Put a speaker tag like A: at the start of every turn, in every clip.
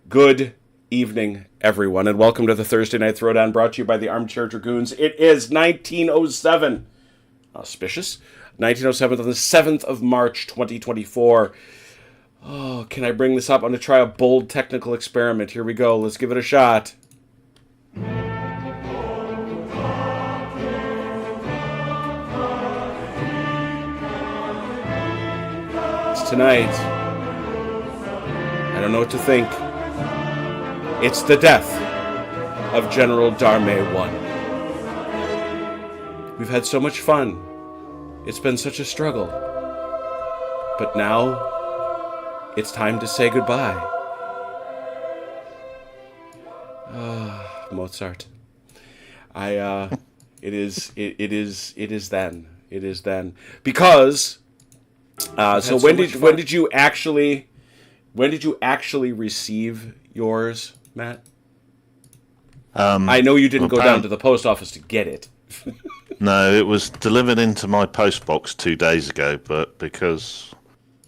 A: Good evening, everyone, and welcome to the Thursday Night Throwdown, brought to you by the Armchair Dragoons. It is 1907. Auspicious. 1907 on the 7th of March, 2024. Oh, can I bring this up? I'm going to try a bold technical experiment. Here we go. Let's give it a shot. It's tonight. I don't know what to think. It's the death of General Darmé 1. We've had so much fun. It's been such a struggle. But now, it's time to say goodbye. Mozart. It is then. Because, so when did you actually receive yours, Matt? I know you didn't go down to the post office to get it.
B: No, it was delivered into my post box 2 days ago, but because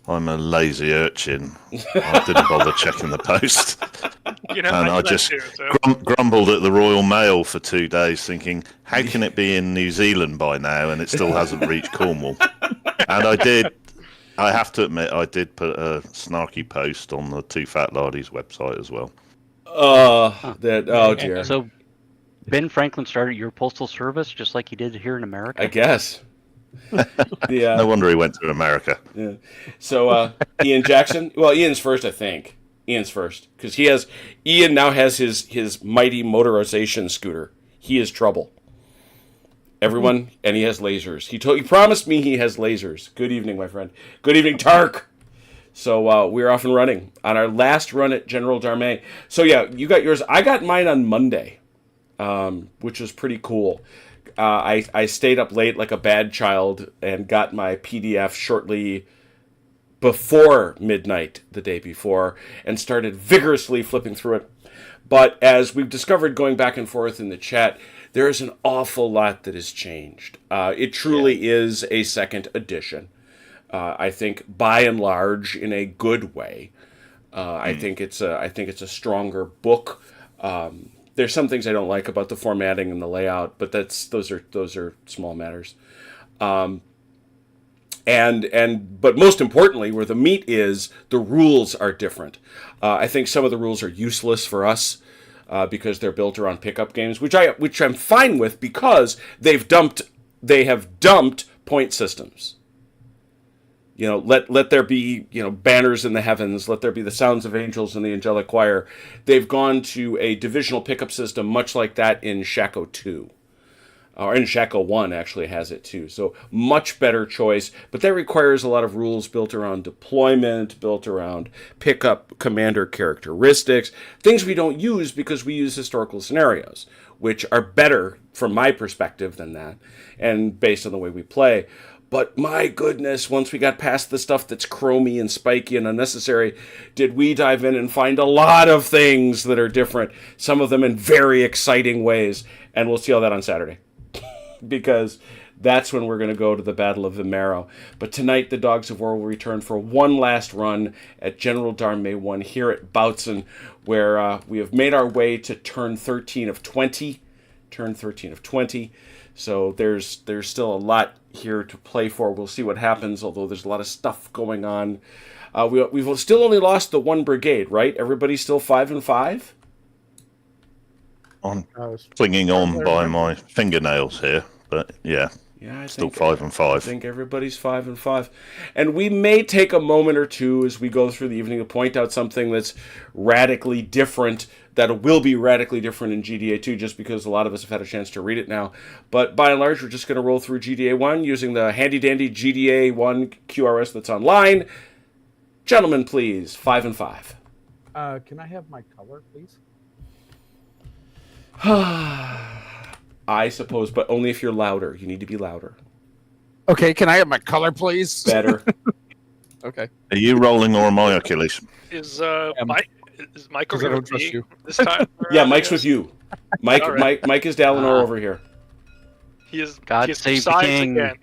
B: I'm a lazy urchin, I didn't bother checking the post. And I just grumbled at the Royal Mail for 2 days, thinking, how can it be in New Zealand by now and it still hasn't reached Cornwall? And I have to admit, I did put a snarky post on the Two Fat Lardies website as well.
A: Oh dear.
C: So Ben Franklin started your postal service just like he did here in America?
A: I guess.
B: No wonder he went to America.
A: Yeah. So Ian Jackson, well, Ian's first, I think. Ian's first, because Ian now has his mighty motorization scooter. He is trouble. Everyone, and he has lasers. He promised me he has lasers. Good evening, my friend. Good evening, Tark. So we're off and running on our last run at General Darmé. So yeah, you got yours. I got mine on Monday, which was pretty cool. I stayed up late like a bad child and got my PDF shortly before midnight the day before and started vigorously flipping through it. But as we've discovered going back and forth in the chat, there is an awful lot that has changed. It truly is a second edition. I think, by and large, in a good way. I think it's a stronger book. There's some things I don't like about the formatting and the layout, but those are small matters. But most importantly, where the meat is, the rules are different. I think some of the rules are useless for us because they're built around pickup games, which I'm fine with because they have dumped point systems. You know, let there be, banners in the heavens. Let there be the sounds of angels in the angelic choir. They've gone to a divisional pickup system, much like that in Shaco 2. Or in Shaco 1 actually has it too. So much better choice. But that requires a lot of rules built around deployment, built around pickup commander characteristics. Things we don't use because we use historical scenarios, which are better from my perspective than that, and based on the way we play. But my goodness, once we got past the stuff that's chromy and spiky and unnecessary, did we dive in and find a lot of things that are different, some of them in very exciting ways. And we'll see all that on Saturday. Because that's when we're going to go to the Battle of Vimeiro. But tonight, the Dogs of War will return for one last run at General Darmé 1 here at Bautzen, where we have made our way to turn 13 of 20. Turn 13 of 20. So there's still a lot here to play for. We'll see what happens, although there's a lot of stuff going on. We've still only lost the one brigade, right? Everybody's still 5-5?
B: I'm clinging on by my fingernails here, but yeah, I still 5-5. I think
A: everybody's 5-5, and we may take a moment or two as we go through the evening to point out something that's radically different. That will be radically different in GDA 2, just because a lot of us have had a chance to read it now. But by and large, we're just going to roll through GDA 1 using the handy-dandy GDA 1 QRS that's online. Gentlemen, please, 5-5.
D: Can I have my color, please?
A: I suppose, but only if you're louder. You need to be louder.
D: Okay, can I have my color, please?
A: Better.
D: Okay.
B: Are you rolling or am I, Achilles?
E: Is Michael
D: I don't trust you
E: this time?
A: Yeah, Mike's with you. Mike,
E: right.
A: Mike is Dalinor over here.
E: He is.
C: God
E: he is
C: save the
E: sides
C: king.
E: Again.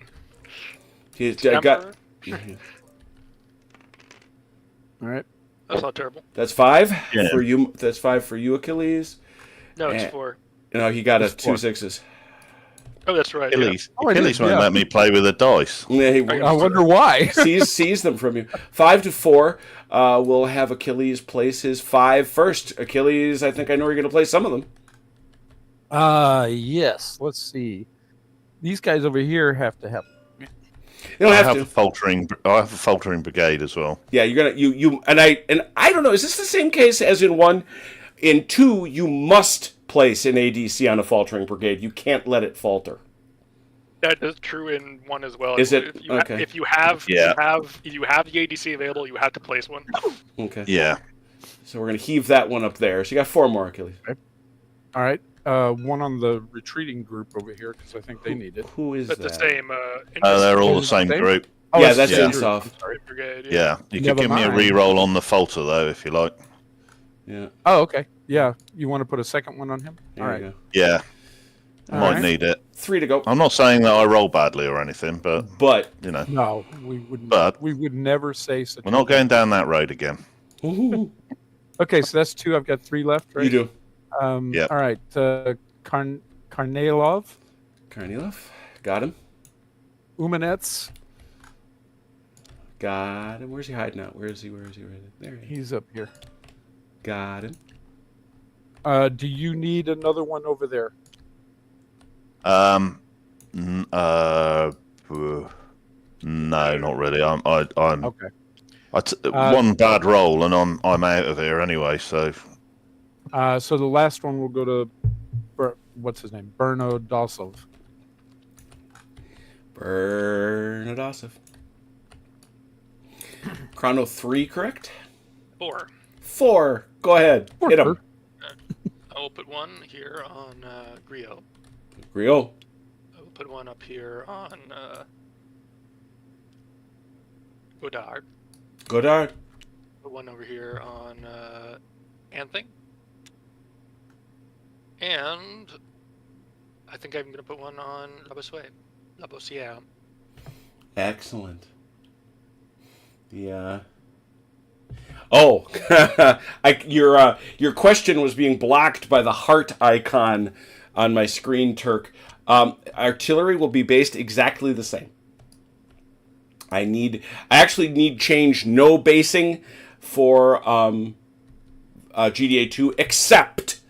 A: I got.
D: All right.
E: That's not terrible.
A: That's 5
B: Yeah.
A: for you. That's 5 for you, Achilles.
E: No, it's
A: And-
E: 4.
A: No, he got
D: It's
A: 2
D: 4.
A: 6s.
E: Oh, that's right.
B: Achilles,
D: Oh, I did,
B: Achilles won't
D: yeah.
B: let me play with the dice.
A: Yeah, he
E: Right.
D: I wonder why.
A: sees them from you. 5 to 4. We'll have Achilles place his 5 first. Achilles, I think I know you're going to play some of them.
D: Yes. Let's see. These guys over here have to have.
A: You don't
B: I
A: have
B: have
A: to.
B: a faltering brigade as well.
A: Yeah, you're gonna you and I don't know. Is this the same case as in 1? In 2, you must place an ADC on a faltering brigade. You can't let it falter.
E: That is true in 1 as well.
A: Is it?
E: If you,
A: Okay.
E: if you have
B: Yeah.
E: if you have the ADC available, you have to place one.
A: Okay.
B: Yeah.
A: So we're gonna heave that one up there. So you got 4 more, Achilles.
D: All right. One on the retreating group over here because I think they need it.
A: Who is
E: That's
A: that?
E: the same.
B: They're all the same
D: Same?
B: group.
D: Oh,
A: Yeah,
D: it's
A: that's
D: the same
A: Insoft.
D: group. Sorry.
E: Brigade.
B: Yeah. You could
D: Never
B: give me a
D: mind.
B: re-roll on the falter, though, if you like.
A: Yeah.
D: Oh, okay. Yeah. You want to put a second one on him?
A: There
D: All
A: you
D: right.
A: go.
B: Yeah.
D: All
B: Might
D: right.
B: need it.
A: 3 to go.
B: I'm not saying that I roll badly or anything, but,
A: But
B: you know,
D: No, we wouldn't.
B: But-
D: we would never say such.
B: we're not going down that road again.
A: you
D: Okay, so that's 2. I've got 3 left, right?
A: do.
B: Yep.
D: All right. Karnailov,
A: Karnilov. Got him.
D: Umanets.
A: Got him. Where's he hiding out? Where is he? Where is he? There he is.
D: He's up here.
A: Got him.
D: Do you need another one over there?
B: n- uh, no, not really. I'm
D: Okay.
B: one bad roll and I'm out of here anyway. So
D: So the last one will go to what's his name? Berno Dosov.
A: Bernadosov. Chrono 3, correct?
E: 4.
A: 4. Go ahead. Hit him.
E: I will put one here on Griot.
A: Griot.
E: I will put one up here on Godard.
A: Godard.
E: Put one over here on Anthing. And I think I'm going to put one on La Bossière.
A: Excellent. Yeah. Oh, your question was being blocked by the heart icon on my screen, Turk. Artillery will be based exactly the same. I actually need change no basing for GDA 2, except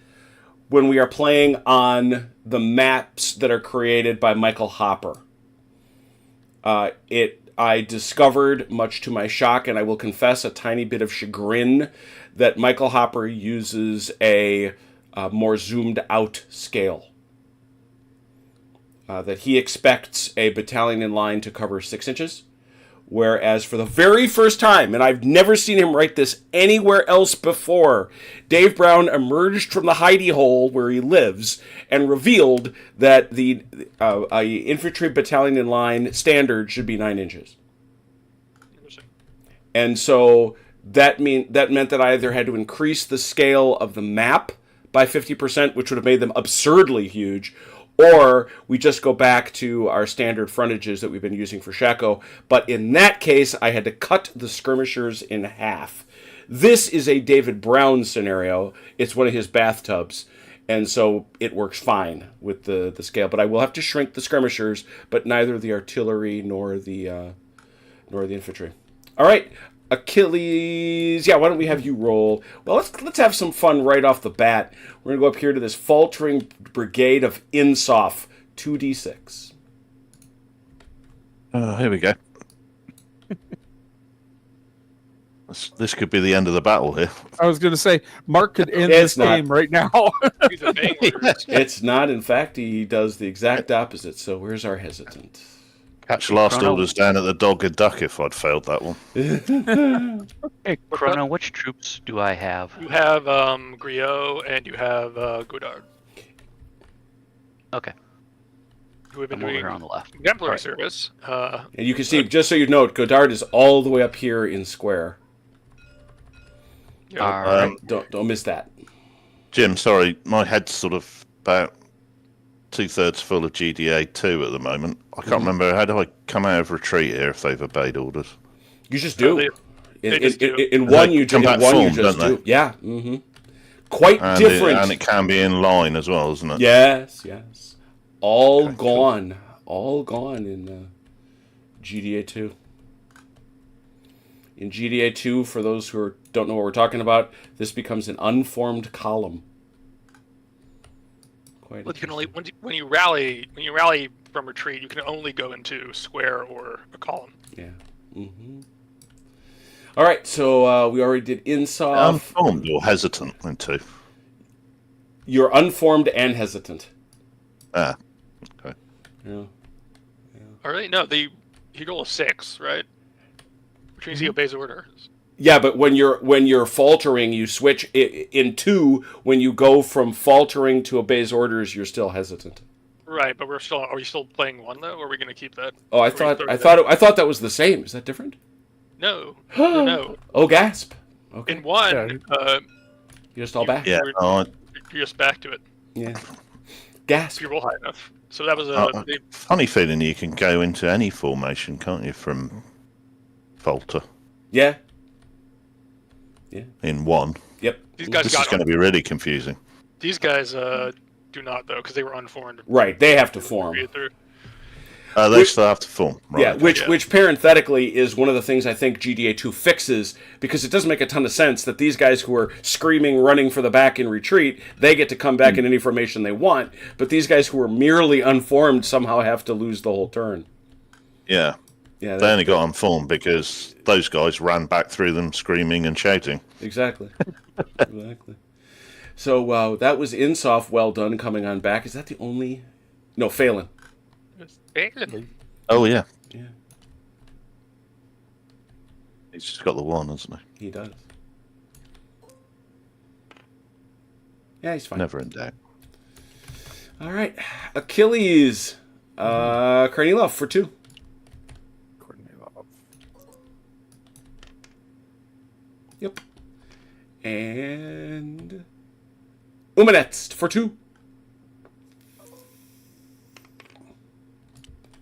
A: when we are playing on the maps that are created by Michael Hopper. I discovered, much to my shock, and I will confess a tiny bit of chagrin, that Michael Hopper uses a more zoomed out scale. That he expects a battalion in line to cover 6 inches, whereas for the very first time, and I've never seen him write this anywhere else before, Dave Brown emerged from the hidey hole where he lives and revealed that the infantry battalion in line standard should be 9 inches. And so that meant that I either had to increase the scale of the map by 50%, which would have made them absurdly huge, or we just go back to our standard frontages that we've been using for Shaco. But in that case, I had to cut the skirmishers in half. This is a David Brown scenario. It's one of his bathtubs. And so it works fine with the scale. But I will have to shrink the skirmishers, but neither the artillery nor the infantry. All right, Achilles. Yeah, why don't we have you roll? Well, let's have some fun right off the bat. We're gonna go up here to this faltering brigade of Insof, 2d6.
B: here we go. This could be the end of the battle here.
D: I was going to say, Mark could end
A: It's
D: this
A: not.
D: game right now.
E: These are bang orders.
A: It's not. In fact, he does the exact opposite. So where's our hesitant?
B: Catch last
C: Chrono.
B: orders down at the Dog and Duck if I'd failed that one.
C: Hey, Chrono, which troops do I have?
E: You have Griot and you have Godard,
C: Okay,
E: who have been
C: I'm over
E: doing
C: here on the left.
E: exemplary
C: Right.
E: service.
A: And you can see, just so you note, Godard is all the way up here in square.
E: Yeah.
C: All right.
A: Don't miss that.
B: Jim, sorry, my head's sort of about 2/3 full of GDA 2 at the moment. I can't remember, how do I come out of retreat here if they've obeyed orders?
A: You just do. In one, you
B: come back
A: one you
B: formed,
A: just
B: don't
A: do. Yeah. Mm-hmm. Quite
B: and
A: different.
B: And it can be in line as well, isn't it?
A: Yes. All
B: Okay,
A: gone. All gone in GDA 2. In GDA 2, for those who don't know what we're talking about, this becomes an unformed column.
E: Well, you can only when you rally from retreat, you can only go into square or a column.
A: Yeah. Mm-hmm. All right, so we already did Insoft.
B: Unformed or hesitant, then too.
A: You're unformed and hesitant.
B: Ah, okay.
A: Yeah.
E: All right, no, he roll a 6, right? Which means he obeys orders.
A: Yeah, but when you're faltering, you switch in 2. When you go from faltering to obeys orders, you're still hesitant.
E: Right, but are we still playing 1 though, or are we going to keep that?
A: Oh, I thought that was the same. Is that different?
E: No, no.
A: Oh, gasp. Okay.
E: In 1,
A: You're just all back.
B: Yeah,
E: you're just back to it.
A: Yeah. Gasp.
E: If you roll high enough. So that was
B: funny feeling you can go into any formation, can't you, from falter?
A: Yeah.
B: In 1.
A: Yep.
E: These guys
B: This is going to be really confusing.
E: These guys do not though, because they were unformed.
A: Right, they have to form.
B: They still have to form. Right,
A: Yeah,
B: okay.
A: which parenthetically is one of the things I think GDA 2 fixes, because it doesn't make a ton of sense that these guys who are screaming, running for the back in retreat, they get to come back in any formation they want, but these guys who are merely unformed somehow have to lose the whole turn.
B: Yeah.
A: Yeah,
B: They only got unformed because those guys ran back through them screaming and shouting.
A: Exactly. Exactly. So that was Insoft, well done, coming on back. Is that the only... No, Phelan.
B: Oh, yeah.
A: Yeah,
B: He's just got the 1, hasn't he?
A: he does. Yeah, he's fine.
B: Never in doubt.
A: All right. Achilles. Kornilov for 2.
D: Kornilov.
A: Yep. And Umanetz for 2.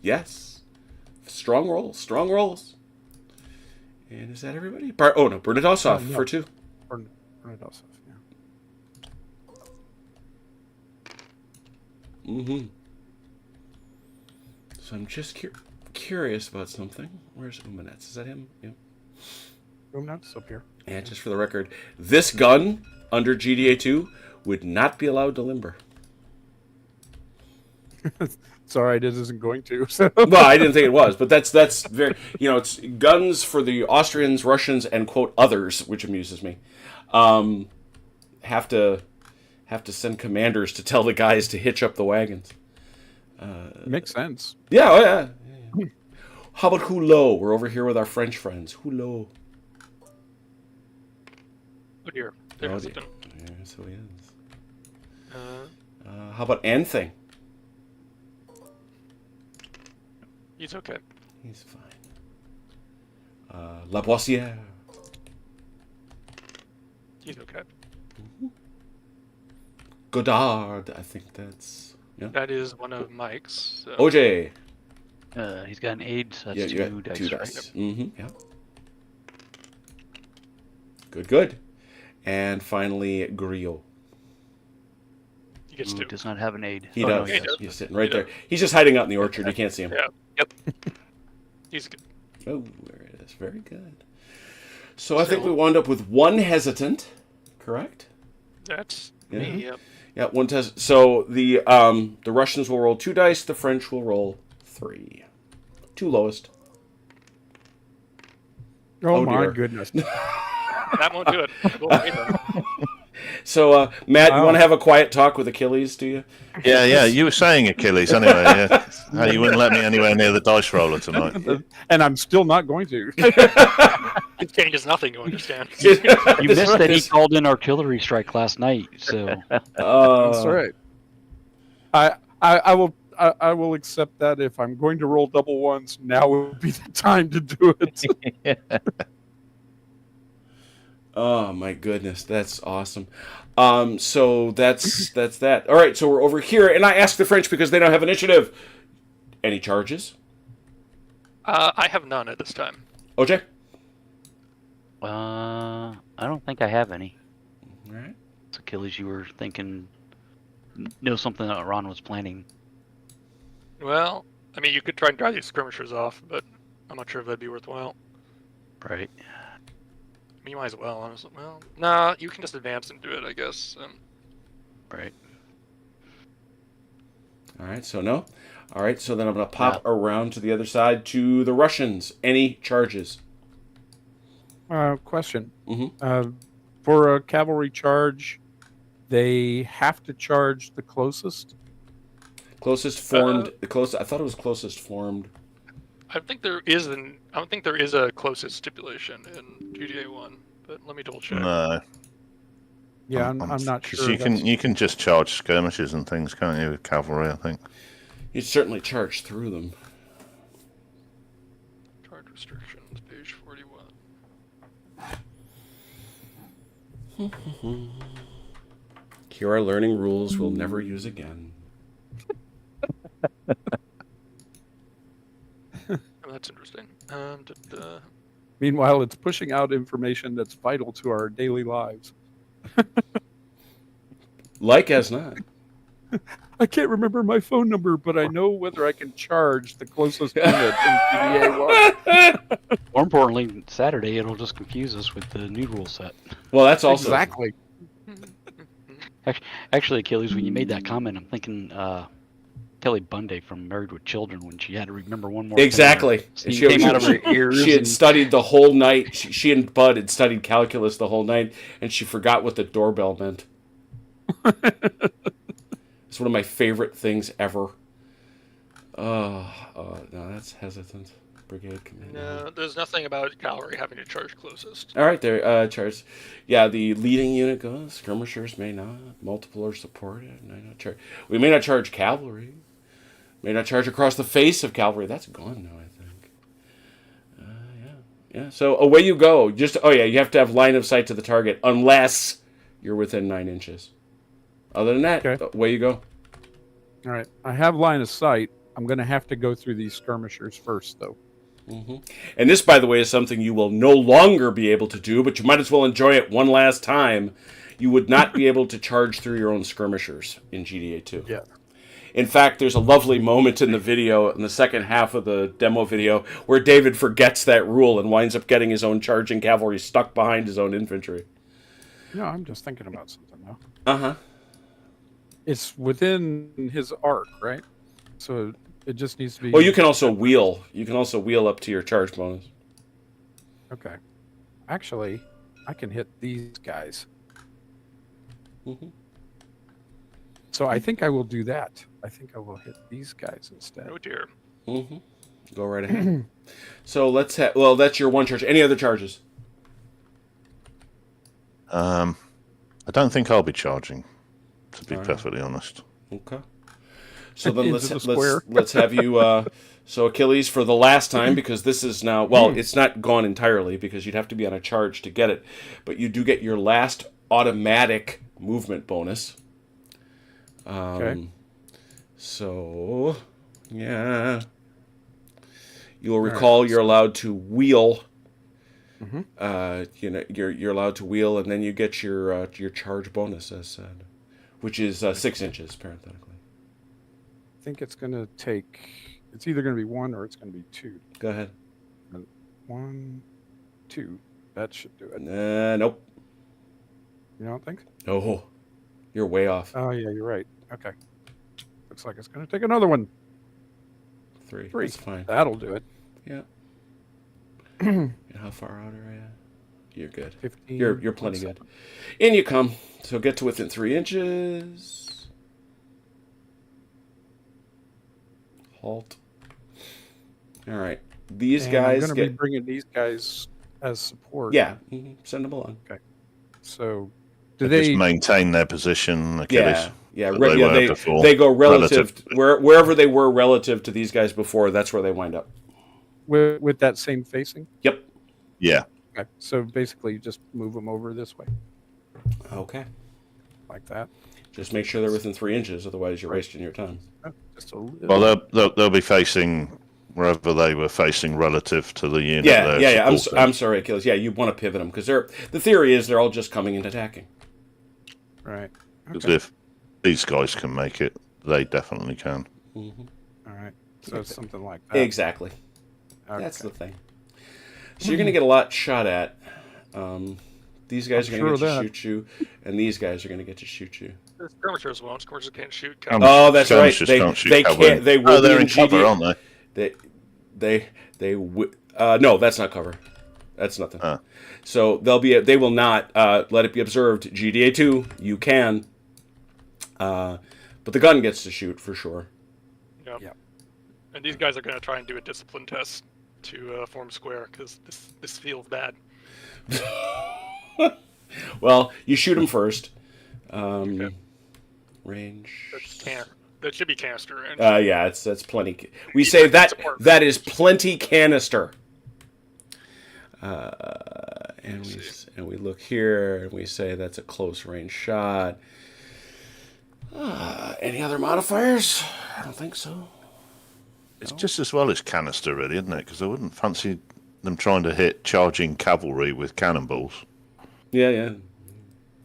A: Yes. Strong rolls. Strong rolls. And is that everybody? Bernadosov for 2.
D: Bernadosov, yeah.
A: Mm-hmm. So I'm just curious about something. Where's Umanetz? Is that him? Yeah.
D: Umanetz up here.
A: And just for the record, this gun under GDA 2 would not be allowed to limber.
D: Sorry, it isn't going to. So.
A: Well, I didn't think it was, but that's very, it's guns for the Austrians, Russians, and quote others, which amuses me. Have to send commanders to tell the guys to hitch up the wagons.
D: Makes sense.
A: Yeah, oh yeah. How about Hulot? We're over here with our French friends. Hulot.
E: Oh dear. They're hesitant.
A: Yeah, so he is. How about Anthing?
E: He's okay.
A: He's fine. Labossiere.
E: He's okay.
A: Godard, I think that's... Yeah.
E: That is one of Mike's. So.
A: OJ.
C: He's got an aid, so that's
A: Yeah, you
C: 2
A: got
C: dice.
A: 2
C: Right?
A: dice. Mm-hmm, yeah. Good. And finally, Griot.
E: He gets
C: Who
E: 2.
C: does not have an aid.
A: He
C: Oh,
A: does.
C: no, he does.
A: He's sitting right there. He's just hiding out in the orchard. You can't see him.
E: Yeah. Yep. He's good.
A: Oh, there it is. Very good. So I think we wound up with 1 hesitant, correct?
E: That's
A: Yeah.
E: me. Yep.
A: Yeah, 1 test. So the Russians will roll 2 dice. The French will roll 3. 2 lowest.
D: Oh,
A: dear.
D: my goodness.
E: That won't do it. We'll wait then.
A: So, Matt, you
D: Wow.
A: want to have a quiet talk with Achilles, do you?
B: Yeah. You were saying Achilles anyway. Yeah. How you wouldn't let me anywhere near the dice roller tonight.
D: And I'm still not going to.
E: It changes nothing, you understand.
C: You missed that he called in artillery strike last night, so
D: That's right. I will accept that if I'm going to roll double ones. Now would be the time to do it.
A: Oh my goodness, that's awesome. So that's that. All right, so we're over here, and I asked the French because they don't have initiative. Any charges?
E: I have none at this time.
A: OJ?
C: I don't think I have any.
A: All right.
C: So Achilles, you were thinking, know something that Ron was planning.
E: Well, I mean, you could try and drive these skirmishers off, but I'm not sure if that'd be worthwhile.
C: Right.
E: I mean, you might as well, honestly. Well, nah, you can just advance and do it, I guess.
C: Right.
A: All right, so no. All right, so then I'm going to pop around to the other side to the Russians. Any charges?
D: Question.
A: Mm-hmm.
D: For a cavalry charge, they have to charge the closest?
A: Closest formed. I thought it was closest formed.
E: I think there is I don't think there is a closest stipulation in GDA 1, but let me double check.
B: No.
D: Yeah, I'm not sure.
B: You can just charge skirmishes and things, can't you, with cavalry, I think.
A: You'd certainly charge through them.
E: Charge restrictions, page 41.
A: Here are learning rules we'll never use again.
E: Oh, that's interesting.
D: Meanwhile, it's pushing out information that's vital to our daily lives.
A: Like as not.
D: I can't remember my phone number, but I know whether I can charge the closest unit in PDA 1.
C: More importantly, Saturday it'll just confuse us with the new rule set.
A: Well, that's also
D: Exactly.
C: Actually, Achilles, when you made that comment, I'm thinking Kelly Bundy from Married with Children when she had to remember one more.
A: exactly.
C: Thing. She came out of her ears.
A: She had studied the whole night. She and Bud had studied calculus the whole night, and she forgot what the doorbell meant. It's one of my favorite things ever. No, that's hesitant. Brigade commander.
E: No, there's nothing about cavalry having to charge closest.
A: All right, there. Charge. Yeah, the leading unit goes. Skirmishers may not. Multiple are supported. We may not charge cavalry. May not charge across the face of cavalry. That's gone now, I think. Yeah. So away you go. You have to have line of sight to the target unless you're within 9 inches. Other than that, away you go.
D: All right. I have line of sight. I'm going to have to go through these skirmishers first, though.
A: Mm-hmm. And this, by the way, is something you will no longer be able to do, but you might as well enjoy it one last time. You would not be able to charge through your own skirmishers in GDA 2.
D: Yeah.
A: In fact, there's a lovely moment in the video, in the second half of the demo video, where David forgets that rule and winds up getting his own charging cavalry stuck behind his own infantry.
D: No, I'm just thinking about something now.
A: Uh-huh.
D: It's within his arc, right? So it just needs to be...
A: Well, you can also wheel. You can also wheel up to your charge bonus.
D: Okay. Actually, I can hit these guys.
A: Mm-hmm.
D: So I think I will do that. I think I will hit these guys instead.
E: Oh dear.
A: Mm-hmm. Go right ahead. So let's have... Well, that's your one charge. Any other charges?
B: I don't think I'll be charging, to be perfectly honest.
A: Okay. So then let's have you. So Achilles, for the last time, because this is now it's not gone entirely because you'd have to be on a charge to get it, but you do get your last automatic movement bonus.
D: Okay.
A: So yeah, you will recall you're allowed to wheel.
D: Mm-hmm.
A: You're allowed to wheel, and then you get your charge bonus, as said, which is 6 inches parenthetically.
D: I think it's going to take... It's either going to be 1 or it's going to be 2.
A: Go ahead.
D: 1, 2. That should do it.
A: Nope.
D: You don't think?
A: Oh, you're way off.
D: Oh, yeah, you're right. Okay. Looks like it's going to take another one.
A: 3.
D: 3.
A: That's fine.
D: That'll do it.
A: Yeah. And how far out are you? You're good.
D: 15.
A: You're plenty good. In you come. So get to within 3 inches. Halt. All right. These guys
D: I'm going to be bringing these guys as support.
A: Yeah. Mm-hmm. Send them along.
D: Okay. So,
B: Just maintain their position, Achilles.
A: Yeah.
B: They
A: go relative wherever they were relative to these guys before. That's where they wind up.
D: With that same facing?
A: Yep.
B: Yeah.
D: Okay. So basically, you just move them over this way.
A: Okay.
D: Like that.
A: Just make sure they're within 3 inches, otherwise you're wasting your time.
D: Just a little.
B: Well, they'll be facing wherever they were facing relative to the unit.
A: Yeah. I'm sorry, Achilles. Yeah, you want to pivot them because the theory is they're all just coming and attacking.
D: Right.
B: Because
D: Okay.
B: if these guys can make it, they definitely can.
A: Mm-hmm.
D: All right. So something like that.
A: Exactly.
D: Okay.
A: That's the thing. So you're going to get a lot shot at. These guys are going to get to shoot you, and these guys are going to get to shoot you.
E: Skirmishers won't. Skirmishers can't shoot.
A: Oh, that's right.
B: Skirmishers
A: They can't. They will
B: they're
A: be
B: in cover,
A: GD.
B: aren't they?
A: No, that's not cover. That's nothing. So they will not let it be observed. GDA 2, you can. But the gun gets to shoot for sure.
E: Yeah. And these guys are going to try and do a discipline test to form square because this feels bad.
A: Well, you shoot them first.
E: Okay.
A: Range.
E: That should be canister range.
A: Yeah, that's plenty. We say that is plenty canister. And we look here and we say that's a close range shot. Any other modifiers? I don't think so.
B: It's just as well as canister, really, isn't it? Because I wouldn't fancy them trying to hit charging cavalry with cannonballs.
A: Yeah.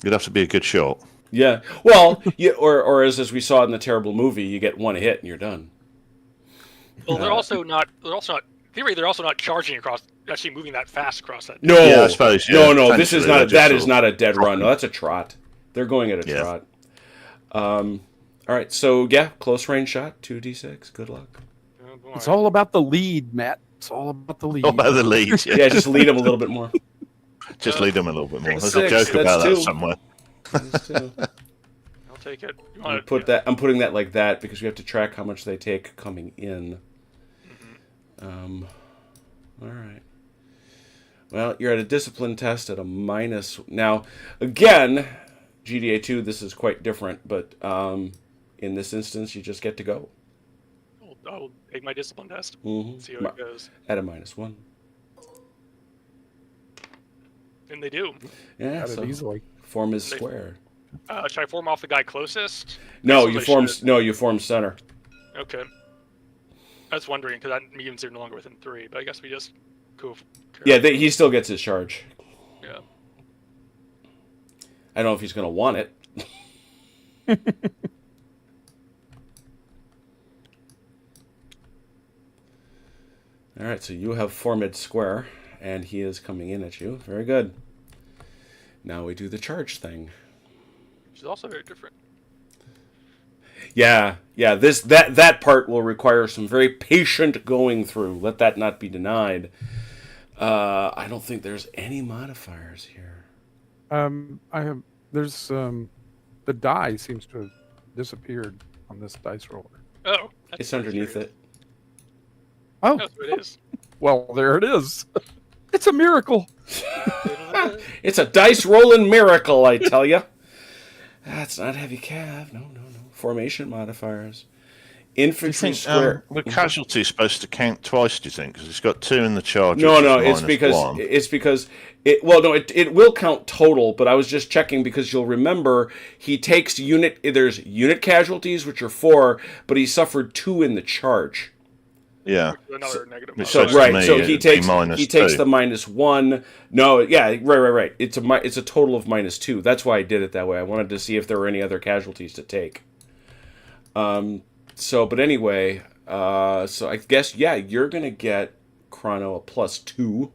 B: You'd have to be a good shot.
A: Yeah. Well, or as we saw in the terrible movie, you get one hit and you're done.
E: Well, they're also not. They're also not charging across. Actually, moving that fast across that.
A: No,
B: yeah, I suppose. Yeah,
A: no. This is not. That is not a dead run. No, that's a trot. They're going at a trot. All right. So yeah, close range shot. 2d6. Good luck.
D: It's all about the lead, Matt. It's all about the lead.
B: All about the lead.
A: Yeah, just lead them a little bit more.
B: Just lead them a little bit more. There's
A: Six,
B: a joke about
A: two.
B: that somewhere.
E: I'll take it.
A: I'm putting that like that because we have to track how much they take coming in.
E: Mm-hmm.
A: All right. Well, you're at a discipline test at a minus. Now, again, GDA 2, this is quite different, but in this instance, you just get to go.
E: I'll take my discipline test.
A: Mm-hmm.
E: See how it goes.
A: At a -1.
E: And they do.
A: Yeah,
D: Got it
A: so
D: easily.
A: form is square.
E: Should I form off the guy closest?
A: No, you form center.
E: Okay. I was wondering because that mediums are no longer within 3, but I guess we just go.
A: Yeah, he still gets his charge.
E: Yeah.
A: I don't know if he's going to want it. All right, so you have formed square, and he is coming in at you. Very good. Now we do the charge thing.
E: Which is also very different.
A: Yeah. That part will require some very patient going through. Let that not be denied. I don't think there's any modifiers here.
D: There's the die seems to have disappeared on this dice roller.
E: Oh.
A: It's underneath it.
D: Oh,
E: That's what it is.
D: well, there it is. It's a miracle.
A: It's a dice rolling miracle, I tell you. That's not heavy cav. No. Formation modifiers. Infantry square.
B: The casualty is supposed to count twice, do you think? Because it's got 2 in the charge.
A: No. It's because it will count total. But I was just checking because you'll remember he takes there's unit casualties, which are 4, but he suffered 2 in the charge.
B: Yeah.
E: Another negative.
A: So right. So he takes the
B: -2.
A: -1. No. Yeah. Right. It's a total of -2. That's why I did it that way. I wanted to see if there were any other casualties to take. But anyway, so I guess, you're going to get Chrono a +2,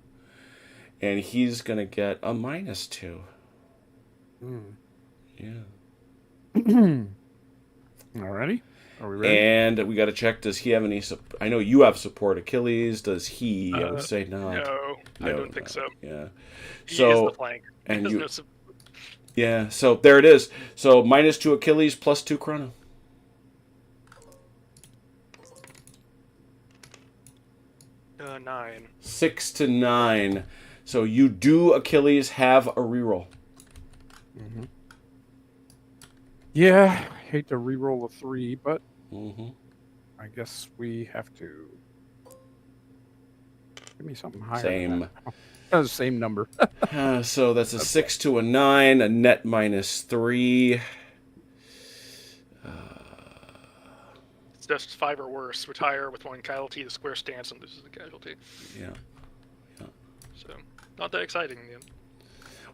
A: and he's going to get a -2. Yeah.
D: Alrighty. Are we ready?
A: And we got to check, does he have any, I know you have support Achilles, does he? I would say not.
E: No, I don't think so.
A: Yeah.
E: He is
A: So,
E: the flank.
A: and
E: He
A: you,
E: doesn't
A: yeah, so there it is. So -2 Achilles, +2 Chrono.
E: have 9.
A: 6 to 9. So you do, Achilles, have a reroll.
D: Mm-hmm. Yeah, I hate to reroll a 3, but I guess we have to. Give me something higher.
A: Same.
D: Same number.
A: So that's a 6 to a 9, a net -3.
E: just 5 or worse. Retire with 1 casualty. The square stance and loses a casualty.
A: Yeah.
E: So not that exciting. Yeah.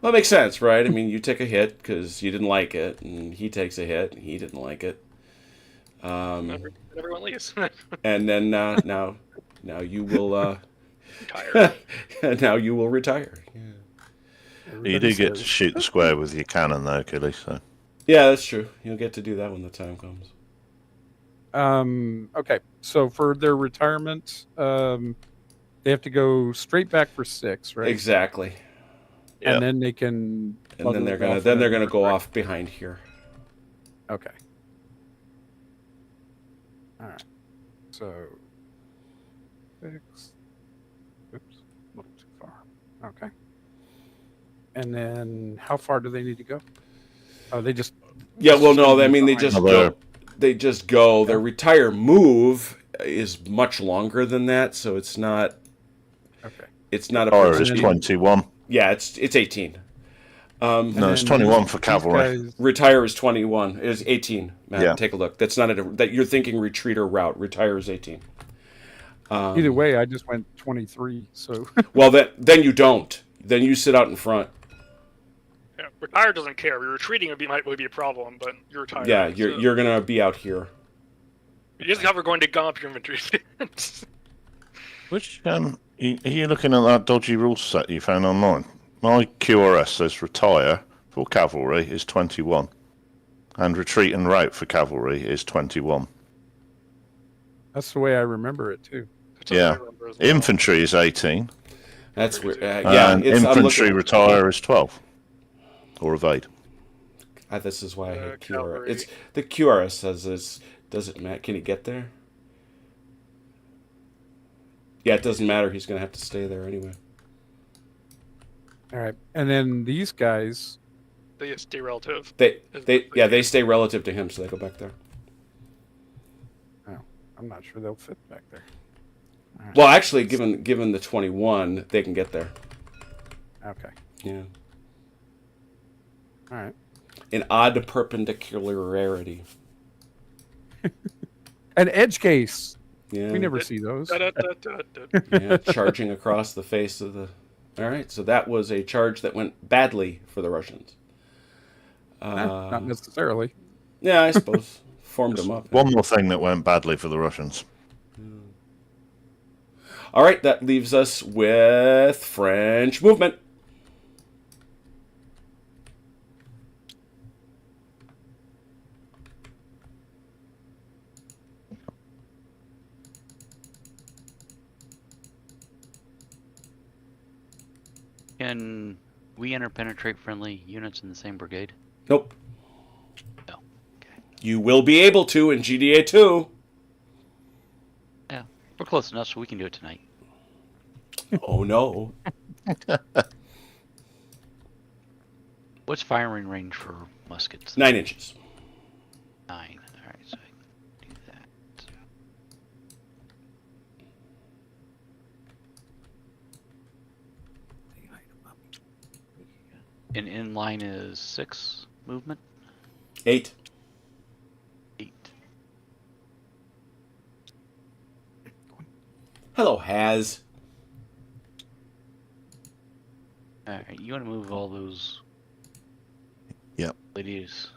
A: Well, it makes sense, right? I mean, you take a hit because you didn't like it, and he takes a hit and he didn't like it.
E: Everyone leaves.
A: And then now you will
E: Retire.
A: now you will retire. Yeah.
B: You do get to shoot the square with your cannon, though, Killy. So
A: Yeah, that's true. You'll get to do that when the time comes.
D: Okay, so for their retirement, they have to go straight back for 6, right?
A: Exactly.
B: Yeah.
D: And then they can.
A: And then they're gonna go off behind here.
D: Okay. All right. So 6. Oops, a little too far. Okay. And then how far do they need to go? Oh, they just.
A: Yeah, well, no, I mean they just
B: Another-
A: go. They just go. Their retire move is much longer than that, so it's not.
D: Okay.
A: It's not a.
B: Or is
A: position-
B: 21.
A: Yeah, it's 18.
B: No, it's 21 for cavalry.
A: Retire is 21. Is 18. Matt,
B: Yeah.
A: take a look. That's not that you're thinking retreat or route. Retire is 18.
D: Either way, I just went 23. So.
A: Well, then you don't. Then you sit out in front.
E: Yeah, retire doesn't care. Retreating would be a problem, but you're retired.
A: Yeah, you're gonna be out here.
E: You just cover going to gum up your inventory.
B: Which are you looking at that dodgy rule set you found online? My QRS says retire for cavalry is 21, and retreat and route for cavalry is 21.
D: That's the way I remember it too.
E: That's what I
B: Yeah,
E: remember as well.
B: infantry is 18,
A: That's weird. Yeah,
B: and
A: I'm
B: infantry
A: looking-
B: retire is 12, or evade.
A: This is why I hate QRS.
E: cavalry.
A: It's the QRS says this. Does it matter? Can he get there? Yeah, it doesn't matter. He's gonna have to stay there anyway.
D: All right, and then these guys.
E: They just stay relative.
A: They stay relative to him, so they go back there.
D: Oh, I'm not sure they'll fit back there. All right.
A: Well, actually, given the 21, they can get there.
D: Okay.
A: Yeah.
D: All right.
A: An odd perpendicularity.
D: An edge case.
A: Yeah.
D: We never see those.
E: Da-da-da-da-da.
A: Yeah, charging across the face of the. All right, so that was a charge that went badly for the Russians.
D: Not necessarily.
A: Yeah, I suppose formed them up.
B: One more thing that went badly for the Russians.
A: All right, that leaves us with French movement.
C: Can we interpenetrate friendly units in the same brigade?
A: Nope.
C: No. Okay.
A: You will be able to in GDA 2.
C: Yeah, we're close enough, so we can do it tonight.
A: Oh no.
C: What's firing range for muskets?
A: 9 inches.
C: 9. All right, so I can do that. And inline is 6 movement.
A: 8.
C: 8.
A: Hello, Has.
C: All right, you want to move all those?
B: Yep.
C: Ladies,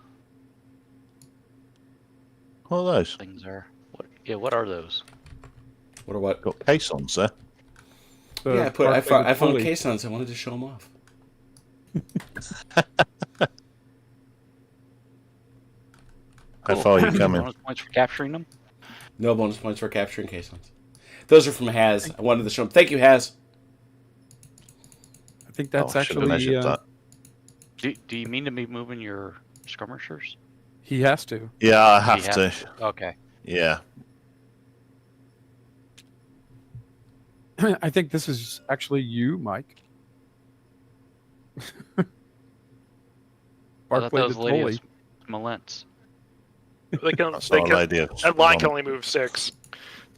B: What are those?
C: things are. What? Yeah, what are those?
A: What or what?
B: Got caissons there.
A: Yeah, I found caissons. I wanted to show them off.
B: How far are you coming?
C: Bonus points for capturing them.
A: No bonus points for capturing caissons. Those are from Has. I wanted to show them. Thank you, Has.
D: I think that's
B: Oh, I should have
D: actually.
B: measured that.
C: Do you mean to be moving your skirmishers?
D: He has to.
B: Yeah, I
C: You
B: have to.
C: Okay.
B: Yeah.
D: I think this is actually you, Mike.
C: I thought that
D: Barclay
C: was
D: the
C: the lady
D: Tully.
C: of Malentz.
E: They can.
B: That's
E: They
B: not a
E: can.
B: lady.
E: That line can only move 6.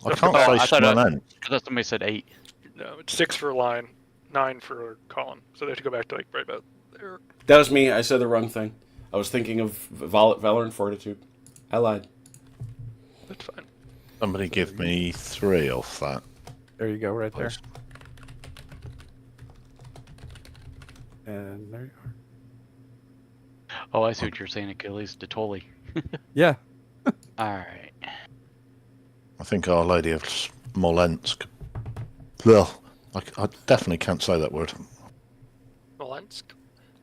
B: I can't
C: Oh, I
B: face
C: thought
B: my
C: it-
B: land.
C: I thought somebody said 8.
E: No, it's 6 for line, 9 for column. So they have to go back to like right about there.
A: That was me. I said the wrong thing. I was thinking of Valor and Fortitude. I lied.
E: That's fine.
B: Somebody give me 3 off that.
D: There you go, right there.
B: Please.
D: And there you are.
C: Oh, I see what you're saying, Achilles. Detoli.
D: Yeah.
C: All right.
B: I think Our Lady of Smolensk. Well, I definitely can't say that word.
E: Smolensk.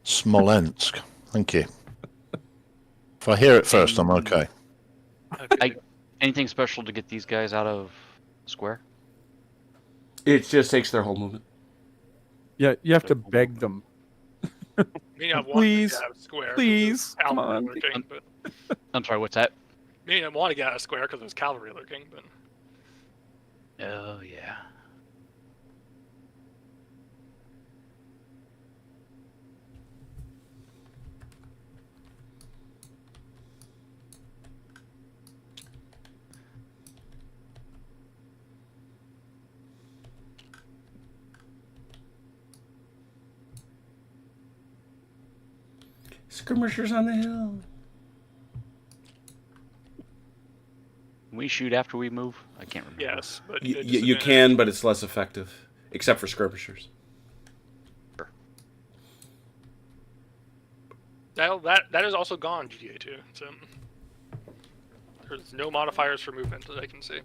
B: Smolensk. Thank you. If I hear it first, I'm okay.
C: Anything special to get these guys out of square?
A: It just takes their whole movement.
D: Yeah, you have to beg them.
E: I mean, I want
D: Please,
E: to get out of square. 'cause
D: please,
E: there's
D: come
E: cavalry
D: on.
E: lurking, but
C: I'm sorry, what's that?
E: I mean, I want to get out of square because there's cavalry lurking, but
C: Oh, yeah.
A: Skirmishers on the hill.
C: Can we shoot after we move? I can't remember.
E: yes. But
A: You can, but it's less effective, except for skirmishers.
E: That is also gone GTA 2. So there's no modifiers for movement that I can see.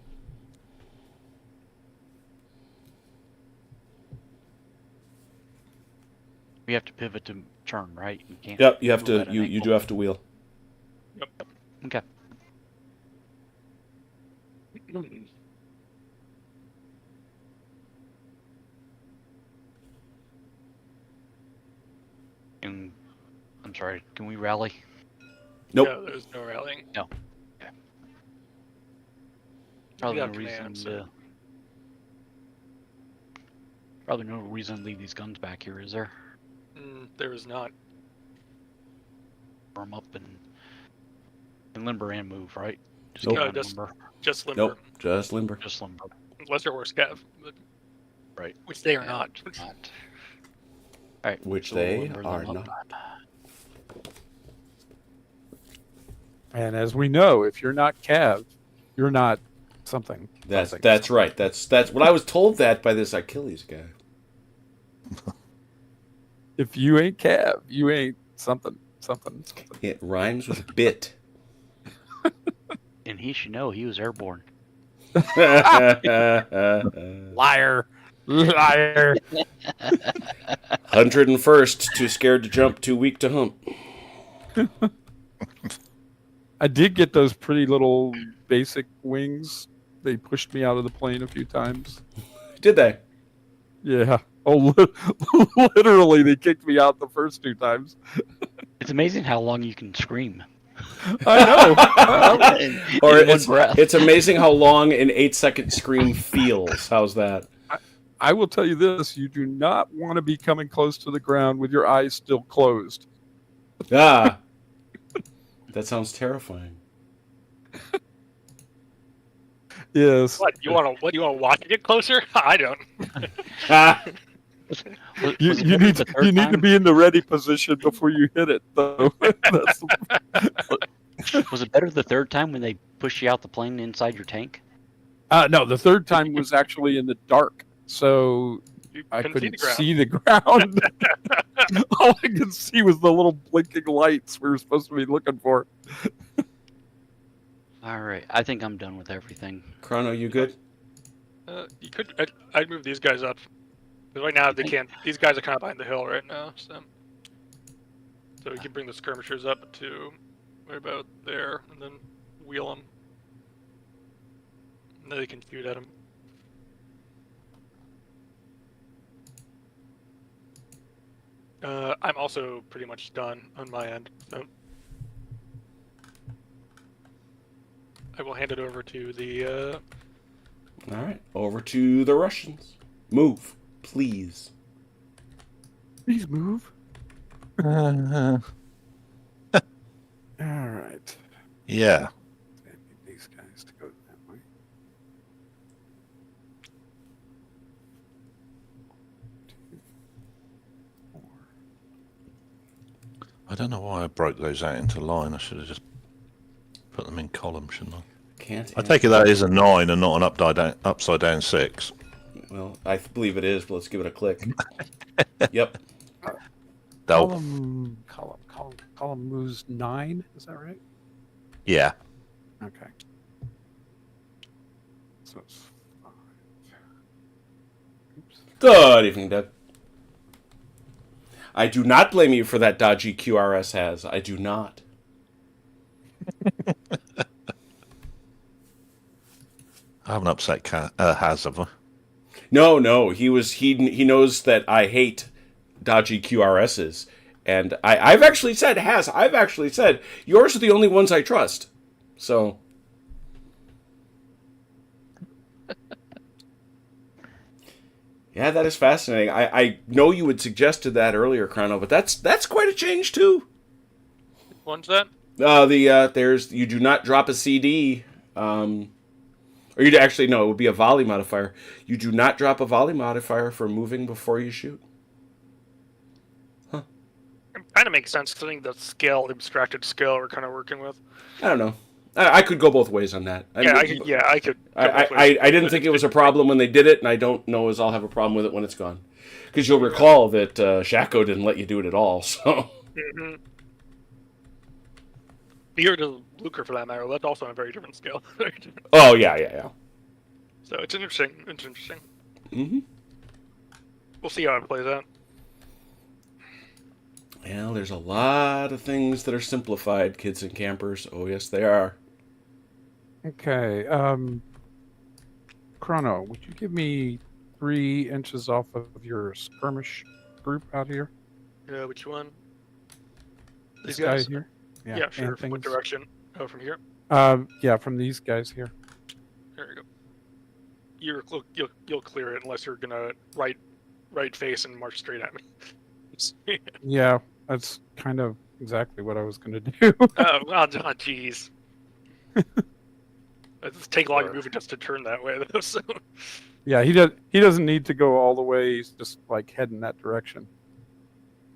C: We have to pivot to turn, right? You can't.
A: Yep, you have
C: move
A: to.
C: at an
A: You
C: angle.
A: do have to wheel.
E: Yep.
C: Okay. And I'm sorry. Can we rally?
A: Nope.
E: No, there's no rallying.
C: No. Okay.
E: We
C: Probably no
E: got
C: reason
E: commands,
C: to. Probably no reason to leave these guns back here, is there?
E: There is not.
C: Arm up and limber and move, right? Just
A: Nope.
C: get
E: No,
C: out of
E: just-
C: limber.
E: Just limber.
A: Nope. Just limber.
C: Just limber.
E: Unless they're horse cav, but
C: Right.
E: which they are
C: Yeah,
E: not.
C: not. All right.
A: Which
C: so
A: they
C: we'll limber
A: are
C: them up.
A: not.
D: And as we know, if you're not Cav, you're not something.
A: That's
D: something.
A: that's right. That's what I was told that by this Achilles guy.
D: If you ain't Cav, you ain't something.
A: It rhymes with bit.
C: And he should know he was airborne.
D: Liar. Liar.
A: 101st, too scared to jump, too weak to hump.
D: I did get those pretty little basic wings. They pushed me out of the plane a few times.
A: Did they?
D: Yeah. Oh, literally, they kicked me out the first 2 times.
C: It's amazing how long you can scream.
D: I know.
C: in
A: Or
C: one breath.
A: it's amazing how long an 8-second scream feels. How's that?
D: I will tell you this: you do not want to be coming close to the ground with your eyes still closed.
A: Ah, that sounds terrifying.
D: Yes.
E: What you want to watch it get closer? I don't.
A: Ah,
D: You need to be in the ready position before you hit it, though.
C: Was it better the third time when they push you out the plane inside your tank?
D: No, the third time was actually in the dark, so
E: You
D: I
E: couldn't
D: couldn't see the ground. All I could see was the little blinking lights we were supposed to be looking for.
C: All right, I think I'm done with everything.
A: Chrono, you good?
E: You could. I'd move these guys up. But right now they can't. These guys are kind of behind the hill right now, so we can bring the skirmishers up to right about there, and then wheel them. And then they can shoot at them. I'm also pretty much done on my end, so I will hand it over to the.
A: All right, over to the Russians. Move, please.
D: Please move. All right.
B: Yeah.
D: I need these guys to go that way.
B: I don't know why I broke those out into line. I should have just put them in column, shouldn't I?
A: Can't.
B: I take it that is a 9 and not an upside down 6.
A: Well, I believe it is, but let's give it a click. Yep.
B: Dope.
D: Column moves 9. Is that right?
B: Yeah.
D: Okay. So it's 5. Oops.
A: Good evening, Doug. I do not blame you for that dodgy QRS has. I do not.
B: I haven't upset Has, have I?
A: No. He knows that I hate dodgy QRSs, and I've actually said yours are the only ones I trust. So. Yeah, that is fascinating. I know you had suggested that earlier, Chrono, but that's quite a change too.
E: One's that?
A: There's you do not drop a CD, or you actually no, it would be a volley modifier. You do not drop a volley modifier for moving before you shoot. Huh?
E: It kind of makes sense. I think the scale, the abstracted scale, we're kind of working with.
A: I don't know. I could go both ways on that.
E: I could.
A: I didn't think it was a problem when they did it, and I don't know as I'll have a problem with it when it's gone. Because you'll recall that Shaco didn't let you do it at all. So.
E: Mm-hmm. Here to Lucre, for that matter, that's also on a very different scale.
A: Oh yeah.
E: So it's interesting.
A: Mm-hmm.
E: We'll see how it plays out.
A: Well, there's a lot of things that are simplified, kids and campers. Oh yes, they are.
D: Okay. Chrono, would you give me 3 inches off of your skirmish group out here?
E: Which one?
D: This
E: These
D: guy
E: guys?
D: here?
E: Yeah, sure.
D: and
E: From what
D: things.
E: direction? Oh, from here?
D: Yeah, from these guys here.
E: There you go. You'll clear it unless you're gonna right face and march straight at me.
D: Yeah, that's kind of exactly what I was going to do.
E: Oh, jeez. It's take a longer moving just to turn that way, though. So.
D: Yeah, he doesn't need to go all the way. He's just like heading that direction.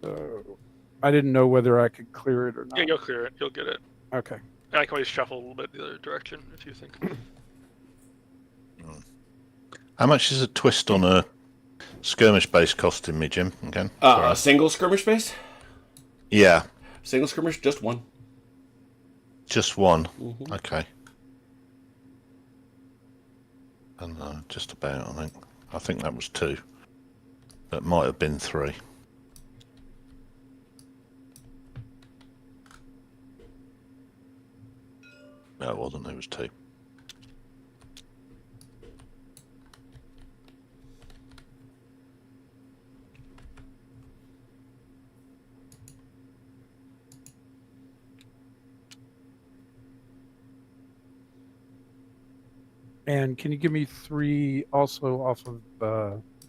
D: So I didn't know whether I could clear it or not.
E: Yeah, you'll clear it. You'll get it.
D: Okay.
E: I can always shuffle a little bit the other direction if you think.
B: How much is a twist on a skirmish base costing me, Jim? Again?
A: A single skirmish base?
B: Yeah.
A: Single skirmish, just one.
B: Just one.
A: Mm-hmm.
B: Okay. And just about, I think. I think that was 2. That might have been 3. No, it wasn't. It was 2.
D: And can you give me 3 also off of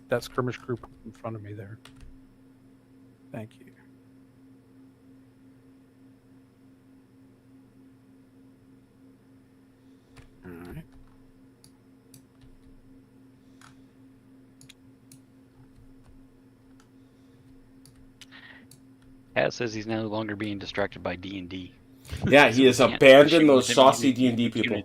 D: that skirmish group in front of me there? Thank you. All right.
C: Has says he's no longer being distracted by D&D.
A: Yeah, he has abandoned those saucy D&D people.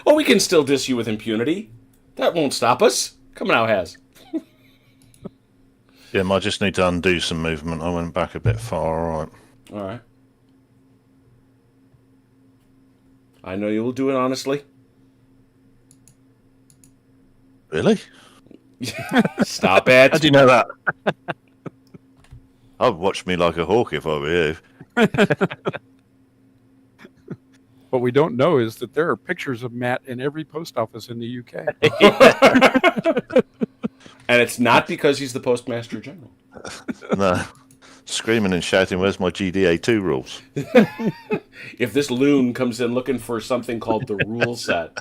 A: Oh, we can still diss you with impunity. That won't stop us. Come now, Has.
B: Yeah, I just need to undo some movement. I went back a bit far, alright.
A: Alright. I know you will do it honestly.
B: Really?
A: Stop it.
B: How do you know that? I'd watch me like a hawk if I were you.
D: What we don't know is that there are pictures of Matt in every post office in the UK.
A: And it's not because he's the Postmaster General.
B: No. Screaming and shouting, where's my GDA2 rules?
A: If this loon comes in looking for something called the rule set,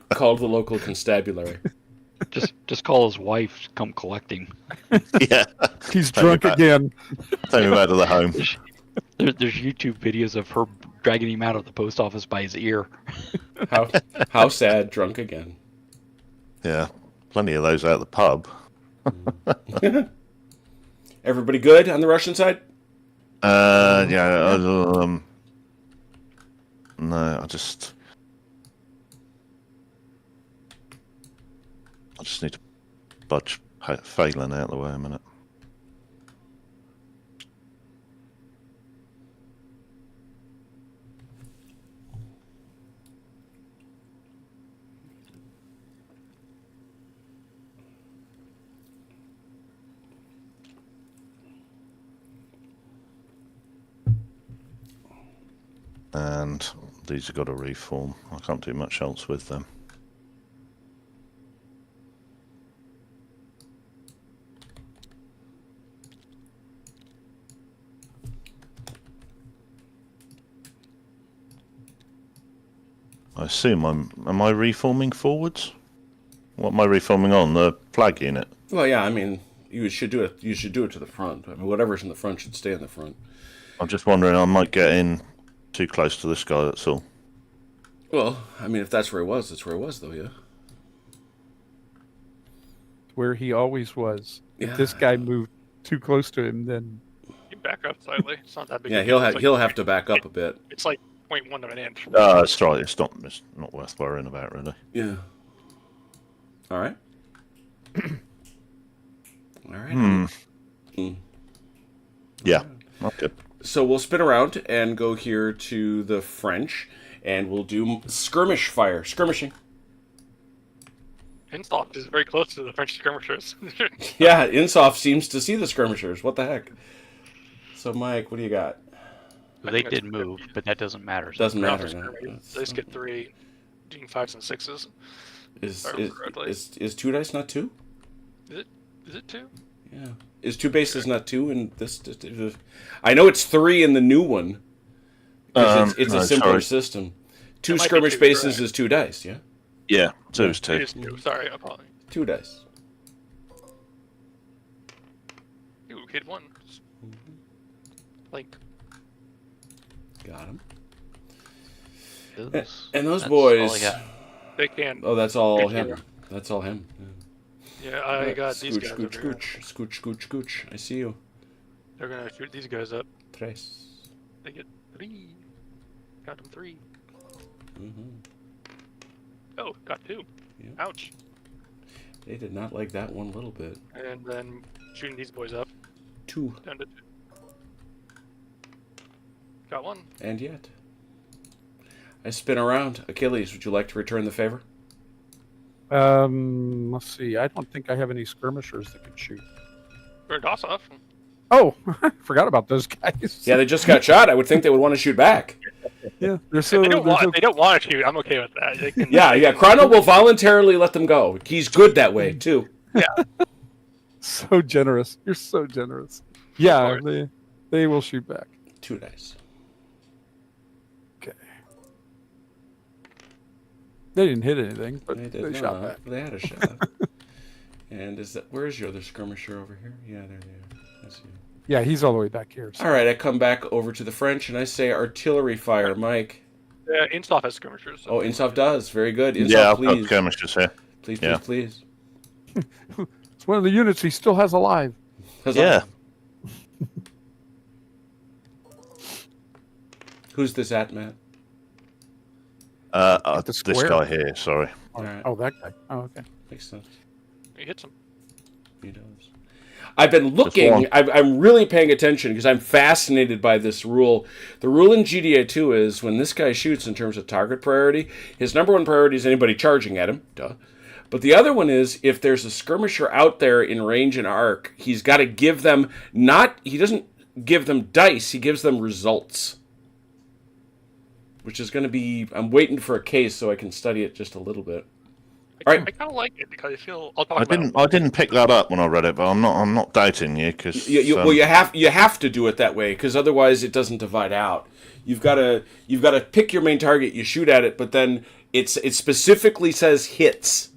A: called the local constabulary.
C: Just call his wife, come collecting.
B: Yeah.
D: He's drunk again.
B: Take him out of the home.
C: There's YouTube videos of her dragging him out of the post office by his ear.
A: How sad, drunk again.
B: Yeah. Plenty of those out of the pub.
A: Everybody good on the Russian side?
B: Yeah. No, I just need to budge Phelan out of the way a minute. And these have got to reform. I can't do much else with them. I assume am I reforming forwards? What am I reforming on? The flag unit?
A: Well, yeah, I mean, you should do it to the front. I mean, whatever's in the front should stay in the front.
B: I'm just wondering, I might get in too close to this guy, that's all.
A: Well, I mean, if that's where he was, that's where he was, though, yeah.
D: Where he always was.
A: Yeah.
D: If this guy moved too close to him, then
E: You back up slightly. It's not that big.
A: Yeah, he'll have to back up a bit.
E: It's like 0.1 of an inch.
B: That's right. It's not worth worrying about, really.
A: Yeah. All right. All right.
B: Yeah. Okay.
A: So we'll spin around and go here to the French, and we'll do skirmish fire. Skirmishing.
E: Instock is very close to the French skirmishers.
A: Yeah, Insoft seems to see the skirmishers. What the heck? So, Mike, what do you got?
C: Well, they did move, but that doesn't matter.
A: Doesn't
E: Round
A: matter.
E: for
A: No.
E: skirmish. They just get 3, doing 5s and 6s.
A: Is 2 dice not 2?
E: Is it 2?
A: Yeah. Is 2 bases not 2 in this? I know it's 3 in the new one. It's a simpler system. 2 skirmish bases is 2 dice, yeah?
B: Yeah, 2 is 2.
E: It is 2. Sorry, I apologize.
A: 2 dice.
E: Ooh, hit 1. Like,
A: Got him.
C: Those-
A: And those
C: that's
A: boys.
C: all I got.
E: they can.
A: Oh, that's all
E: Good
A: him.
E: hero.
A: That's all him.
E: Yeah, I got these guys.
A: Scooch,
E: over here.
A: scooch. I see you.
E: They're gonna shoot these guys up.
A: Tres.
E: They get 3. Got them 3.
A: Mm-hmm.
E: Oh, got 2.
A: Yeah.
E: Ouch.
A: They did not like that one little bit.
E: And then shooting these boys up.
A: 2.
E: Down to 2. Got 1.
A: And yet. I spin around. Achilles, would you like to return the favor?
D: let's see. I don't think I have any skirmishers that can shoot.
E: Or toss off.
D: Oh, I forgot about those guys.
A: Yeah, they just got shot. I would think they would want to shoot back.
D: Yeah, they're so.
E: They don't
D: they're
E: want to shoot. I'm okay with that. They can,
A: Yeah. Chrono will voluntarily let them go. He's good that way, too.
D: so generous. You're so generous. Yeah, they will shoot back.
A: 2 dice.
D: Okay. They didn't hit anything, but
A: They
D: they,
A: did
D: shot
A: not.
D: back.
A: They had a shot. And where's your other skirmisher over here? Yeah, there they are. I see.
D: Yeah, he's all the way back here. So.
A: All right, I come back over to the French and I say artillery fire, Mike.
E: Instoff has skirmishers. So
A: Oh, Insoft does. Very good. Insoft,
B: Yeah, I've got
A: please.
B: skirmishers here.
A: Please.
D: It's one of the units he still has alive.
B: Yeah.
A: Who's this at, Matt?
B: This
D: square?
B: guy here, sorry.
A: All right.
D: Oh, that guy. Oh, okay.
A: Makes sense.
E: he hits them.
A: He does. I've been looking. I'm really paying attention because I'm fascinated by this rule. The rule in GDA 2 is when this guy shoots in terms of target priority, his number 1 priority is anybody charging at him. Duh. But the other one is if there's a skirmisher out there in range and arc, he's got to give them he doesn't give them dice, he gives them results. Which is going to be, I'm waiting for a case so I can study it just a little bit.
E: I
A: Right.
E: kind of like it because I feel. I'll talk
B: I
E: about
B: didn't. I didn't pick that up when I read it, but I'm not doubting you because.
A: Well, you have to do it that way because otherwise it doesn't divide out. You've got to pick your main target. You shoot at it, but then it specifically says hits,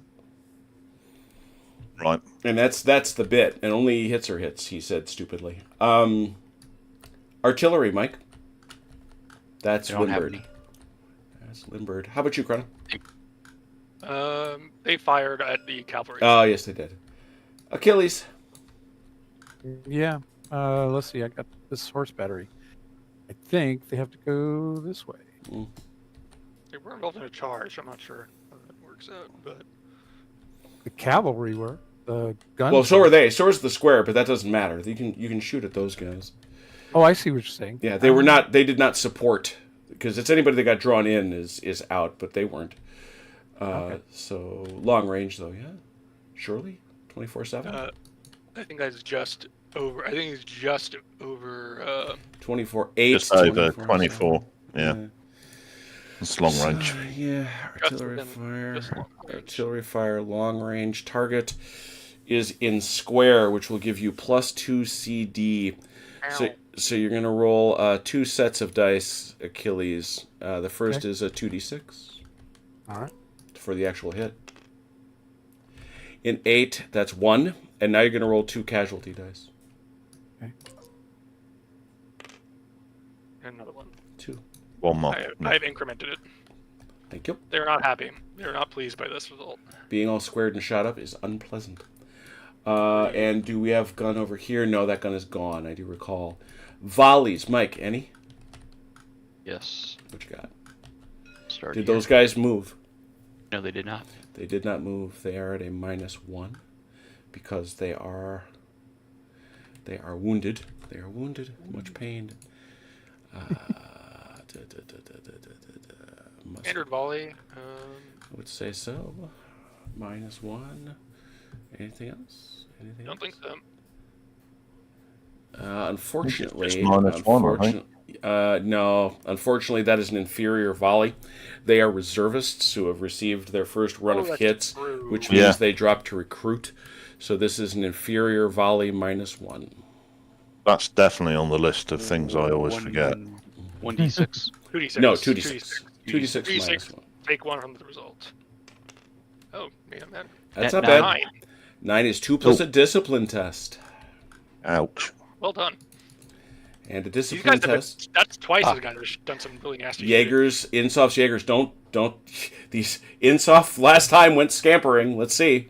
B: Right.
A: and that's the bit. And only hits are hits. He said stupidly. Artillery, Mike. That's
C: They don't have
A: Limbird.
C: any.
A: That's Limbird. How about you, Chrono?
E: They fired at the cavalry.
A: Oh, yes, they did. Achilles.
D: Yeah. Let's see. I got this horse battery. I think they have to go this way.
E: They were involved in a charge. I'm not sure how that works out, but
D: The cavalry were. The guns.
A: Well, so are they. So is the square, but that doesn't matter. You can shoot at those guys.
D: Oh, I see what you're saying.
A: Yeah, they were not. They did not support because it's anybody that got drawn in is out, but they weren't. So long range though, yeah. Surely 24/7.
E: I think that's just over. I think it's just over.
A: 24/8.
B: Just over 24. Yeah. It's long range.
A: Yeah, artillery fire. Artillery fire, long range. Target is in square, which will give you +2 CD. So you're going to roll 2 sets of dice, Achilles. The first is a 2d6.
D: All right.
A: For the actual hit. In 8, that's 1. And now you're going to roll 2 casualty dice.
D: Okay.
E: And another one.
A: 2.
B: One more.
E: I've incremented it.
A: Thank you.
E: They're not happy. They're not pleased by this result.
A: Being all squared and shot up is unpleasant. And do we have gun over here? No, that gun is gone. I do recall. Volleys. Mike, any?
C: Yes.
A: What you got?
C: Start
A: Did
C: here.
A: those guys move?
C: No, they did not.
A: They did not move. They are at a -1 because they are wounded. They are wounded. Much pain.
E: Standard volley.
A: I would say so. -1. Anything else? Anything
E: Don't think so.
A: Unfortunately,
B: Just -1, I think.
A: no. Unfortunately, that is an inferior volley. They are reservists who have received their first run of
E: that's
A: hits,
E: true.
A: which means
B: Yeah.
A: they drop to recruit. So this is an inferior volley -1.
B: That's definitely on the list of things I always forget.
C: 1d6.
E: 2d6.
A: No, 2d6. 2d6
E: 2d6.
A: -1.
E: Take 1 from the result. Oh, man.
A: That's
C: Net
A: not bad.
E: 9.
A: 9 is 2 plus a discipline test.
B: Ouch.
E: Well done.
A: And a
E: These
A: discipline
E: guys have
A: test.
E: that's twice as guys have done some really nasty shit.
A: Jaegers, Insoft's Jaegers don't. These Insoft last time went scampering. Let's see.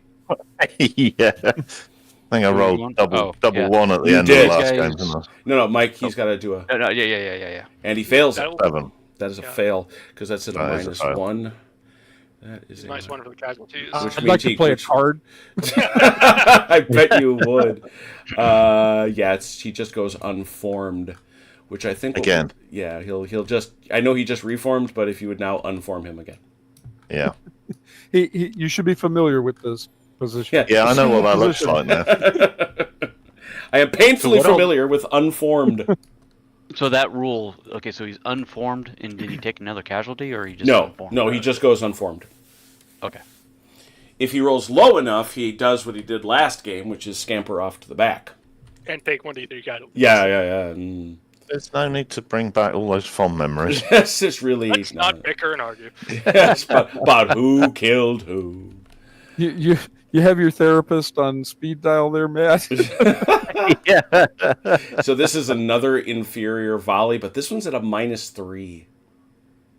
B: Yeah. I think I rolled double
C: yeah.
B: one at the
A: You
B: end
A: did.
B: of the last
C: Guys.
B: game, didn't I?
A: No, Mike, he's got to do a.
C: No, yeah.
A: And he fails it.
E: That'll-
B: 7.
A: That is a
E: Yeah.
A: fail because that's at a
B: That is a fail.
A: -1. That is a
E: Nice one for the casualties.
A: Which
D: I'd
A: means
D: like to play a
A: which-
D: card.
A: I bet you would. Yeah, he just goes unformed, which I think will-
B: Again.
A: Yeah, he'll just. I know he just reformed, but if you would now unform him again.
B: Yeah.
D: You should be familiar with this position.
B: Yeah, I know what that looks like now.
A: I am painfully
D: So what
A: familiar with unformed.
C: So that rule, okay, so he's unformed, and did he take another casualty, or he just
A: No,
C: unformed?
A: no, he just goes unformed.
C: Okay.
A: If he rolls low enough, he does what he did last game, which is scamper off to the back.
E: And take 1d3 casualties.
A: Yeah. Mm.
B: There's no need to bring back all those fond memories.
A: Yes, it's really
E: Let's not bicker and argue.
A: Yes, about who killed who.
D: You have your therapist on speed dial there, Matt.
B: Yeah.
A: So this is another inferior volley, but this one's at a -3.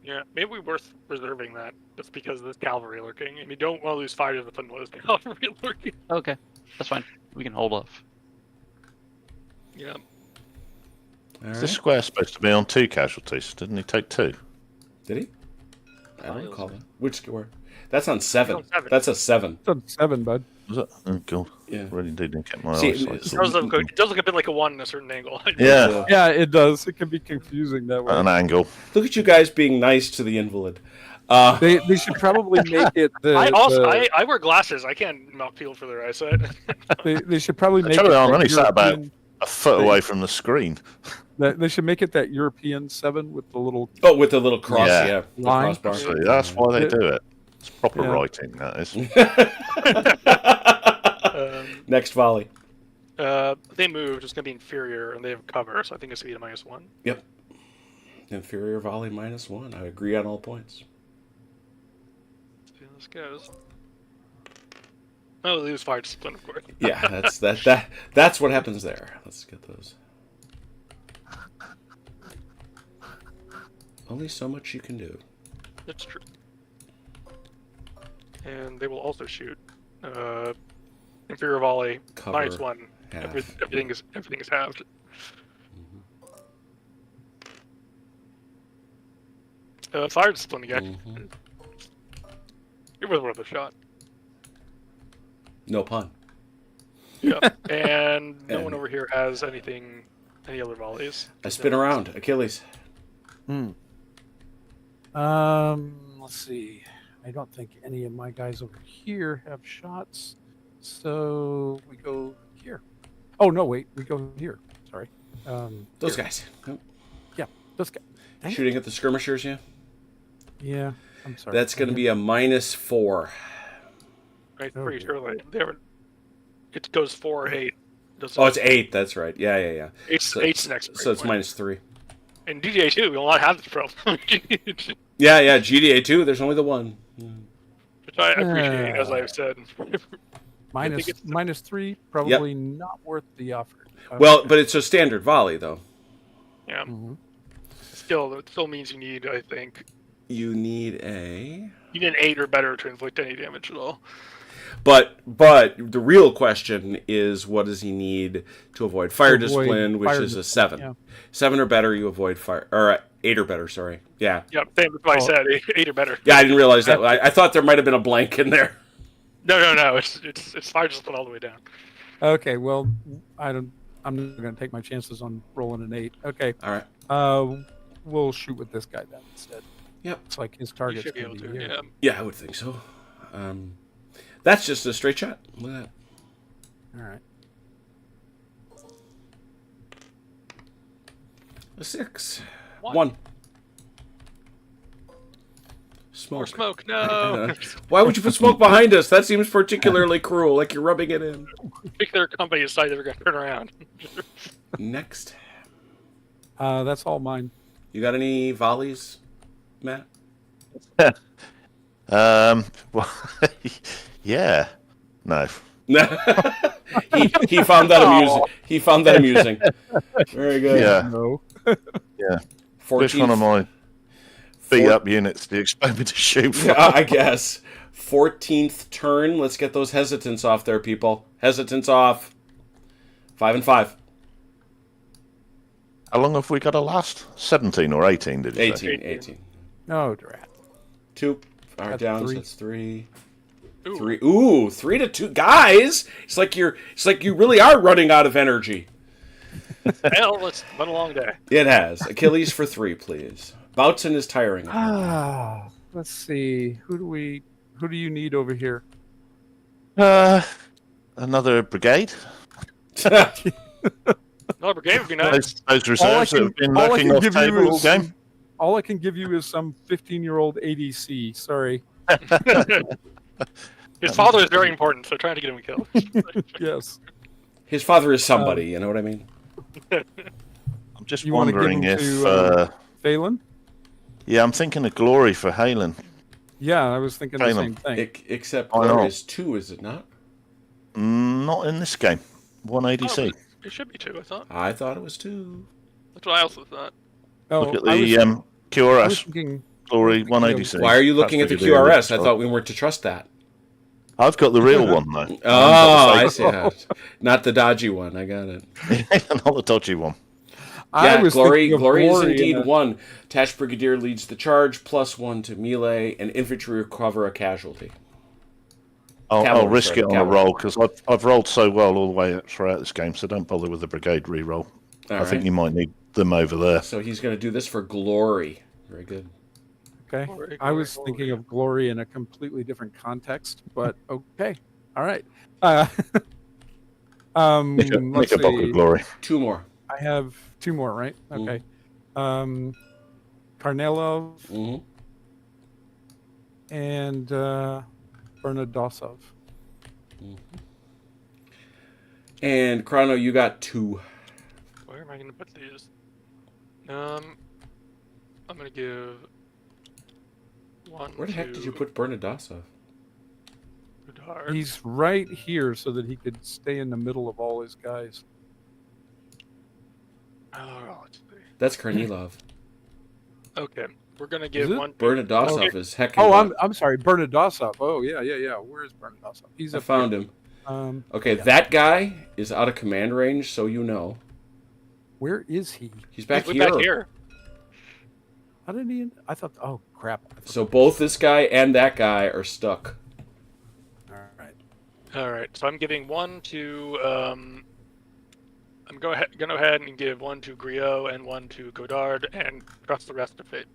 E: Yeah, maybe worth reserving that just because there's cavalry lurking. And you don't want to lose 5 to the fun was cavalry lurking.
C: Okay, that's fine. We can hold off.
E: Yeah.
A: All
B: Is
A: right.
B: this square supposed to be on 2 casualties? Didn't he take 2?
A: Did he? I don't recall that. Which score? That's on 7.
E: It's on 7.
A: That's a 7.
D: It's on 7, bud.
B: Was it? Oh, God.
A: Yeah.
B: Really didn't get my
A: See,
B: eyesight.
E: It does look a bit like a 1 in a certain angle.
B: Yeah.
D: Yeah, it does. It can be confusing that way.
B: At an angle.
A: Look at you guys being nice to the invalid.
D: They should probably make it the.
E: I wear glasses. I can't not feel for their eyesight.
D: They should probably make
B: Tell you
D: it.
B: what, I'm
D: that
B: only sat about
D: European-
B: a foot away from the screen.
D: They should make it that European 7 with the little.
A: Oh, with the little cross,
B: Yeah.
A: yeah. The
D: Line.
A: crossbar.
B: See, that's why they do it. It's proper
D: Yeah.
B: writing, that is.
A: Next volley.
E: They moved. It's going to be inferior, and they have cover, so I think it's going to be a -1.
A: Yep. Inferior volley -1. I agree on all points.
E: See how this goes. Oh, they lose 5 discipline, of course.
A: Yeah, that's what happens there. Let's get those. Only so much you can do.
E: That's true. And they will also shoot. inferior volley,
A: Cover,
E: -1.
A: half.
E: Everything is halved. Fire discipline again. It was worth a shot.
A: No pun.
E: Yep. And no one over here has any other volleys.
A: I spin around. Achilles.
D: Let's see. I don't think any of my guys over here have shots, so we go here. Oh no, wait, we go here. Sorry.
A: Those
D: here.
A: guys.
D: Yeah, those guys.
A: Shooting at the skirmishers, yeah?
D: Yeah, I'm sorry.
A: That's going to be a -4.
E: Right, pretty early. It goes 4 or 8.
A: Oh, it's 8. That's right. Yeah.
E: Eight's next.
A: So it's -3.
E: And GTA 2, we will not have this problem.
A: Yeah. GTA 2. There's only the one.
E: Which I appreciate, as I've said.
D: -3, probably not worth the offer.
A: Well, but it's a standard volley, though.
E: Yeah. It still means you need, I think.
A: You need an
E: 8 or better to inflict any damage at all.
A: But the real question is, what does he need to avoid fire discipline, which is a 7.
D: Yeah.
A: 7 or better, you avoid fire, or 8 or better. Sorry. Yeah.
E: Yeah, same as what I said. 8 or better.
A: Yeah, I didn't realize that. I thought there might have been a blank in there.
E: No. It's fire discipline all the way down.
D: Okay, well, I'm not going to take my chances on rolling an 8. Okay.
A: All right.
D: We'll shoot with this guy then instead.
A: Yep.
D: It's like his
E: You
D: target's
E: should be
D: going
E: able
D: to be
E: to.
D: here.
E: Yeah.
A: Yeah, I would think so. That's just a straight shot. Look at that.
D: All right.
A: A 6.
E: 1.
A: 1.
E: More
A: Smoke.
E: smoke. No.
A: Why would you put smoke behind us? That seems particularly cruel, like you're rubbing it in.
E: Pick their company aside, they're going to turn around.
A: Next.
D: That's all mine.
A: You got any volleys, Matt?
B: Well, yeah. No.
A: he found that amusing. He found that amusing. Very good.
B: Yeah.
D: No.
B: Yeah.
A: 14th,
B: Which one of my beat up units do you expect me to shoot for?
A: I guess. 14th turn. Let's get those hesitants off there, people. Hesitants off. 5 and 5.
B: How long have we got to last? 17 or 18, did you say?
A: 18.
D: No, drat.
A: 2 are
D: That's
A: down, so
D: 3.
A: that's 3.
E: Ooh.
A: 3. Ooh, 3 to 2. Guys, it's like you really are running out of energy.
E: Well, it's been a long day.
A: It has. Achilles for 3, please. Bautzen is tiring.
D: Let's see. Who do you need over here?
B: Another brigade?
E: Another brigade would be nice.
B: Those reserves that have been knocking off table all game?
D: All I can give you is some 15-year-old ADC. Sorry.
E: His father is very important, so trying to get him killed.
D: Yes.
A: His father is somebody, you know what I mean?
B: I'm just
D: You want to give
B: wondering
D: him
B: if...
D: to Phelan?
B: yeah, I'm thinking of Glory for Halen.
D: Yeah, I was thinking the
B: Phelan.
D: same thing.
A: Except
B: Why
A: there
B: not?
A: is 2, is it not?
B: Not in this game. 1 ADC.
E: Oh, it should be 2, I thought.
A: I thought it was 2.
E: That's what I also thought.
B: Look at
D: I was
B: the
D: I was
B: QRS.
D: thinking,
B: Glory 1 ADC.
A: Why are you looking at the
B: That's really
A: QRS? I
B: good.
A: thought we weren't to trust that.
B: I've got the real one, though.
A: Oh, I see. Not the dodgy one. I got it.
B: Not the dodgy one.
D: I
A: Yeah,
D: was
A: Glory
D: thinking of
A: is
D: in
A: indeed
D: a-
A: 1. Attached Brigadier leads the charge, +1 to melee, and infantry recover a casualty.
B: I'll
A: Cavalry,
B: risk
A: sorry,
B: it on a
A: cavalry.
B: roll because I've rolled so well all the way throughout this game, so don't bother with the brigade reroll. I think you might need them over there.
A: So he's going to do this for Glory. Very good.
D: Okay.
E: Glory,
D: I was
E: glory,
D: thinking
E: glory.
D: of glory in a completely different context, but okay. All right.
B: Make
D: Let's
B: a buck of
D: see.
B: Glory.
A: 2 more.
D: I have 2 more, right? Okay. Karnelov
A: hmm
D: and Bernadosov.
A: And Chrono, you got 2.
E: Where am I going to put these? I'm going to give 1.
A: Where the heck did you put Bernadosov?
E: Bedard.
D: He's right here so that he could stay in the middle of all his guys.
E: Oh, let's see.
A: That's Kornilov.
E: Okay, we're going to
D: Is
E: give
D: it?
E: 1.
A: Bernadosov is heck.
D: Oh, I'm sorry, Bernadosov. Oh, yeah. Where is Bernadosov? He's
A: I
D: up
A: found
D: here.
A: him. Okay,
D: yeah.
A: that guy is out of command range, so you know.
D: Where is he?
A: He's back
E: He's
A: here.
E: back here.
D: How did he? I thought. Oh crap!
A: So both this guy and that guy are stuck.
D: All right.
E: All right. So I'm giving one to. I'm gonna go ahead and give one to Griot and one to Godard, and trust the rest to fate.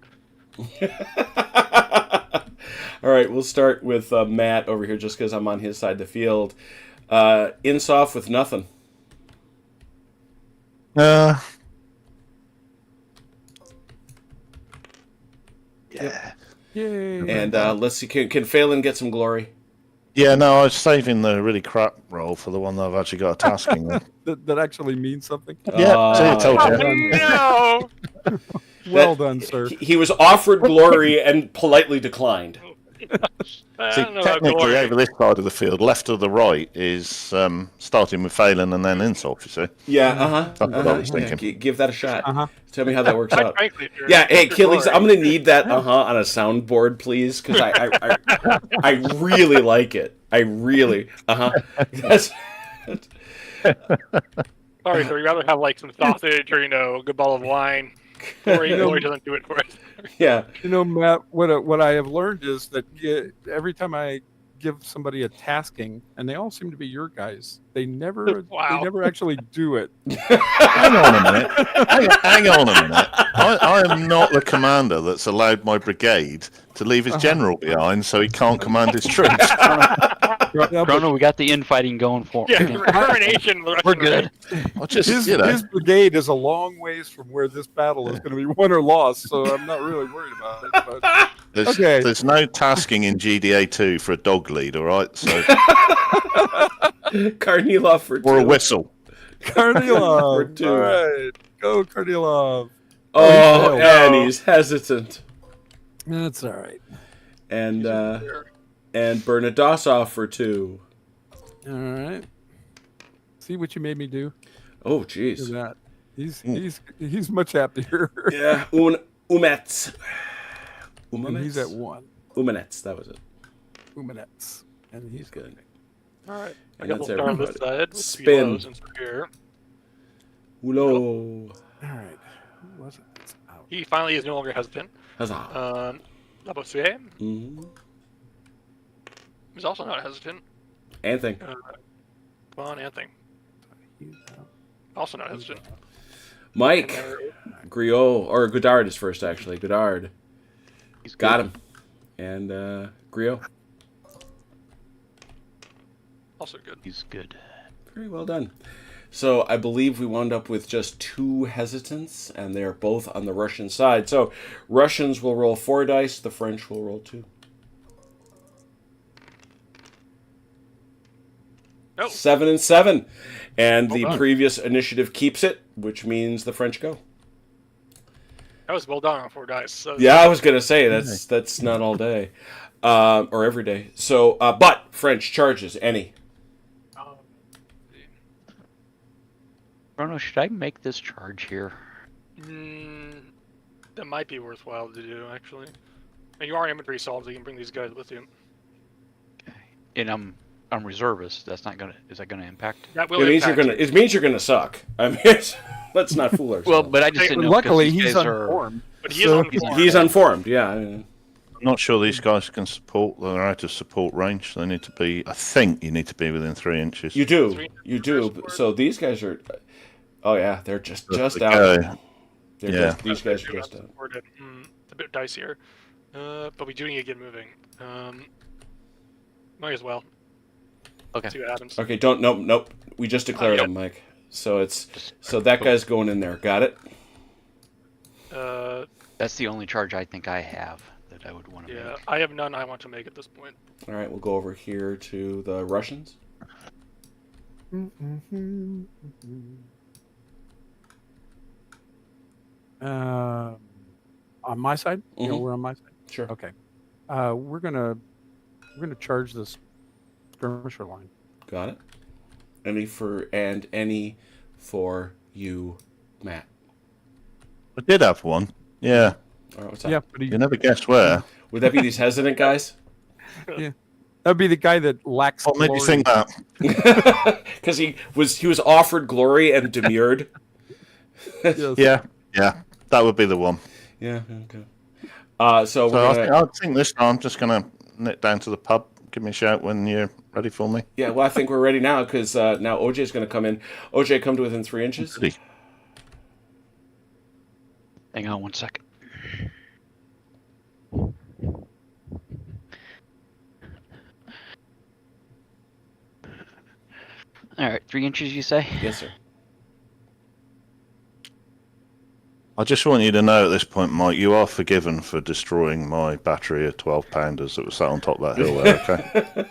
A: All right, we'll start with Matt over here, just because I'm on his side of the field. Insoft with nothing.
B: Yeah.
D: Yay!
A: And let's see, can Phelan get some glory?
B: Yeah, no, I was saving the really crap roll for the one that I've actually got a tasking with.
D: that actually means something.
B: Yeah, see, I told you.
E: No.
D: Well done, sir.
A: He was offered glory and politely declined.
E: I
B: See,
E: don't know about
B: technically,
E: glory.
B: over this side of the field, left to the right is starting with Phelan and then Insoft, you see.
A: Yeah,
B: That's what I was thinking.
A: Give that a shot.
D: Uh-huh.
A: Tell me how that works
E: Quite
A: out.
E: frankly, if you're-
A: Yeah, hey,
E: if you're
A: Achilles,
E: glory-
A: I'm gonna need that on a soundboard, please, because I really like it. I really That's
E: Sorry, so you'd rather have like some sausage or a good bottle of wine. Glory doesn't do it for us.
A: yeah.
D: You know, Matt, what I have learned is that every time I give somebody a tasking, and they all seem to be your guys, they never actually do it.
B: Hang on a minute. Hang on a minute. I am not the commander that's allowed my brigade to leave his general behind so he can't command his troops.
D: Yeah, but
C: Chrono, we got the infighting going for
E: Yeah,
C: us.
E: coronation.
C: We're good.
B: I just,
D: his brigade is a long ways from where this battle is going to be won or lost, so I'm not really worried about it. But okay.
B: there's no tasking in GDA 2 for a dog lead, all right? So
A: Karnilov for two.
B: or a whistle.
D: Karnilov.
A: For two.
D: All right. Go, Karnilov.
A: Oh,
D: Oh,
A: and he's hesitant.
D: That's all right.
A: And Bernadosov for 2.
D: All right. See what you made me do?
A: Oh,
D: Look
A: jeez.
D: at that. He's much happier.
A: Yeah, Umets.
D: And he's at 1.
A: Umanets, that was it.
D: Umanets. And he's
A: Good.
E: All right. I
A: And
E: guess
A: that's
E: we'll start on this
A: everybody.
E: side. With
A: Spin.
E: Pilos since we're here.
A: Ulo.
D: All right. Who was it? It's out.
E: He finally is no longer hesitant.
A: Huzzah.
E: Lavoisier
A: Mm-hmm.
E: is also not hesitant.
A: Anything.
E: Come on, Anthony.
D: He's out.
E: Also not hesitant.
A: Mike.
E: And
A: Griot. Or Godard is first, actually. Godard.
C: He's good.
A: Got him. And Griot.
E: also good.
C: He's good.
A: Very well done. So I believe we wound up with just 2 hesitants, and they're both on the Russian side. So Russians will roll 4 dice, the French will roll 2.
E: No.
A: 7 and 7. And the
E: Well done.
A: previous initiative keeps it, which means the French go.
E: That was well done on 4 dice. So
A: Yeah, I was going to say, that's not all day. Or every day. So, but French charges, any.
C: Chrono, should I make this charge here?
E: That might be worthwhile to do, actually. And you are inventory solved, so you can bring these guys with you.
C: Okay. And I'm reservist. That's not gonna. Is that gonna impact?
E: That will
A: It means
E: impact
A: it means you're gonna suck. I mean, let's not fool ourselves.
C: Well, but I just didn't know. 'cause
D: Luckily,
C: these
D: he's
C: guys are-
D: unformed.
E: But he
D: So-
E: is unformed.
A: he's unformed. Yeah. I mean,
B: I'm not sure these guys can support. They're out of support range. They need to be. I think you need to be within 3 inches.
A: you do.
E: 3
A: You do.
E: first
A: So these guys are. Oh yeah, they're just
B: Good
A: out.
B: to go.
A: They're
B: Yeah.
A: just, these guys are just out.
E: Supported. It's a bit dicier. But we do need to get moving. Might as well.
C: Okay.
E: See what happens.
A: Okay, nope. We just declared them, Mike. So that guy's going in there. Got it?
C: That's the only charge I think I have that I would want to
E: Yeah,
C: make.
E: I have none I want to make at this point.
A: All right, we'll go over here to the Russians.
D: On my side,
A: Mhm.
D: we're on my side.
A: Sure.
D: Okay, we're gonna charge this skirmisher line.
A: Got it. Any for you, Matt.
B: I did have one. Yeah.
A: All right, what's that?
D: Yeah, but
B: You never guessed where.
A: Would that be these hesitant guys?
D: That'd be the guy that lacks.
B: What made you
D: glory.
B: think that?
A: Because he was offered glory and demurred.
D: Yes.
B: Yeah, that would be the one.
A: Yeah. Okay. So we're gonna.
B: I think this time I'm just gonna nip down to the pub. Give me a shout when you're ready for me.
A: Yeah. Well, I think we're ready now because now OJ's going to come in. OJ, come to within 3 inches.
B: Ready.
C: Hang on 1 second. All right, 3 inches, you say?
A: Yes, sir.
B: I just want you to know at this point, Mike, you are forgiven for destroying my battery of 12-pounders that was sat on top of that hill there, okay?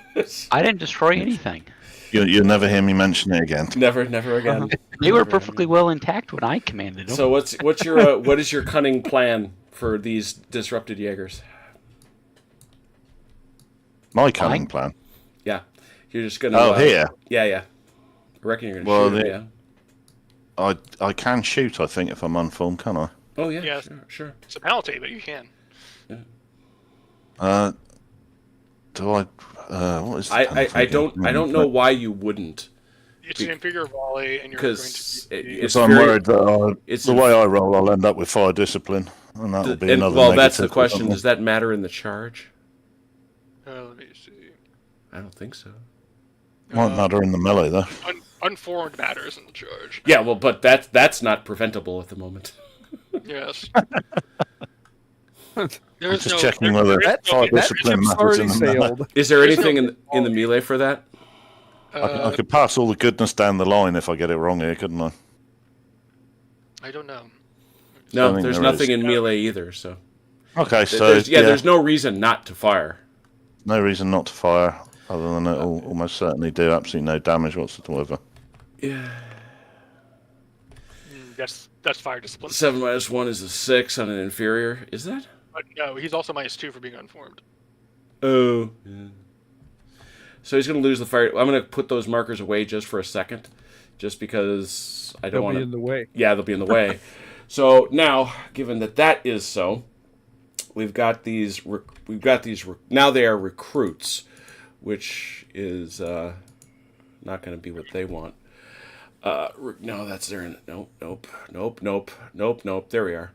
C: I didn't destroy anything.
B: You'll never hear me mention it again.
A: Never again.
C: They were perfectly well intact when I commanded them.
A: So what's your what is your cunning plan for these disrupted Jaegers?
B: My cunning plan.
A: Yeah, you're just gonna.
B: Oh, here.
A: Yeah. I reckon you're gonna
B: Well,
A: shoot him, yeah.
B: I can shoot, I think, if I'm unformed, can I?
A: Oh yeah.
E: Yes.
A: Sure.
E: It's a penalty, but you can.
B: Do I? What is the penalty
A: I don't
B: again?
A: know why you wouldn't.
E: It's an inferior volley, and you're going
A: Because
E: to.
A: it's
B: I'm
A: very,
B: worried that
A: it's
B: the way I roll, I'll end up with fire discipline, and that'll be another.
A: well, that's the
B: negative
A: question.
B: for me.
A: Does that matter in the charge?
E: Let me see.
A: I don't think so.
B: Might matter in the melee, though.
E: Unformed matters in the charge.
A: Yeah, well, but that's not preventable at the moment.
E: Yes.
B: Just checking whether fire discipline
D: Ship's
B: matters in
D: already
B: the melee.
D: sailed.
A: Is there
E: There's
A: anything
E: no-
A: in the melee for that?
B: I could pass all the goodness down the line if I get it wrong here, couldn't I?
E: I don't know.
A: No,
B: think
A: there's
B: there
A: nothing
B: is.
A: in melee either. So
B: Okay, so
A: there's no reason not to fire.
B: no reason not to fire, other than it'll almost certainly do absolutely no damage whatsoever.
A: Yeah.
E: That's fire discipline.
A: 7 minus 1 is a 6 on an inferior. Is that?
E: But no, he's also -2 for being unformed.
A: Oh. Yeah. So he's going to lose the fire. I'm going to put those markers away just for a second, just because I don't
D: They'll
A: want
D: be
A: to.
D: in the way.
A: Yeah, they'll be in the way. So now, given that is so, we've got these. Now they are recruits, which is not going to be what they want. No, that's their. Nope. There we are.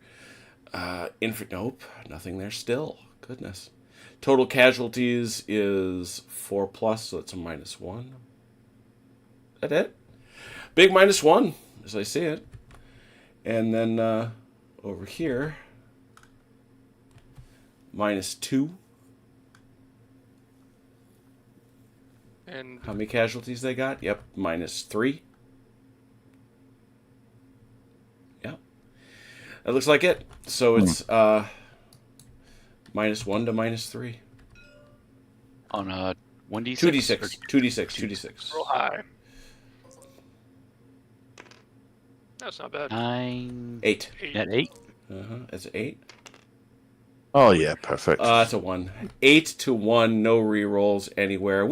A: Nope, nothing there still. Goodness. Total casualties is 4+, so it's a -1. Is that it? Big -1, as I see it. And then over here, -2.
E: And
A: How many casualties they got? Yep, -3. Yep. That looks like it. So it's -1 to -3.
C: On a 1d6?
A: 2d6. 2d6.
E: real high. That's not bad.
C: 9.
A: 8.
C: At 8?
A: That's 8.
B: Oh yeah, perfect.
A: That's a 1. 8 to 1, no rerolls anywhere.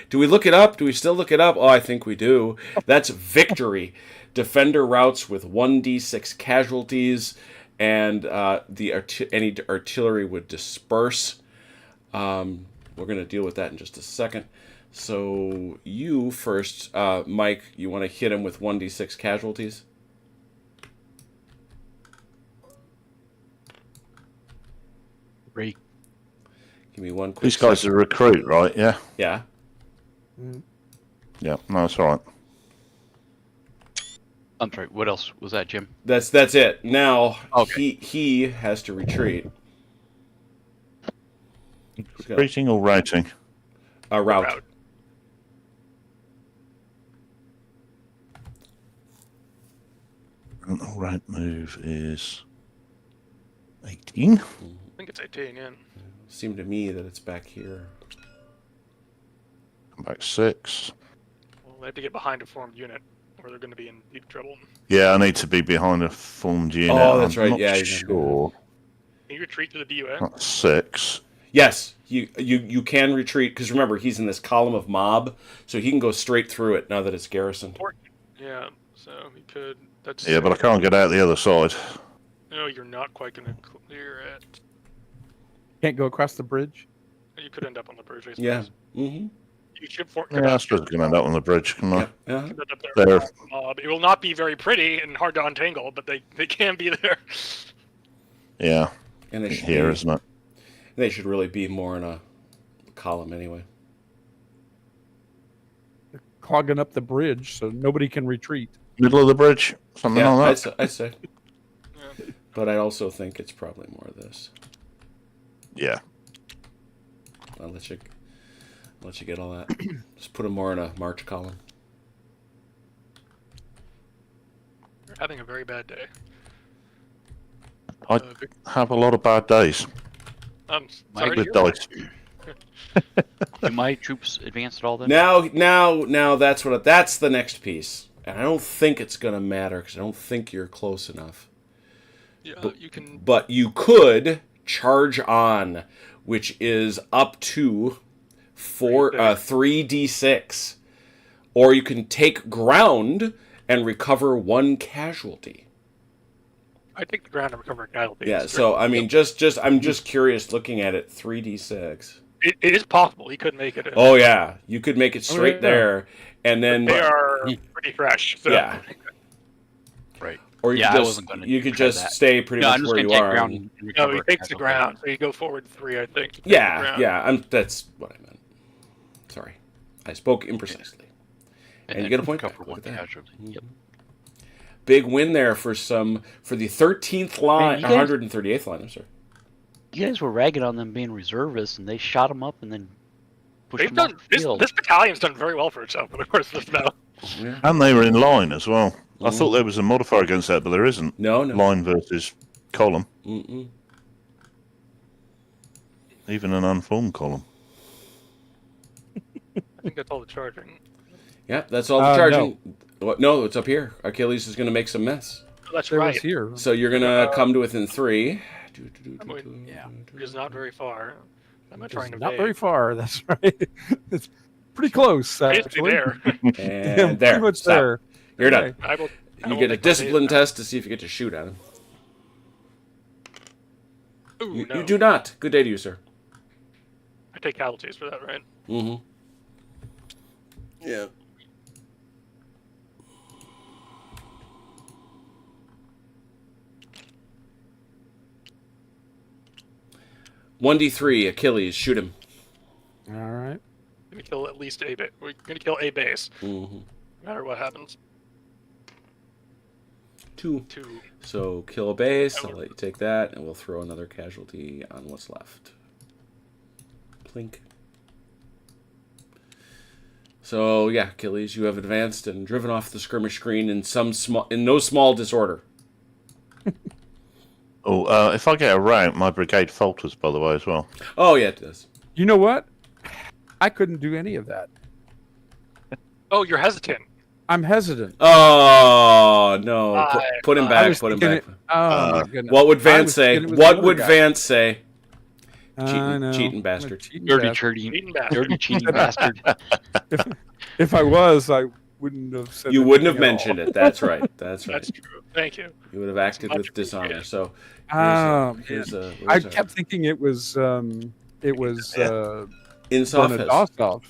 A: Do we look it up? Do we still look it up? Oh, I think we do. That's victory. Defender routes with 1d6 casualties, and any artillery would disperse. We're going to deal with that in just a second. So you first, Mike, you want to hit him with 1d6 casualties?
C: Great.
A: Give me one quick
B: These guys
A: second.
B: are recruit, right? Yeah.
A: Yeah.
B: Yeah. No, it's all right.
C: I'm sorry, what else was that, Jim?
A: That's it. Now
C: Okay.
A: he has to retreat.
B: Retreating or routing?
A: Route.
B: And the right move is 18.
E: I think it's 18, yeah.
A: Seemed to me that it's back here.
B: Come back 6.
E: Well, they have to get behind a formed unit, or they're going to be in deep trouble.
B: Yeah, I need to be behind a formed unit.
A: Oh, that's
B: I'm
A: right.
B: not
A: Yeah, you
B: sure.
E: Can you retreat to the DUA?
B: That's 6.
A: Yes, you can retreat because remember he's in this column of mob, so he can go straight through it now that it's garrisoned.
E: Yeah, so he could. That's
B: Yeah, but I can't get out the other side.
E: No, you're not quite going to clear it.
D: Can't go across the bridge.
E: You could end up on the bridge. I suppose.
A: Yeah, Mm-hmm.
E: You should fork
B: Yeah, I suppose we can end up on the bridge, can I?
A: Yeah.
B: There.
E: It will not be very pretty and hard to untangle, but they can be there.
B: Yeah.
A: And they should
B: Here,
A: be,
B: isn't it?
A: they should really be more in a column anyway.
D: Clogging up the bridge so nobody can retreat.
B: Middle of the bridge, something
A: Yeah,
B: like that.
A: I'd say.
E: Yeah.
A: But I also think it's probably more of this.
B: Yeah.
A: I'll let you get all that. Just put them more in a march column.
E: You're having a very bad day.
B: I have a lot of bad days
E: I'm sorry to
B: with
E: hear
B: dice.
C: Do my troops advance at all then?
A: Now that's the next piece, and I don't think it's gonna matter because I don't think you're close enough.
E: Yeah, you can.
A: But you could charge on, which is up to 3d6, or you can take ground and recover 1 casualty.
E: I take the ground and recover a casualty.
A: Yeah. So I mean, I'm just curious looking at it. 3d6.
E: It is possible he could make it.
A: Oh yeah, you could make it straight there, and then
E: They are pretty fresh. So.
A: yeah.
C: Right.
A: Or you
C: Yeah, I
A: could
C: wasn't gonna
A: you could
C: try
A: just
C: that.
A: stay pretty
C: No,
A: much
C: I'm just
A: where
C: gonna
A: you
C: take
A: are.
C: ground
A: and-
C: and
E: No,
C: recover
E: he takes the
C: casualty.
E: ground, so you go forward 3, I think. to take the
A: Yeah,
E: ground.
A: yeah. That's what I meant. Sorry, I spoke imprecisely. And you
C: then
A: get a point
C: recover
A: back.
C: one
A: Look at that.
C: casualty. Yep.
A: Big win there for the 13th line,
C: Man, you guys-
A: 138th line. I'm sorry.
C: You guys were ragging on them being reservists, and they shot them up and then pushed
E: They've
C: them off
E: done
C: the
E: this.
C: field.
E: This battalion's done very well for itself over the course of this battle.
A: Yeah.
B: And they were in line as well. I thought there was a modifier against that, but there isn't.
A: No.
B: Line versus column.
A: Mm-mm.
B: Even an unformed column.
E: I think that's all the charging.
A: Yeah, that's all the charging. No, it's up here. Achilles is going to make some mess.
E: Oh, that's
D: There
E: right.
D: was here.
A: So you're going to come to within 3.
D: Yeah.
E: Which is not very far. I'm not trying to
D: Not
E: evade.
D: very far. That's right. It's pretty close.
E: Basically
D: Actually.
E: there.
A: And there.
D: Pretty much
A: Stop.
D: there.
A: You're done.
D: Okay.
E: I will
A: You get a
E: make my
A: discipline
E: days
A: test to see if you get to shoot at him.
E: now. Ooh,
A: You
E: no.
A: do not. Good day to you, sir.
E: I take casualties for that, right?
A: Mm-hmm. Yeah. One D3, Achilles, shoot him.
D: All right.
E: Gonna kill at least a bit. We're gonna kill a base,
A: Mm-hmm.
E: no matter what happens.
A: 2.
E: 2.
A: So kill a base. I'll let you take that, and we'll throw another casualty on what's left. Plink. So yeah, Achilles, you have advanced and driven off the skirmish screen in no small disorder.
B: Oh, if I get a rank, my brigade falters, by the way, as well.
A: Oh yeah, it does.
D: You know what? I couldn't do any of that.
E: Oh, you're hesitant.
D: I'm hesitant.
A: Oh no! Put him
D: I
A: back.
D: was
A: Put him
D: thinking
A: back.
D: it- oh my goodness.
A: What would
D: I
A: Vance
D: was
A: say?
D: thinking it was the
A: What
D: other
A: would
D: guy.
A: Vance say?
D: I
A: Cheating-
D: know.
A: cheating
D: I'm a
A: bastard.
D: cheating
C: Dirty,
D: bastard.
E: Cheating bastard.
C: dirty, cheating bastard.
D: If I was, I wouldn't have said.
A: You wouldn't have
D: anything at
A: mentioned
D: all.
A: it. That's right. That's right.
E: That's true. Thank you.
A: You would have acted
E: Much
A: with dishonor.
E: appreciated.
A: So
D: Oh,
A: here's
D: man.
A: a
D: I kept thinking it was Bonadosov.
A: Insolf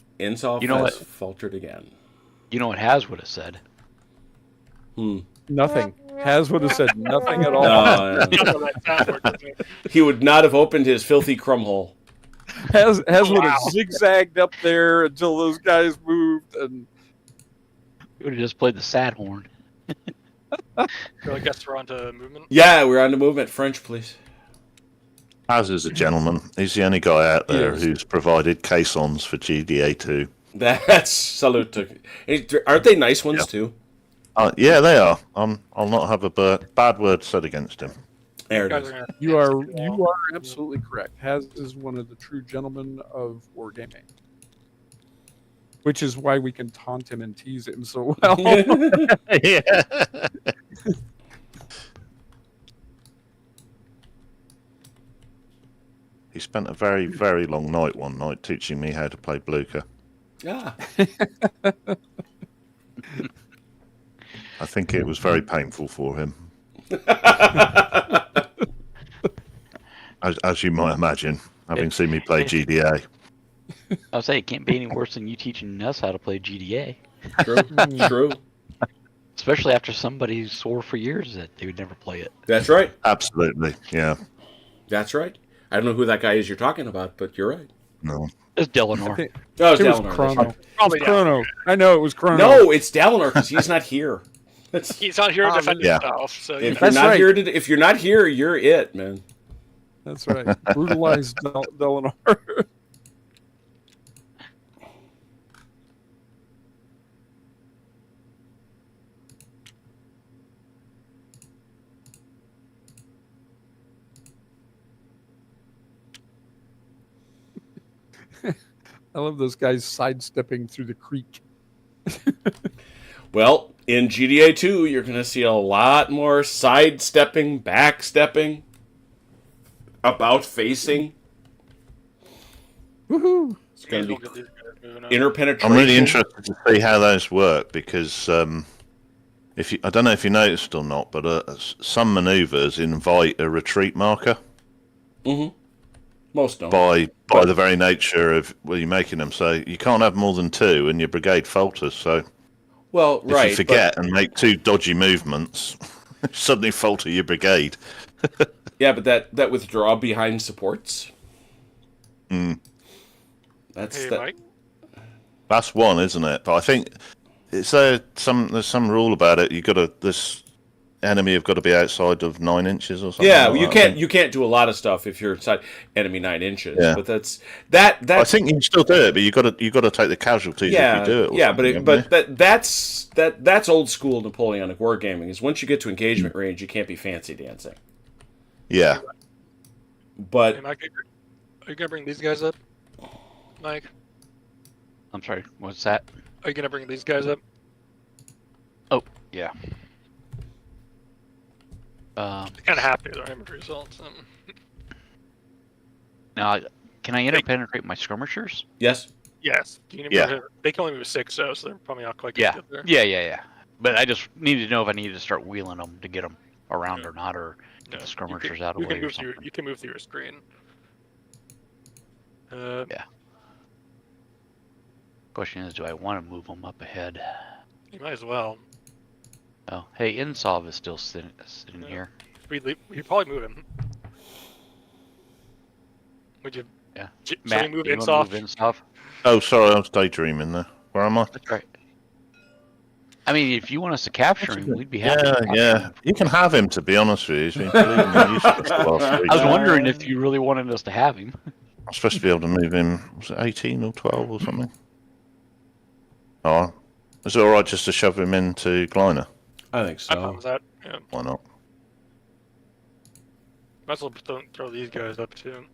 C: You know
A: has
C: what?
A: faltered again.
C: You know what Has would have said?
D: Nothing. Has would have said nothing at all.
A: No,
E: That sound work, doesn't it?
A: he would not have opened his filthy crumhole.
D: Has would have
E: Wow.
D: zigzagged up there until those guys moved, and
C: He would have just played the sad horn.
E: So I guess we're on to movement.
A: Yeah, we're on to movement. French, please.
B: As is a gentleman. He's the only guy out there
A: Yes.
B: who's provided caissons for GDA2.
A: That's salute to. Aren't they nice ones
B: Yeah.
A: too?
B: Yeah, they are. I'll not have a bad word said against him.
A: There it
E: Guys
A: is.
E: are gonna
D: you are
E: dance to the wall.
D: you are absolutely correct. Has is one of the true gentlemen of wargaming, which is why we can taunt him and tease him so well.
B: Yeah. He spent a very, very long night one night teaching me how to play Blucher.
A: Yeah.
B: I think it was very painful for him, as you might imagine, having seen me play GDA.
C: I'll say it can't be any worse than you teaching us how to play GDA.
A: True. True.
C: Especially after somebody swore for years that they would never play it.
A: That's right.
B: Absolutely, yeah.
A: That's right. I don't know who that guy is you're talking about, but you're right.
B: No.
C: It's Delanor.
A: Oh, it's
D: It was
A: Dalinar.
D: Chrono.
E: Probably
D: It was Chrono. I know it was Chrono.
A: No, it's Dalinar because he's not here.
E: He's not here to defend
B: yeah.
E: himself. So
A: If
D: That's
A: you're not
D: right.
A: here, if you're not here, you're it, man.
D: That's right. Brutalized Delanor. I love those guys sidestepping through the creek.
A: Well, in GDA 2, you're going to see a lot more sidestepping, backstepping, about facing.
D: Woohoo!
A: It's going to
E: We'll
A: be
E: get these guys moving up.
A: interpenetration.
B: I'm really interested to see how those work because if you, I don't know if you noticed or not, but some manoeuvres invite a retreat marker
A: Mm-hmm. Most don't.
B: by the very nature of you're making them. So you can't have more than two, and your brigade falters. So
A: Well,
B: if
A: right.
B: you forget and make two dodgy movements, suddenly falter your brigade.
A: Yeah, but that withdrawal behind supports.
B: Mm.
A: That's
E: Hey,
A: that.
E: Mike.
B: That's one, isn't it? But I think there's some rule about it. This enemy have got to be outside of 9 inches or something.
A: Yeah,
B: like
A: you
B: that, I
A: can't
B: think.
A: you can't do a lot of stuff if you're inside enemy 9 inches.
B: Yeah.
A: But that
B: I think you can still do it, but you got to take the casualties
A: yeah,
B: if you do it. or
A: yeah,
B: something,
A: but
B: haven't you?
A: that's old school Napoleonic wargaming. Is once you get to engagement range, you can't be fancy dancing.
B: Yeah.
E: Hey,
A: But
E: Mike, are you gonna bring these guys up? Mike,
C: I'm sorry, what's that?
E: are you gonna bring these guys up?
C: Oh, yeah.
E: You kind of have to. They're infantry assaults.
C: Now, can I interpenetrate my skirmishers?
A: yes,
E: Yes. They can only move 6, so they're probably not quite
C: Yeah.
E: good there.
C: Yeah. But I just needed to know if I needed to start wheeling them to get them around or not, or
E: No,
C: get the skirmishers
E: you
C: out of the
E: can
C: way or
E: move through.
C: something.
E: You can move through your screen.
C: Question is, do I want to move them up ahead?
E: You might as well.
C: Oh, hey, Insov is still sitting
E: Yeah.
C: here.
E: We'd probably move him. Would you?
C: Yeah.
E: Should we
C: Matt,
E: move
C: you
E: in
C: want to
E: soft?
C: move Insov?
B: Oh, sorry, I was daydreaming there. Where am I?
C: That's right. I mean, if you want us to capture him, we'd be happy. to capture
B: Yeah.
C: him.
B: You can have him, to be honest with you. He's been bleeding useless the last week.
C: I was wondering if you really wanted us to have him.
B: I'm supposed to be able to move him, was it 18 or 12 or something? Oh, is it alright just to shove him into Gleiner?
A: I think
E: I thought
A: so.
E: was that. Yeah.
B: Why not?
E: Might as well throw these guys up too.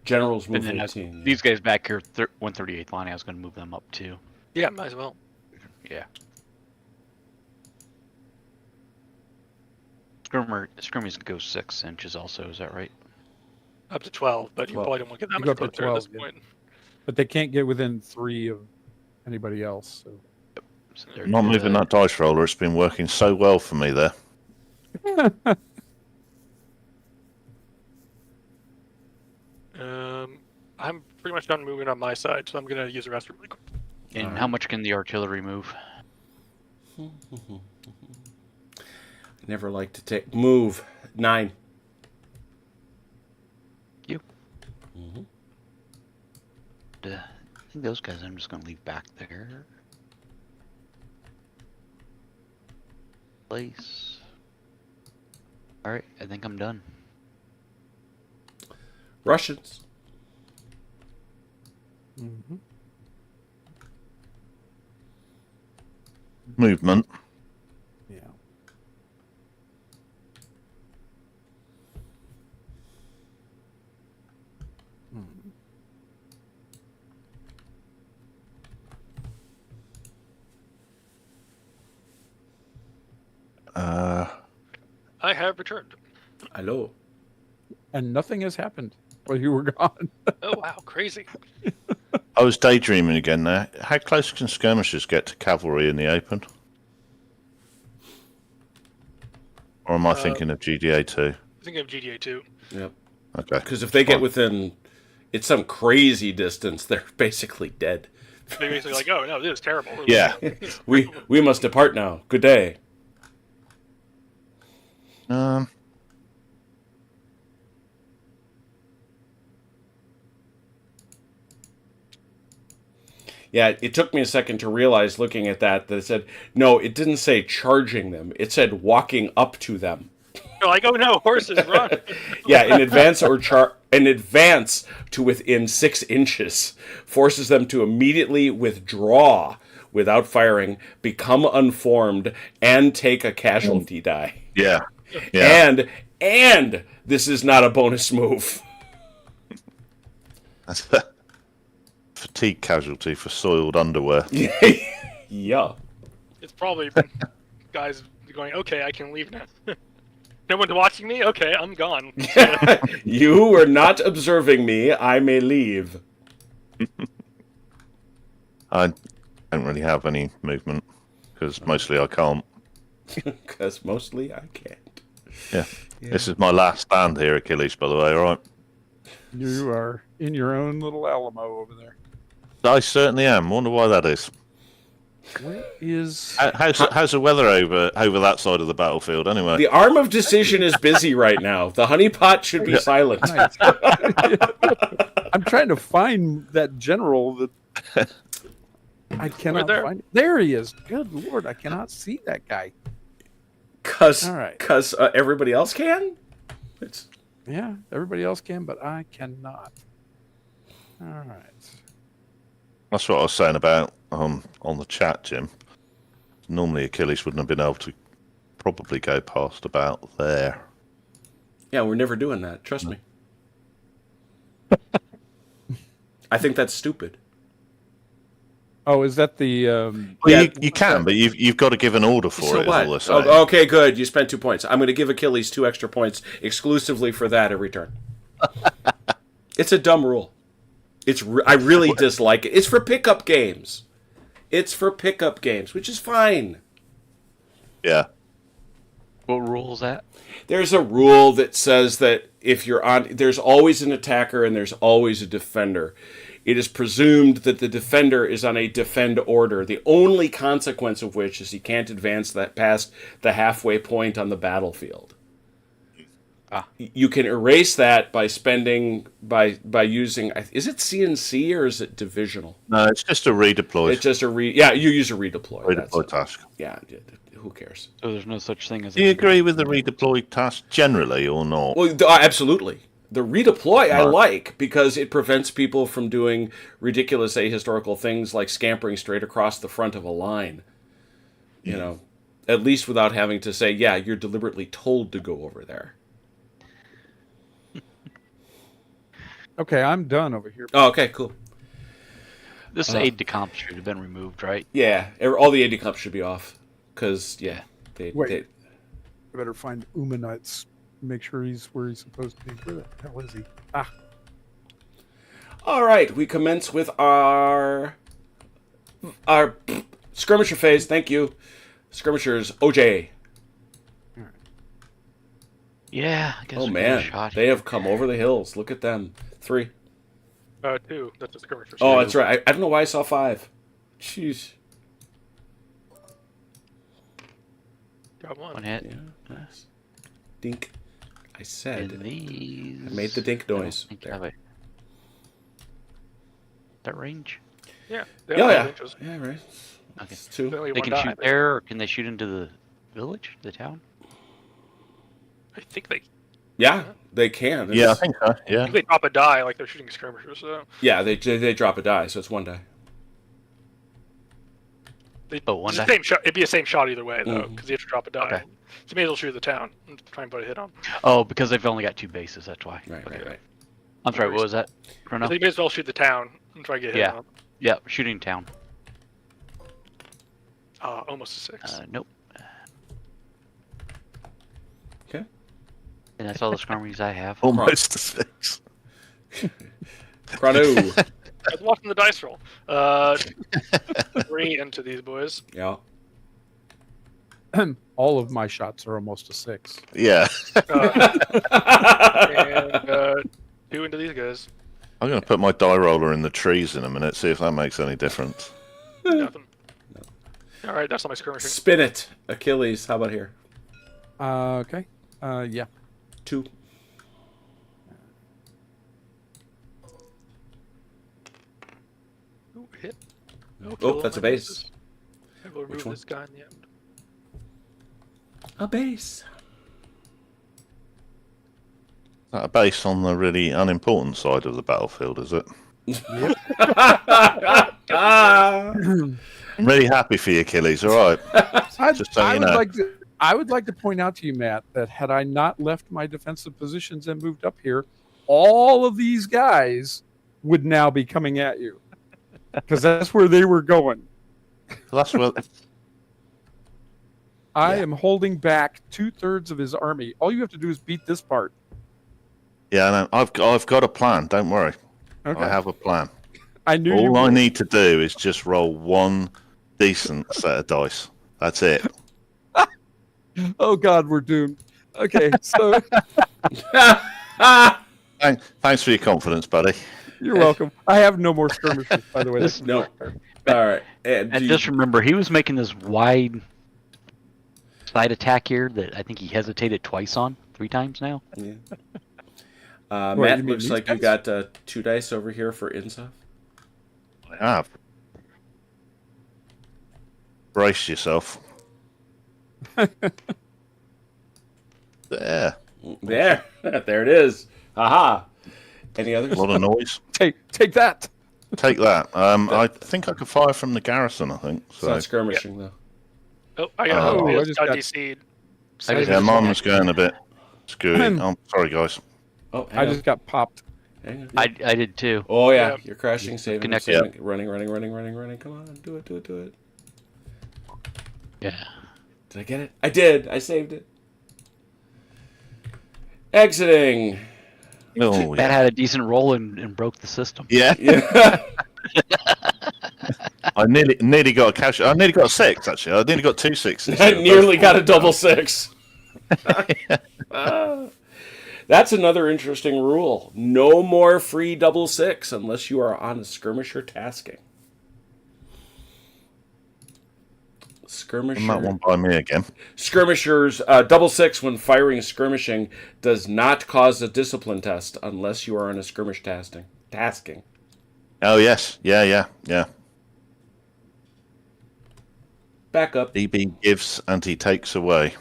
A: Generals
C: And
A: move
C: then
A: 18.
C: these guys back here, 138th line, I was going to move them up too.
E: Yeah, might as well.
C: Yeah. Skirmies can go 6 inches also, is that right?
E: Up to 12, but you
A: 12.
E: probably don't want to get that
D: You go
E: much
D: up to
E: closer at this
D: 12, yeah.
E: point.
D: But they can't get within 3 of anybody else. So.
C: So they're
B: I'm not moving
C: good.
B: that dice roller. It's been working so well for me there.
E: I'm pretty much done moving on my side, so I'm gonna use the rest really quick.
C: And how much can the artillery move?
A: Never like to take move 9.
C: I think those guys I'm just going to leave back there. Place. Alright, I think I'm done.
A: Russians.
D: Mm-hmm.
B: Movement.
D: Yeah. Hmm.
E: I have returned.
A: Hello.
D: And nothing has happened while you were gone.
E: Oh wow, crazy.
B: I was daydreaming again there. How close can skirmishers get to cavalry in the open? Or am I thinking of GDA 2?
E: Thinking of GDA 2.
A: Yep.
B: Okay.
A: Because if they get
B: Fine.
A: within it's some crazy distance. They're basically dead.
E: They're basically like, oh no, this is terrible.
B: Yeah.
A: We must depart now. Good day. Yeah, it took me a second to realize looking at that it said, no, it didn't say charging them. It said walking up to them.
E: You're like, oh no, horses run.
A: Yeah, in advance in advance to within 6 inches forces them to immediately withdraw without firing, become unformed, and take a casualty die.
B: Yeah. Yeah.
A: And this is not a bonus move.
B: That's a fatigue casualty for soiled underwear.
A: Yeah.
E: It's probably guys going, okay, I can leave now. No one's watching me? Okay, I'm gone.
A: You were not observing me. I may leave.
B: I don't really have any movement because mostly I can't.
A: Because mostly I can't.
B: Yeah. This is my last stand here, Achilles, by the way, alright?
D: You are in your own little Alamo over there.
B: I certainly am. Wonder why that is.
D: Where is...
B: How's the weather over that side of the battlefield, anyway?
A: The arm of decision is busy right now. The honeypot should be silent.
D: Nice. I'm trying to find that general that I cannot find. There he is. Good Lord, I cannot see that guy.
A: Because
D: All right.
A: Everybody else can?
D: Yeah, everybody else can, but I cannot. All right.
B: That's what I was saying about on the chat, Jim. Normally Achilles wouldn't have been able to probably go past about there.
A: Yeah, we're never doing that. Trust me. I think that's stupid.
D: Oh, is that the...
B: Well, you can, but you've got to give an order for
A: So
B: it.
A: what?
B: Is all they're saying.
A: Oh, okay, good. You spent 2 points. I'm going to give Achilles 2 extra points exclusively for that every turn. It's a dumb rule. I really dislike it. It's for pickup games. Which is fine.
B: Yeah.
C: What rule is that?
A: There's a rule that says that if you're on, there's always an attacker and there's always a defender. It is presumed that the defender is on a defend order, the only consequence of which is he can't advance that past the halfway point on the battlefield. You can erase that by using, is it CNC or is it divisional?
B: No, it's just a redeploy.
A: It's just you use a redeploy.
B: Redeploy task.
A: Yeah, who cares?
C: So there's no such thing as...
B: Do you agree with the redeploy task generally or not?
A: Well, absolutely. The redeploy I like because it prevents people from doing ridiculous ahistorical things like scampering straight across the front of a line. You know, at least without having to say, yeah, you're deliberately told to go over there.
D: Okay, I'm done over here.
A: Oh, okay, cool.
C: This aide de camp should have been removed, right?
A: Yeah, all the AD comps should be off. Because,
D: I better find Umanite's. Make sure he's where he's supposed to be. Where the hell is he?
A: All right, we commence with our skirmisher phase. Thank you. Skirmishers, OJ.
C: Yeah, I guess
A: Oh,
C: we
A: man.
C: got a shot
A: They
C: here.
A: have come over the hills. Look at them. 3.
E: 2. That's a skirmisher.
A: Oh, that's right. I don't know why I saw 5. Jeez.
E: Got one.
C: One hit.
A: Yeah, nice. Dink. I said.
C: And these...
A: I made the dink noise.
C: I don't think
A: There.
C: have a... That range?
E: Yeah.
A: Yeah. Yeah, right.
C: Okay.
A: It's 2.
E: Only
C: They
E: one
C: can
E: die.
C: shoot there, or can they shoot into the village, the town?
E: I think they
A: Yeah, they can.
B: Yeah, I think so. Yeah.
E: drop a die like they're shooting skirmishers. So
A: Yeah, they drop a die, so it's 1 die.
C: One
E: it's the
C: die?
E: same shot. It'd be the same shot either way though,
A: Mhm.
E: because you have to drop a die.
C: Okay.
E: So maybe they'll shoot the town and try and put a hit on.
C: Oh, because they've only got 2 bases, that's why.
A: Right.
C: I'm sorry, what was that, Chrono?
E: So you may as well shoot the town and try to get a hit
C: Yeah.
E: on.
C: Yeah, shooting town.
E: Almost a 6.
C: Nope.
A: Okay.
C: And that's all the skirmishes I have.
B: Almost a 6.
A: Chrono.
E: I was watching the dice roll. 3 into these boys.
A: Yeah.
D: All of my shots are almost a 6.
B: Yeah.
E: And 2 into these guys.
B: I'm going to put my die roller in the trees in a minute, see if that makes any difference.
E: Nothing. All right, that's not my skirmishing.
A: Spin it, Achilles. How about here?
D: Okay. Yeah.
A: 2.
E: Ooh, hit.
A: Oh, that's a base.
E: I will remove
A: one?
E: this guy in the end.
A: A base.
B: Is that a base on the really unimportant side of the battlefield, is it? I'm really happy for you, Achilles. All right. Just so you know.
D: I would like to point out to you, Matt, that had I not left my defensive positions and moved up here, all of these guys would now be coming at you. Because that's where they were going.
B: That's what.
D: I am holding back 2/3 of his army. All you have to do is beat this part.
B: Yeah, no, I've got a plan. Don't worry.
D: Okay.
B: I have a plan.
D: I knew
B: All I need to do is just roll one decent set of dice. That's it.
D: Oh God, we're doomed. Okay, so
B: Thanks for your confidence, buddy.
D: you're welcome. I have no more skirmishes, by the way.
C: This-
A: No. All right.
C: And just remember, he was making this wide side attack here that I think he hesitated twice on, 3 times now.
A: Yeah.
D: What,
A: Matt,
D: you mean
A: looks
D: these
A: like you
D: guys?
A: got 2 dice over here for Insof.
B: I have. Brace yourself. There.
A: There. There it is. Aha. Any
B: A
A: others?
B: lot of noise.
D: Take that.
B: Take that. I think I could fire from the garrison, I think.
A: It's
B: So.
A: not skirmishing, though.
E: Oh, I got
B: Oh,
D: I
E: I
D: just
E: got
D: got-
E: DC'd.
B: Yeah, mine was going a bit screwy. I'm sorry, guys.
A: Oh,
D: I just got popped.
A: hang on.
C: I did too.
A: Oh, yeah.
E: Yeah.
A: You're crashing, saving,
C: Connected.
A: saving. Running. Come on. Do it.
C: Yeah.
A: Did I get it? I did. I saved it. Exiting.
B: Oh,
C: That
B: yeah.
C: had a decent roll and broke the system.
B: Yeah.
A: Yeah.
B: I nearly got a cash. I nearly got a 6, actually. I nearly got 2 6s.
A: I nearly got a double 6. That's another interesting rule. No more free double 6 unless you are on a skirmisher tasking.
B: That one by me again.
A: Skirmishers, double 6 when firing skirmishing does not cause a discipline test unless you are on a skirmish tasking.
B: Oh, yes. Yeah.
A: Back up.
B: DB gives and he takes away.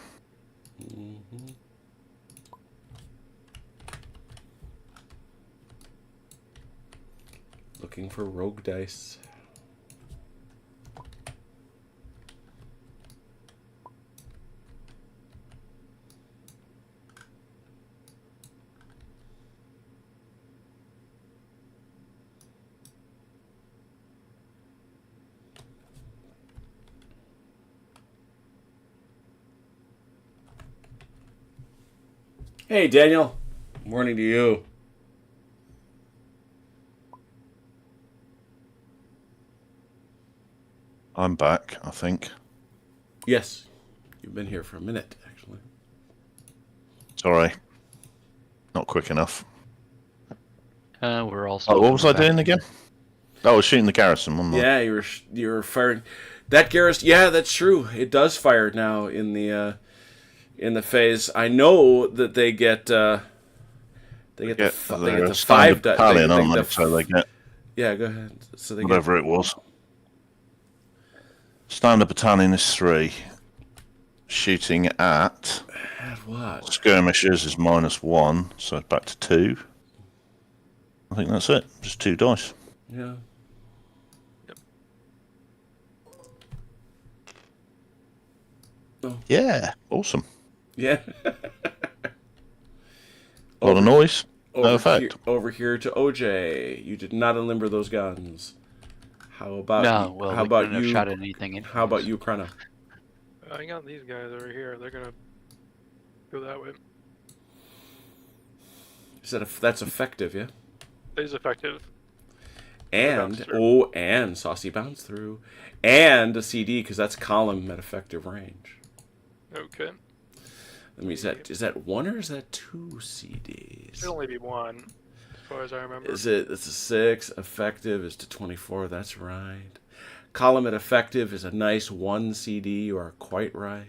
A: Looking for rogue dice. Hey, Daniel. Morning to you.
B: I'm back, I think.
A: Yes. You've been here for a minute, actually.
B: Sorry. Not quick enough.
C: We're all.
B: Oh, what was I doing again? Oh, I was shooting the garrison, wasn't I?
A: Yeah, you were firing. That garrison. Yeah, that's true. It does fire now in the phase. I know that they get the 5
B: battalion, aren't they? So they get
A: Yeah, go ahead. So they
B: whatever it was. Standard battalion is 3. Shooting at
A: what?
B: skirmishers is -1, so it's back to 2. I think that's it. Just 2 dice.
A: Yeah.
B: Yeah, awesome.
A: Yeah.
B: A lot of noise. No effect.
A: Over here to OJ. You did not unlimber those guns. How about
C: No, well,
A: how
C: they
A: about
C: couldn't have
A: you?
C: shot at anything.
A: How about you, Krana?
E: I got these guys over here. They're gonna go that way.
A: That's effective, yeah.
E: That is effective.
A: And
E: Bounce through.
A: and saucy bounce through, and a CD because that's column at effective range.
E: Okay.
A: Let me. Is that 1 or is that 2 CDs?
E: It'll only be 1. far as I remember.
A: It's a 6. Effective is to 24. That's right. Column at effective is a nice 1 CD. You are quite right.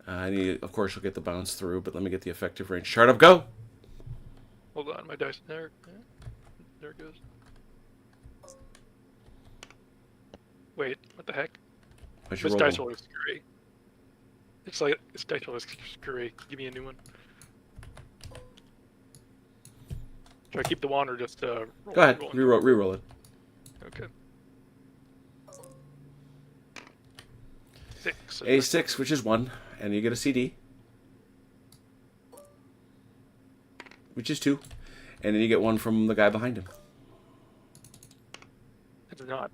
A: Of course, you'll get the bounce through, but let me get the effective range chart up. Go!
E: Hold on, my dice. There it goes. Wait, what the heck?
A: What's your
E: This
A: roll?
E: dice roll is screwy. It's like, this dice roll is screwy. Give me a new one. Should I keep the one or just roll?
A: Go ahead.
E: roll
A: Reroll it.
E: Okay. 6.
A: A6, which is 1, and you get a CD, which is 2, and then you get 1 from the guy behind him.
E: It's not.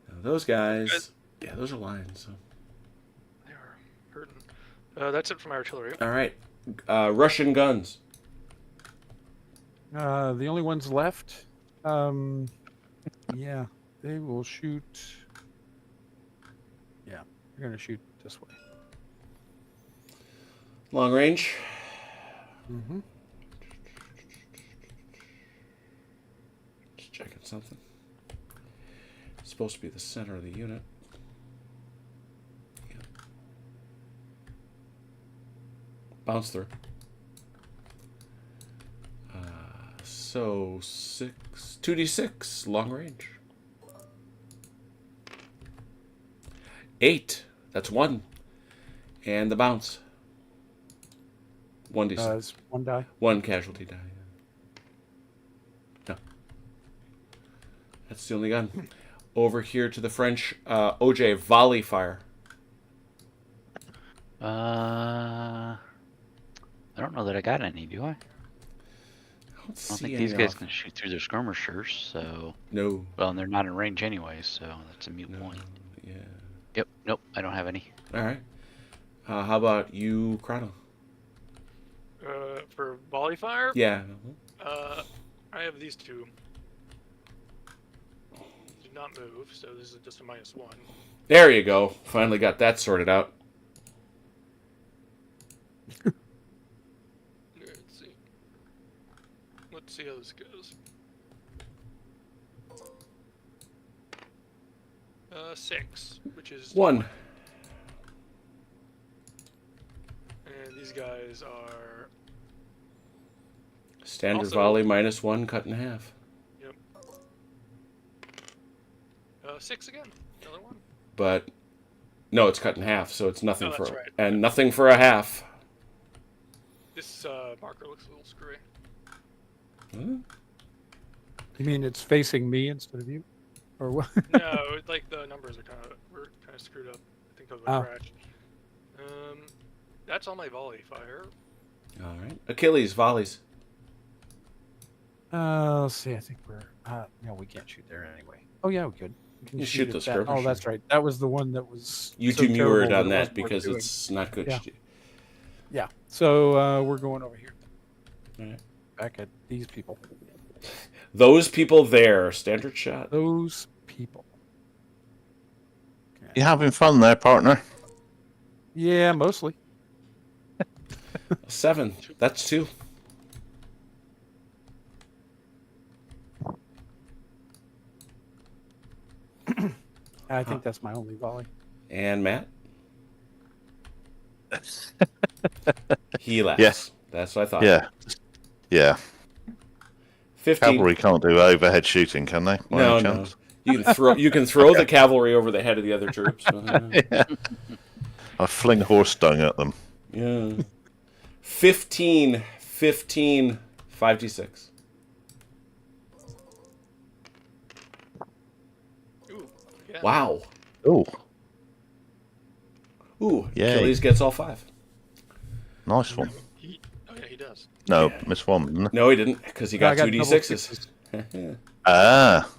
A: Now, those guys, yeah, those are lines. So.
E: They are hurting. That's it for my artillery.
A: All right, Russian guns.
D: The only ones left. Yeah, they will shoot. Yeah, they're gonna shoot this way.
A: Long range.
D: Mm-hmm.
A: Just checking something. It's supposed to be the center of the unit. Yeah. Bounce through. So 2d6 long range. 8. That's 1. And the bounce. 1d6.
D: It's 1 die.
A: 1 casualty die. No. That's the only gun. Over here to the French. OJ, volley fire.
C: I don't know that I got any, do I? I don't think these guys can shoot through their skirmishers, so...
A: No.
C: Well, and they're not in range anyway, so that's a mute point.
A: Yeah.
C: Yep, nope, I don't have any.
A: All right. How about you, Chrono?
E: For volley fire?
A: Yeah.
E: I have these two. Do not move, so this is just a -1.
A: There you go. Finally got that sorted out.
E: Let's see. Let's see how this goes. 6, which is
A: 1.
E: And these guys are
A: Standard
E: Also-
A: volley -1, cut in half.
E: 6 again. Another one.
A: But no, it's cut in half, so it's nothing
E: Oh,
A: for
E: that's right.
A: and nothing for a half.
E: This marker looks a little screwy.
A: Huh?
D: You mean it's facing me instead of you, or what?
E: No, like the numbers are kind of screwed up. I think because of
D: Oh.
E: a crash. That's all my volley fire.
A: All right. Achilles volleys.
D: Let's see. I think we're. No, we can't shoot there anyway. Oh yeah, we could. We can
A: You shoot
D: at
A: the
D: that.
A: skirmisher.
D: Oh, that's right. That was the one that was.
A: You
D: so
A: demurred
D: terrible
A: on
D: it
A: that
D: wasn't worth
A: because
D: doing.
A: it's not good.
D: Yeah. Yeah. So we're going over here.
A: All right.
D: Back at these people.
A: Those people there, standard shot.
D: Those people.
B: You having fun there, partner?
D: Yeah, mostly.
A: 7. That's 2.
D: I think that's my only volley.
A: And Matt. He laughs.
B: Yes.
A: That's what I thought.
B: Yeah. Yeah.
A: 15.
B: Cavalry can't do overhead shooting, can they? By
A: No,
B: any
A: no.
B: chance?
A: You can throw the cavalry over the head of the other troops.
B: Yeah. I fling horse dung at them.
A: Yeah. 15, 5d6.
E: Ooh. Yeah.
A: Wow.
B: Oh,
A: Ooh,
B: Yay.
A: Achilles gets all 5.
B: nice one.
E: Oh yeah, he does.
B: No, miss one, didn't it?
A: No, he didn't, because he got
D: I
A: 2d6s.
B: Ah,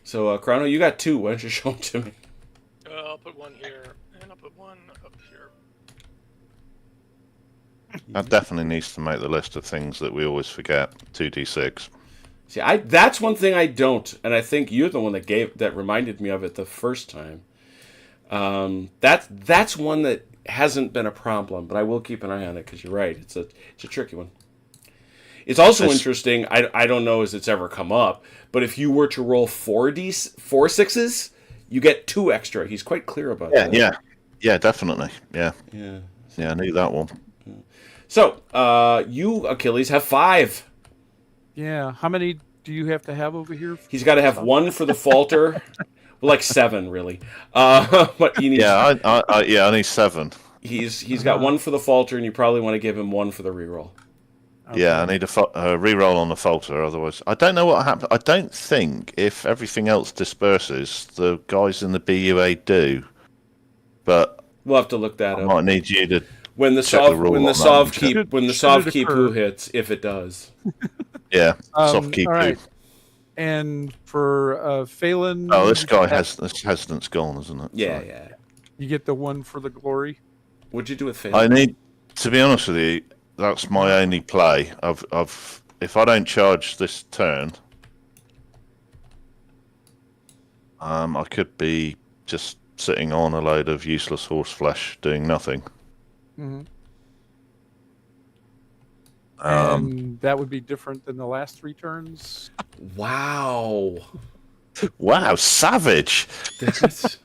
A: So, Chrono, you got 2. Why don't you show them to me?
E: I'll put one here, and I'll put one up here.
B: that definitely needs to make the list of things that we always forget. 2d6.
A: See, that's one thing I don't, and I think you're the one that reminded me of it the first time. That's one that hasn't been a problem, but I will keep an eye on it because you're right. It's a tricky one. It's also interesting. I don't know as it's ever come up, but if you were to roll 4 sixes, you get 2 extra. He's quite clear about that.
B: Yeah, definitely. Yeah, I knew that one.
A: So, you, Achilles, have 5.
D: Yeah. How many do you have to have over here?
A: He's got to have 1 for the falter. Well, like 7, really. But he needs.
B: I need 7.
A: He's got 1 for the falter, and you probably want to give him 1 for the reroll.
D: Okay.
B: Yeah, I need a reroll on the falter. Otherwise, I don't know what happened. I don't think if everything else disperses, the guys in the BUA do. But
A: we'll have to look that
B: I
A: up.
B: might need you to.
A: When the Sov keep who hits, if it does.
B: Yeah, soft keep
D: all right. And for Phelan.
B: Oh, this guy has this hesitance gone, isn't it?
A: Yeah.
D: You get the 1 for the glory.
A: What'd you do with Phelan?
B: I need to be honest with you. That's my only play. If I don't charge this turn, I could be just sitting on a load of useless horse flesh doing nothing.
D: Mm-hmm. And that would be different than the last 3 turns.
A: Wow,
B: savage!
A: That's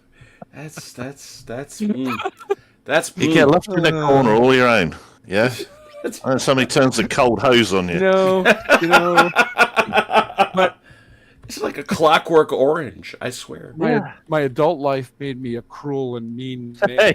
B: You get left in a corner all your own. Yeah. And somebody turns the cold hose on you.
D: You know. But
A: it's like a Clockwork Orange. I swear.
D: my adult life made me a cruel and mean man.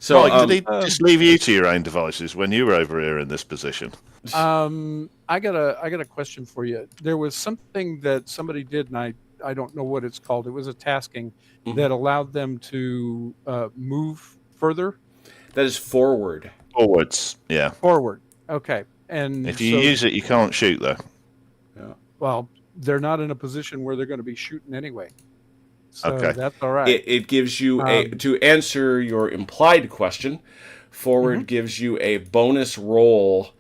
A: So,
B: Mike, did he just leave you to your own devices when you were over here in this position?
D: I got a question for you. There was something that somebody did, and I don't know what it's called. It was a tasking that allowed them to move further.
A: That is forward.
B: Forwards, yeah.
D: Forward. Okay. And
B: if you use it, you can't shoot though.
A: Yeah.
D: Well, they're not in a position where they're going to be shooting anyway. So
B: okay.
D: That's all right.
A: It gives you to answer your implied question, forward gives you a bonus roll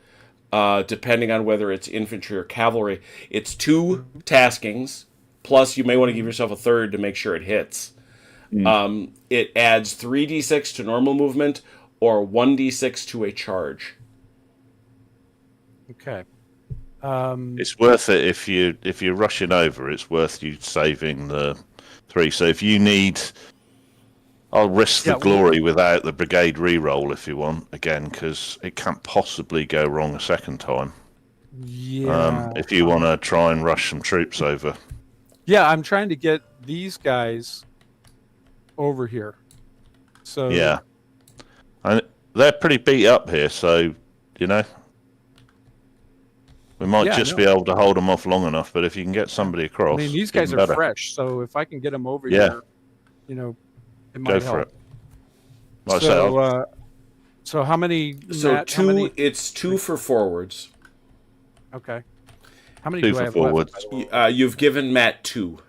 A: depending on whether it's infantry or cavalry. It's 2 taskings, plus you may want to give yourself a 3rd to make sure it hits. It adds 3d6 to normal movement or 1d6 to a charge.
D: Okay.
B: It's worth it if you're rushing over. It's worth you saving the 3. So if you need, I'll risk the glory without the brigade reroll if you want again, because it can't possibly go wrong a second time.
D: Yeah.
B: If you want to try and rush some troops over.
D: Yeah, I'm trying to get these guys over here. So
B: yeah, and they're pretty beat up here, so we might just be able to hold them off long enough. But if you can get somebody across,
D: I mean, these guys are fresh, so if I can get them over here, it might
B: go
D: help.
B: for it. Like
D: so how many?
A: So
D: Matt,
A: 2.
D: How many?
A: It's 2 for forwards.
D: Okay. How many
B: 2
D: do
B: for
D: I have
B: forwards.
D: left?
A: You've given Matt 2.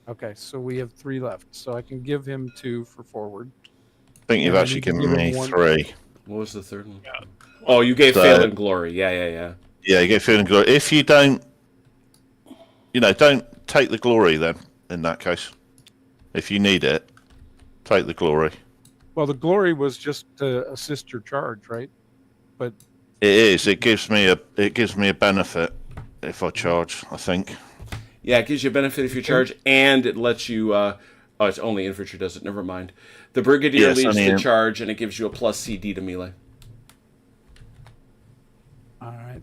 D: Okay, so we have 3 left. So I can give him 2 for forward.
B: I think you've actually given me 3.
A: What was the 3rd one? Oh, you gave Phelan glory. Yeah.
B: Yeah, you get Phelan glory. If you don't, don't take the glory then, in that case. If you need it, take the glory.
D: Well, the glory was just to assist your charge, right? But
B: it is. It gives me a benefit if I charge, I think.
A: Yeah, it gives you a benefit if you charge, and it lets you... it's only infantry does it. Never mind. The brigadier leads the charge, and it gives you a plus CD to melee.
D: All right.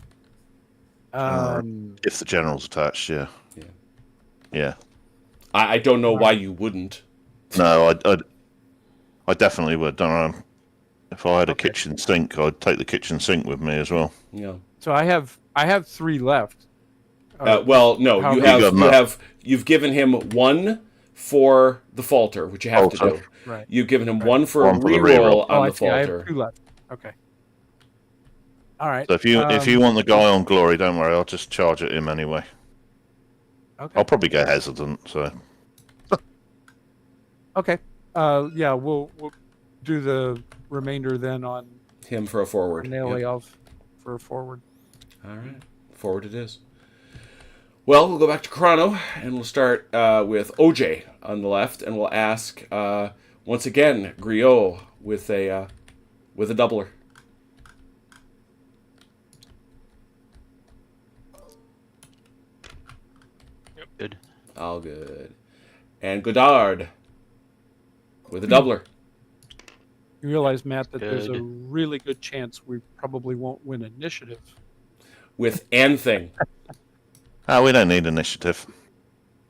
B: If the general's attached, yeah.
A: I don't know why you wouldn't.
B: No, I definitely would. Don't know. If I had a kitchen sink, I'd take the kitchen sink with me as well.
A: Yeah.
D: So I have 3 left.
A: Well, no, you've given him 1 for the falter, which you have to do.
D: Right.
A: You've given him 1 for a
B: One for the
A: reroll
B: reroll.
A: on the
D: I
A: falter.
D: have 2 left. Okay. All right.
B: So if you want the guy on glory, don't worry. I'll just charge at him anyway.
D: Okay.
B: I'll probably go hesitant. So.
D: Okay. Yeah, we'll do the remainder then on
A: Him for a forward.
D: Nelly off for a forward.
A: All right. Forward it is. Well, we'll go back to Chrono, and we'll start with OJ on the left, and we'll ask, once again, Griot with a doubler. All good. And Godard with a doubler.
D: You realize, Matt, that there's a
C: Good.
D: really good chance we probably won't win initiative.
A: With anything.
B: We don't need initiative.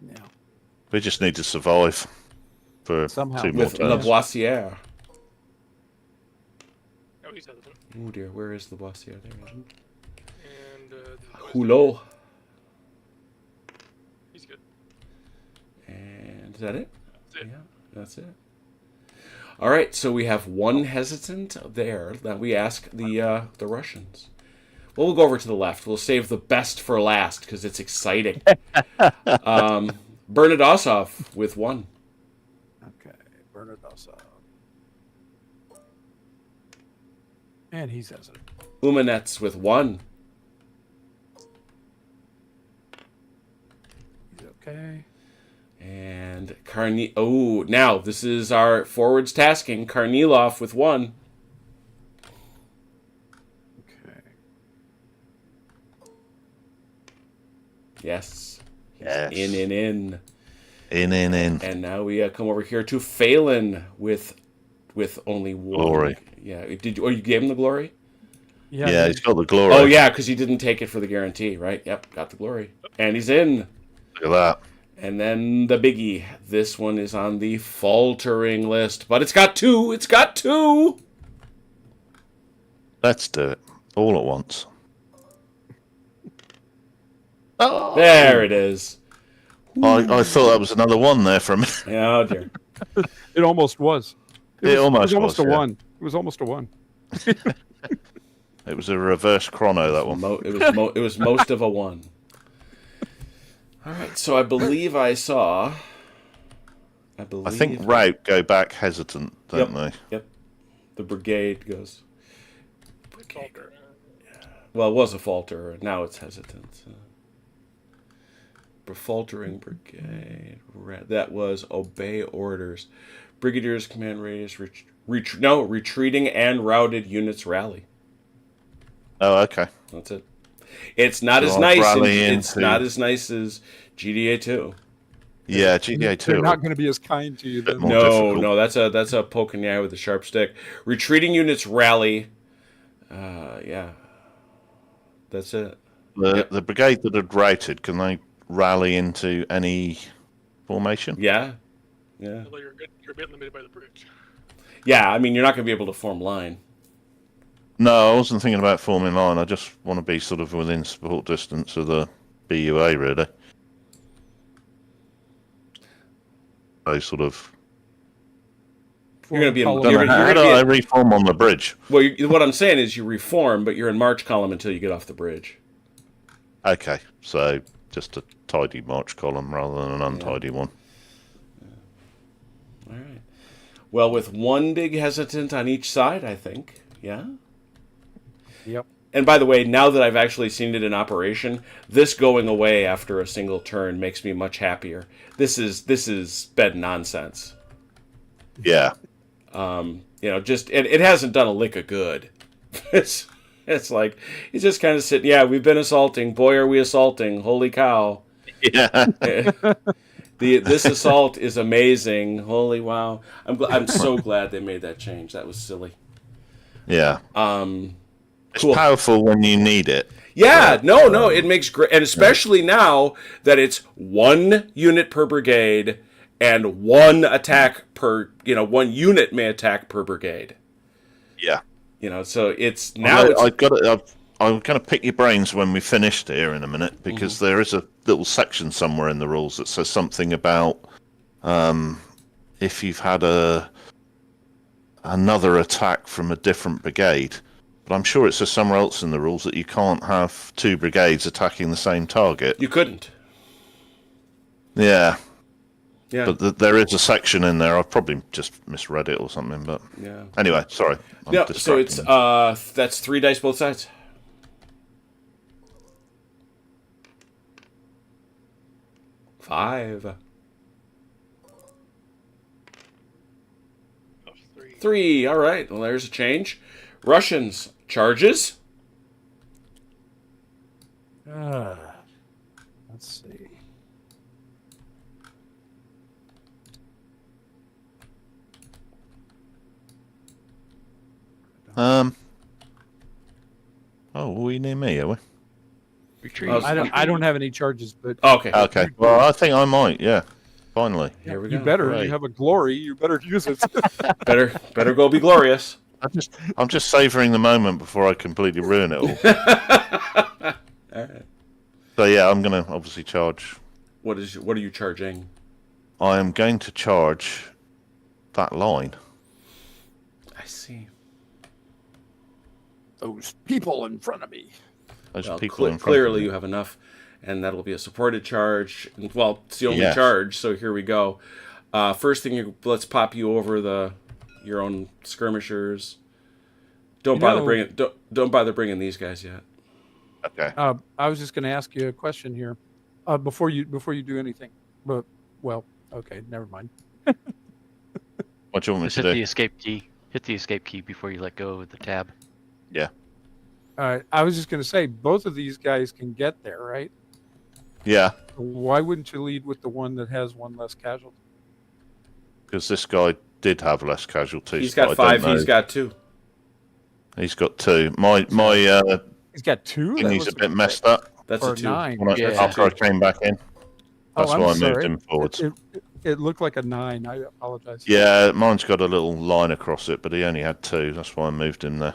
D: Yeah.
B: We just need to survive for
D: Somehow.
B: 2 more
A: With
B: turns.
A: Lavoisier.
E: Oh, he's hesitant.
A: Oh dear, where is Lavoisier? There he is.
E: And
A: Hulot.
E: he's good.
A: And is that it?
E: That's it.
A: Yeah, that's it. All right, so we have one hesitant there. Now we ask the Russians. Well, we'll go over to the left. We'll save the best for last because it's exciting. Bernadosov with 1.
D: Okay, Bernadosov. And he's hesitant.
A: Umanets with 1.
D: He's okay.
A: And now this is our forwards tasking. Karnilov with 1.
D: Okay.
A: Yes.
B: Yes.
A: In.
B: In.
A: And now we come over here to Phelan with only 1.
B: Glory.
A: Yeah. You gave him the glory?
B: Yeah, he's got the glory.
A: Oh yeah, because he didn't take it for the guarantee, right? Yep, got the glory, and he's in.
B: Look at that.
A: And then the biggie. This one is on the faltering list, but it's got 2. It's got 2.
B: Let's do it all at once. Oh,
A: There it is.
B: I thought that was another 1 there for a minute.
A: Oh dear.
D: It almost was.
B: It almost
D: was almost
B: was,
D: a
B: yeah.
D: 1. It was almost a 1.
B: It was a reverse chrono, that one.
A: It was most of a 1. All right, so I believe I saw.
B: I think Rout go back hesitant, don't they?
A: Yep. The brigade goes.
E: Falter.
A: Well, it was a falter. Now it's hesitant. Faltering brigade. That was obey orders. Brigadier's command radius. Retreating and routed units rally.
B: Oh, okay.
A: That's it. It's not as nice. It's not as nice as GDA 2.
B: Yeah, GDA 2.
D: They're not going to be as kind to you. Then.
B: More difficult.
A: No, that's a poke in the eye with a sharp stick. Retreating units rally. Yeah. That's it.
B: The brigade that had routed, can they rally into any formation?
A: Yeah. Yeah.
E: Although you're a bit limited by the bridge.
A: Yeah, I mean, you're not going to be able to form line.
B: No, I wasn't thinking about forming line. I just want to be sort of within support distance of the BUA, really. I sort of...
A: You're going to be in...
B: How do I reform on the bridge?
A: Well, what I'm saying is you reform, but you're in march column until you get off the bridge.
B: Okay, so just a tidy march column rather than an untidy one.
A: All right. Well, with 1 big hesitant on each side, I think. Yeah?
D: Yep.
A: And by the way, now that I've actually seen it in operation, this going away after a single turn makes me much happier. This is bed nonsense.
B: Yeah.
A: It hasn't done a lick of good. It's like he's just kind of sitting. Yeah, we've been assaulting. Boy, are we assaulting! Holy cow!
B: Yeah.
A: This assault is amazing. Holy wow! I'm so glad they made that change. That was silly.
B: Yeah. It's
A: Cool.
B: powerful when you need it.
A: Yeah, no, it makes great, and especially now that it's 1 unit per brigade and 1 attack per, 1 unit may attack per brigade.
B: Yeah.
A: So it's now.
B: I'm going to pick your brains when we finished here in a minute, because there is a little section somewhere in the rules that says something about if you've had another attack from a different brigade. But I'm sure it says somewhere else in the rules that you can't have 2 brigades attacking the same target.
A: You couldn't.
B: Yeah.
A: Yeah.
B: But there is a section in there. I've probably just misread it or something. But
A: Yeah.
B: anyway, sorry.
A: Yeah. So it's that's 3 dice both sides. Five.
E: Oh, 3.
A: 3. All right. Well, there's a change. Russians charges.
D: Let's see.
B: Oh, are we near me, are we?
C: Retreat.
D: I don't have any charges, but
A: Okay.
B: Okay. Well, I think I might. Yeah. Finally.
A: Here we go.
D: you better.
B: Right.
D: You have a glory. You better use it.
A: Better go be glorious.
B: I'm just savouring the moment before I completely ruin it all.
A: All right.
B: So yeah, I'm going to obviously charge.
A: What are you charging?
B: I am going to charge that line.
A: I see.
D: Those people in front of me.
B: Those
A: Well,
B: people in front
A: clearly
B: of me.
A: you have enough, and that'll be a supported charge. Well, it's the only
B: Yes.
A: charge, so here we go. First thing, let's pop you over your own skirmishers. Don't bother bringing these guys yet.
B: Okay.
D: I was just going to ask you a question here, before you do anything. But okay, never mind.
B: What do you want me
C: Just
B: to
C: hit
B: do?
C: the escape key. Hit the escape key before you let go of the tab.
B: Yeah.
D: All right, I was just going to say both of these guys can get there, right?
B: Yeah.
D: Why wouldn't you lead with the one that has one less casualty?
B: Because this guy did have less casualties.
A: He's got
B: but I don't
A: 5. He's
B: know.
A: got 2.
B: He's got 2. My
D: He's got 2. That
B: thingy's
D: was
B: a bit messed up.
A: That's
D: or
A: a 2.
D: 9.
C: Yeah.
B: After I came back in. That's
D: I'm
B: why I moved
D: sorry.
B: him forwards.
D: It looked like a 9. I apologize.
B: Yeah, mine's got a little line across it, but he only had 2. That's why I moved him there.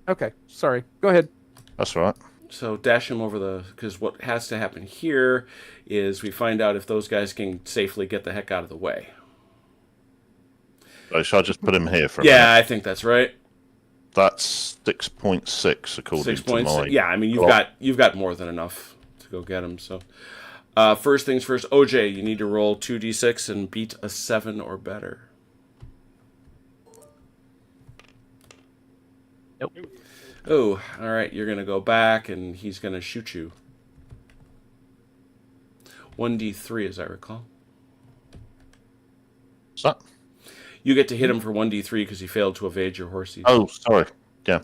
D: Okay, sorry. Go ahead.
B: That's all right.
A: So dash him over because what has to happen here is we find out if those guys can safely get the heck out of the way.
B: So shall I just put him here for a
A: Yeah,
B: minute?
A: I think that's right.
B: That's 6.6 according
A: 6
B: to
A: points.
B: mine.
A: Yeah, I mean you've got more than enough to go get him. So first things first, OJ, you need to roll 2d6 and beat a 7 or better.
C: Nope.
A: Oh, all right. You're gonna go back, and he's gonna shoot you. 1d3, as I recall.
B: What's that?
A: You get to hit him for 1d3 because he failed to evade your horsey.
B: Oh, sorry. Yeah.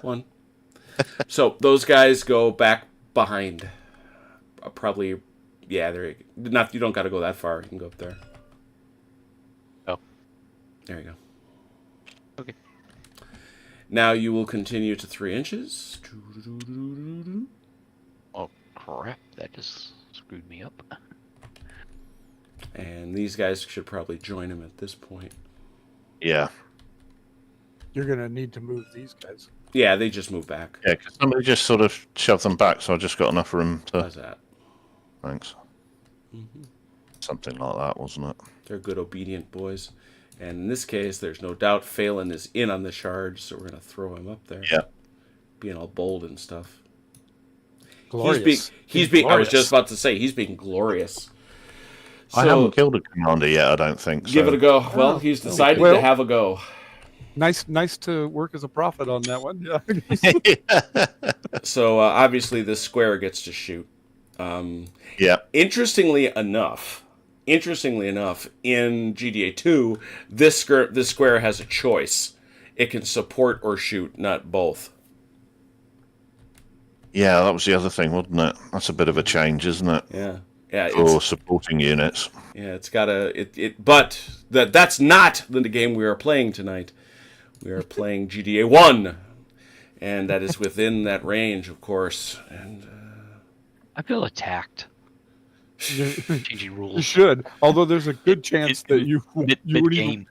A: One. So those guys go back behind. Probably, yeah. They're not. You don't got to go that far. You can go up there.
C: Oh.
A: There you go.
C: Okay.
A: Now you will continue to 3 inches.
C: Oh crap! That just screwed me up.
A: And these guys should probably join him at this point.
B: Yeah.
D: You're going to need to move these guys.
A: Yeah, they just move back.
B: Yeah, because somebody just sort of shoved them back, so I just got enough room to...
A: How's that?
B: Thanks.
A: Mm-hmm.
B: Something like that, wasn't it?
A: They're good, obedient boys. And in this case, there's no doubt Phelan is in on the charge, so we're going to throw him up there.
B: Yeah.
A: Being all bold and stuff.
D: Glorious.
A: He's being. I was
D: Glorious.
A: just about to say he's being glorious.
B: I haven't killed a commander yet, I don't think.
A: Give
B: so.
A: it a go. Well, he's decided
D: Well-
A: to have a go.
D: Nice to work as a prophet on that one. Yeah.
A: So obviously this square gets to shoot.
B: Yeah.
A: Interestingly enough, in GDA 2, this square has a choice. It can support or shoot, not both.
B: Yeah, that was the other thing, wasn't it? That's a bit of a change, isn't it?
A: Yeah. Yeah,
B: For supporting units.
A: Yeah, it's got but that's not the game we are playing tonight. We are playing GDA 1, and that is within that range, of course. And
C: I feel attacked. Changing
D: You
C: rules.
D: should. Although there's a good chance that you
C: Mid
D: wouldn't
C: game.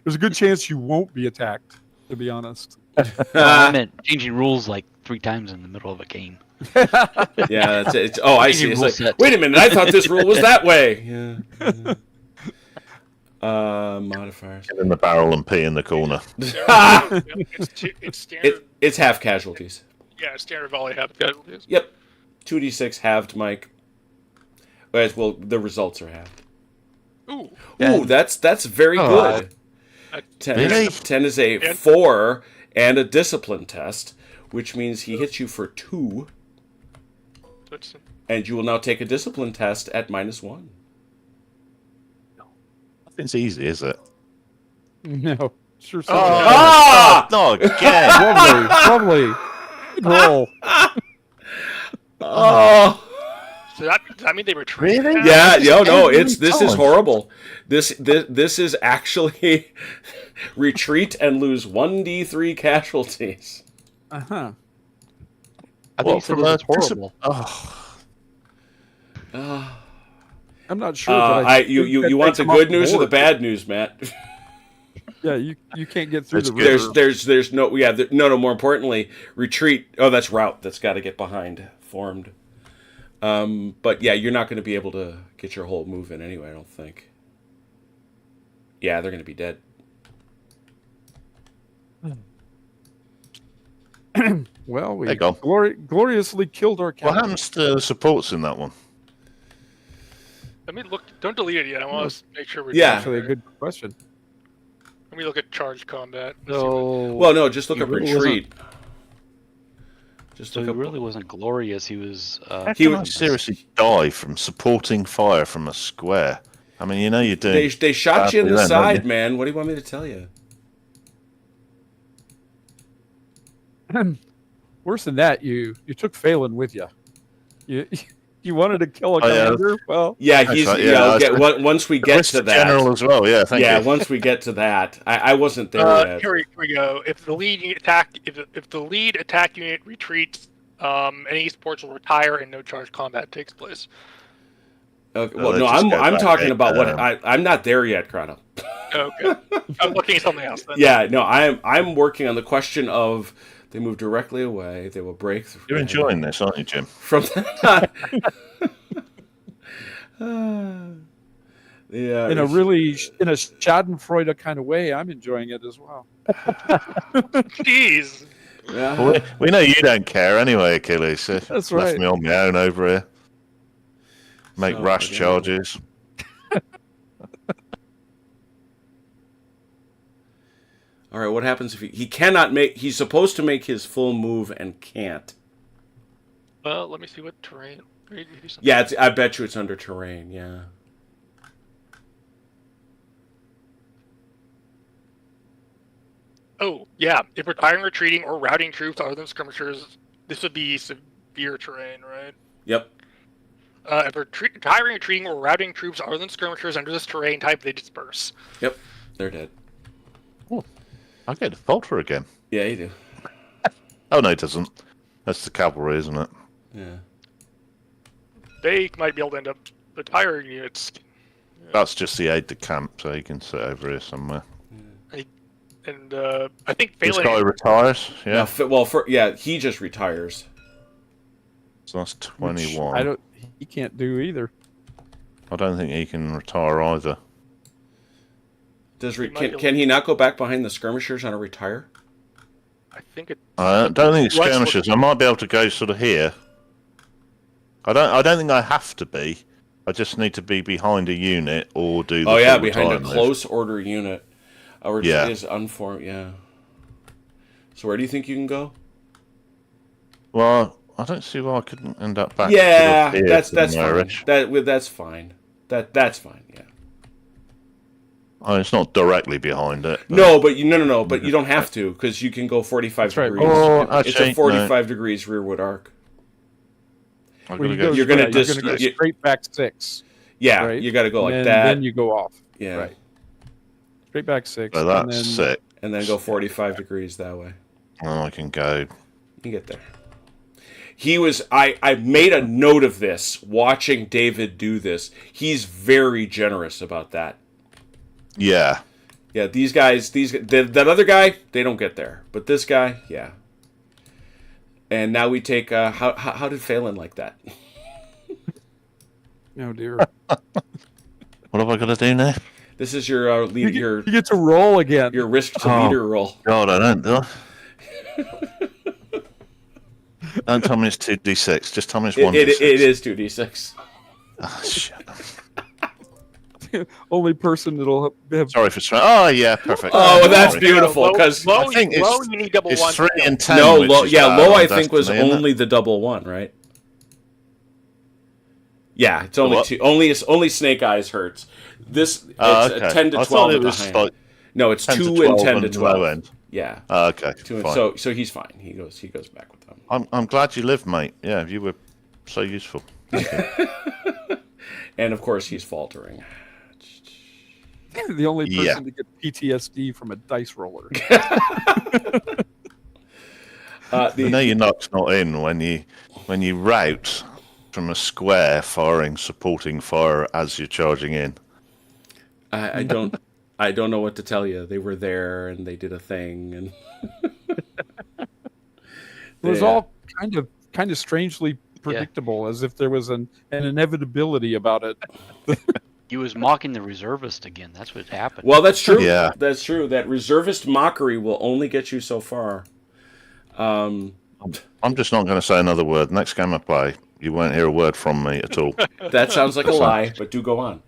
D: there's a good chance you won't be attacked, to be honest.
C: I meant changing rules like 3 times in the middle of a game.
A: yeah, that's it. Oh, I see.
C: Changing
A: It's
C: rule
A: like,
C: sets.
A: wait a minute, I thought this rule was that way. Yeah. Modifiers.
B: Get in the barrel and pee in the corner.
E: It's standard.
A: It's half casualties.
E: Yeah, standard volley half casualties.
A: Yep. 2d6 halved, Mike. Well, the results are halved.
E: Ooh.
A: Ooh, that's very good. 10,
B: Really?
A: 10 is a 4 and a discipline test, which means he hits you for 2,
E: That's,
A: and you will now take a discipline test at -1.
B: It's easy, is it?
D: No. Sure.
A: Ah!
B: Not again!
D: Lovely. Good roll.
A: Oh,
E: does that mean they retreat?
B: Really?
E: now?
A: Yeah, no,
B: Every
A: this is
B: time.
A: horrible. This is actually retreat and lose 1d3 casualties.
D: Uh-huh.
C: I think you said this is horrible.
D: I'm not sure. but
A: You want the good news or the bad news, Matt?
D: Yeah, you can't get through
B: That's
D: the
B: good.
D: river.
A: There's no no. More importantly, retreat. Oh, that's route. That's got to get behind formed. But yeah, you're not going to be able to get your whole move in anyway. I don't think. Yeah, they're going to be dead.
D: Well, we
B: There you go.
D: gloriously killed our
B: What
D: captain.
B: happens to the supports in that one?
E: Let me look. Don't delete it yet. I want to make sure we're.
A: Yeah.
D: Actually, a good question.
E: Let me look at charged combat. Let's see what-
D: So,
A: Well, no, just look
C: He
A: up
C: really
A: retreat. Just
C: So
A: look
C: he
A: up.
C: really wasn't glorious. He was.
B: How
A: He
B: can I
A: was-
B: seriously die from supporting fire from a square? I mean, you know you're doing.
A: They shot you in the
B: badly then, don't
A: side,
B: you?
A: man. What do you want me to tell you?
D: worse than that, you took Phelan with you. You wanted to kill a
B: Oh, yeah.
D: commander. Well,
A: Yeah,
B: That's
A: he's
B: right,
A: you
B: yeah,
A: know,
B: I was-
A: once we get
B: Risk
A: to that.
B: general as well. Yeah, thank
A: Yeah,
B: you.
A: once we get to that, I wasn't there yet.
E: Here we go. If the lead attack, if the lead attack unit retreats, any supports will retire and no charged combat takes place.
A: Okay,
B: No,
A: well,
B: they
A: no,
B: just
A: I'm
B: go back,
A: talking about what
B: um,
A: I'm not there yet, Chrono.
E: Okay, I'm looking at something else. Then.
A: Yeah, no, I'm working on the question of they move directly away. They will break through.
B: You're enjoying this, aren't you, Jim?
A: From yeah,
D: in a Schadenfreude kind of way, I'm enjoying it as well.
E: Jeez.
A: yeah.
B: Well, we know you don't care anyway, Achilles. So
D: That's
B: left
D: right.
B: me on my own over here. Make
A: So,
B: rash
A: again-
B: charges.
A: All right, what happens if he cannot make? He's supposed to make his full move and can't.
E: Well, let me see what terrain. Maybe something-
A: Yeah, I bet you it's under terrain. Yeah.
E: Oh, yeah. If retiring, retreating, or routing troops other than skirmishers, this would be severe terrain, right?
A: Yep.
E: If retiring, retreating, or routing troops other than skirmishers under this terrain type, they disperse.
A: Yep. They're dead.
B: I get to falter again.
A: Yeah, you do.
B: Oh no, it doesn't. That's the cavalry, isn't it?
A: Yeah.
E: They might be able to end up retiring units.
B: That's just the aide de camp, so you can sit over here somewhere.
E: And I think
B: This
E: Phelan.
B: guy retires.
A: Yeah.
B: Yeah,
A: He just retires.
B: so that's
D: Which
B: 21.
D: he can't do either.
B: I don't think he can retire either.
A: Can he not go back behind the skirmishers on a retire?
E: I think it.
B: I don't think it's
E: Let's look-
B: skirmishers. I might be able to go sort of here. I don't think I have to be. I just need to be behind a unit or do the
A: Oh yeah,
B: full
A: behind a
B: retire move.
A: close order unit. Or
B: Yeah.
A: is unformed. Yeah. So where do you think you can go?
B: Well, I don't see why I couldn't end up back.
A: Yeah,
B: sort of here
A: that's fine.
B: somewhere-ish.
A: That's fine. That's fine. Yeah.
B: Oh, it's not directly behind it. but-
A: No, but no. But you don't have to because you can go 45
D: That's right.
A: degrees.
B: Oh,
A: It's
B: actually,
A: a 45 degrees rearward arc.
B: I've
D: Well,
B: got to
D: you
B: go.
D: go,
A: You're gonna
D: yeah,
A: dis-
D: you're gonna go
A: you-
D: straight back 6.
A: Yeah,
D: Right.
A: you got to go like
D: and
A: that.
D: Then you go off.
A: Yeah,
D: Right. Straight back 6.
B: So
D: and
B: that's
D: then,
B: sick.
A: and then go 45 degrees that way.
B: Oh, I can go.
A: You can get there. He was. I made a note of this watching David do this. He's very generous about that.
B: Yeah.
A: Yeah, these guys, that other guy, they don't get there, but this guy, yeah. And now we take. How did Phelan like that?
D: Oh dear.
B: What have I got to do now?
A: This is your lead,
D: You get to roll again.
A: your risk to
B: Oh.
A: leader roll.
B: God, I don't do. Don't tell me it's 2d6. Just tell me it's 1d6.
A: It is 2d6.
B: Oh, shit.
D: Only person that'll have.
B: Sorry for swearing. Oh, yeah, perfect.
A: Oh, well, that's
B: Sorry.
A: beautiful because
E: low,
B: I think
E: low,
B: it's-
E: you need double
B: It's
E: one.
B: 3 and 10.
A: no,
B: which
A: low,
B: is
A: yeah,
B: bad
A: low
B: on
A: I think was
B: Destiny, isn't it?
A: only the double one, right? Yeah, it's only
B: What?
A: two. Only Snake Eyes hurts. This it's
B: Okay.
A: 10 to
B: I
A: 12
B: thought it
A: at the
B: was
A: high
B: like
A: end. No, it's
B: 10 to
A: 2 and
B: 12
A: 10 to
B: and
A: 12.
B: low end.
A: Yeah.
B: Okay,
A: 2 and,
B: fine.
A: so he's fine. He goes back with them.
B: I'm glad you lived, mate. Yeah, you were so useful.
A: And of course, he's faltering.
D: The only person
B: Yeah.
D: to get PTSD from a dice roller.
B: I know your knock's not in when you route from a square firing supporting fire as you're charging in.
A: I don't know what to tell you. They were there and they did a thing, and
D: It was all kind of strangely predictable, as if there was an inevitability about it.
C: He was mocking the reservist again. That's what happened.
A: Well, that's true.
B: Yeah.
A: That's true. That reservist mockery will only get you so far.
B: I'm just not going to say another word. Next game I play, you won't hear a word from me at all.
A: That sounds like a lie, but do go on.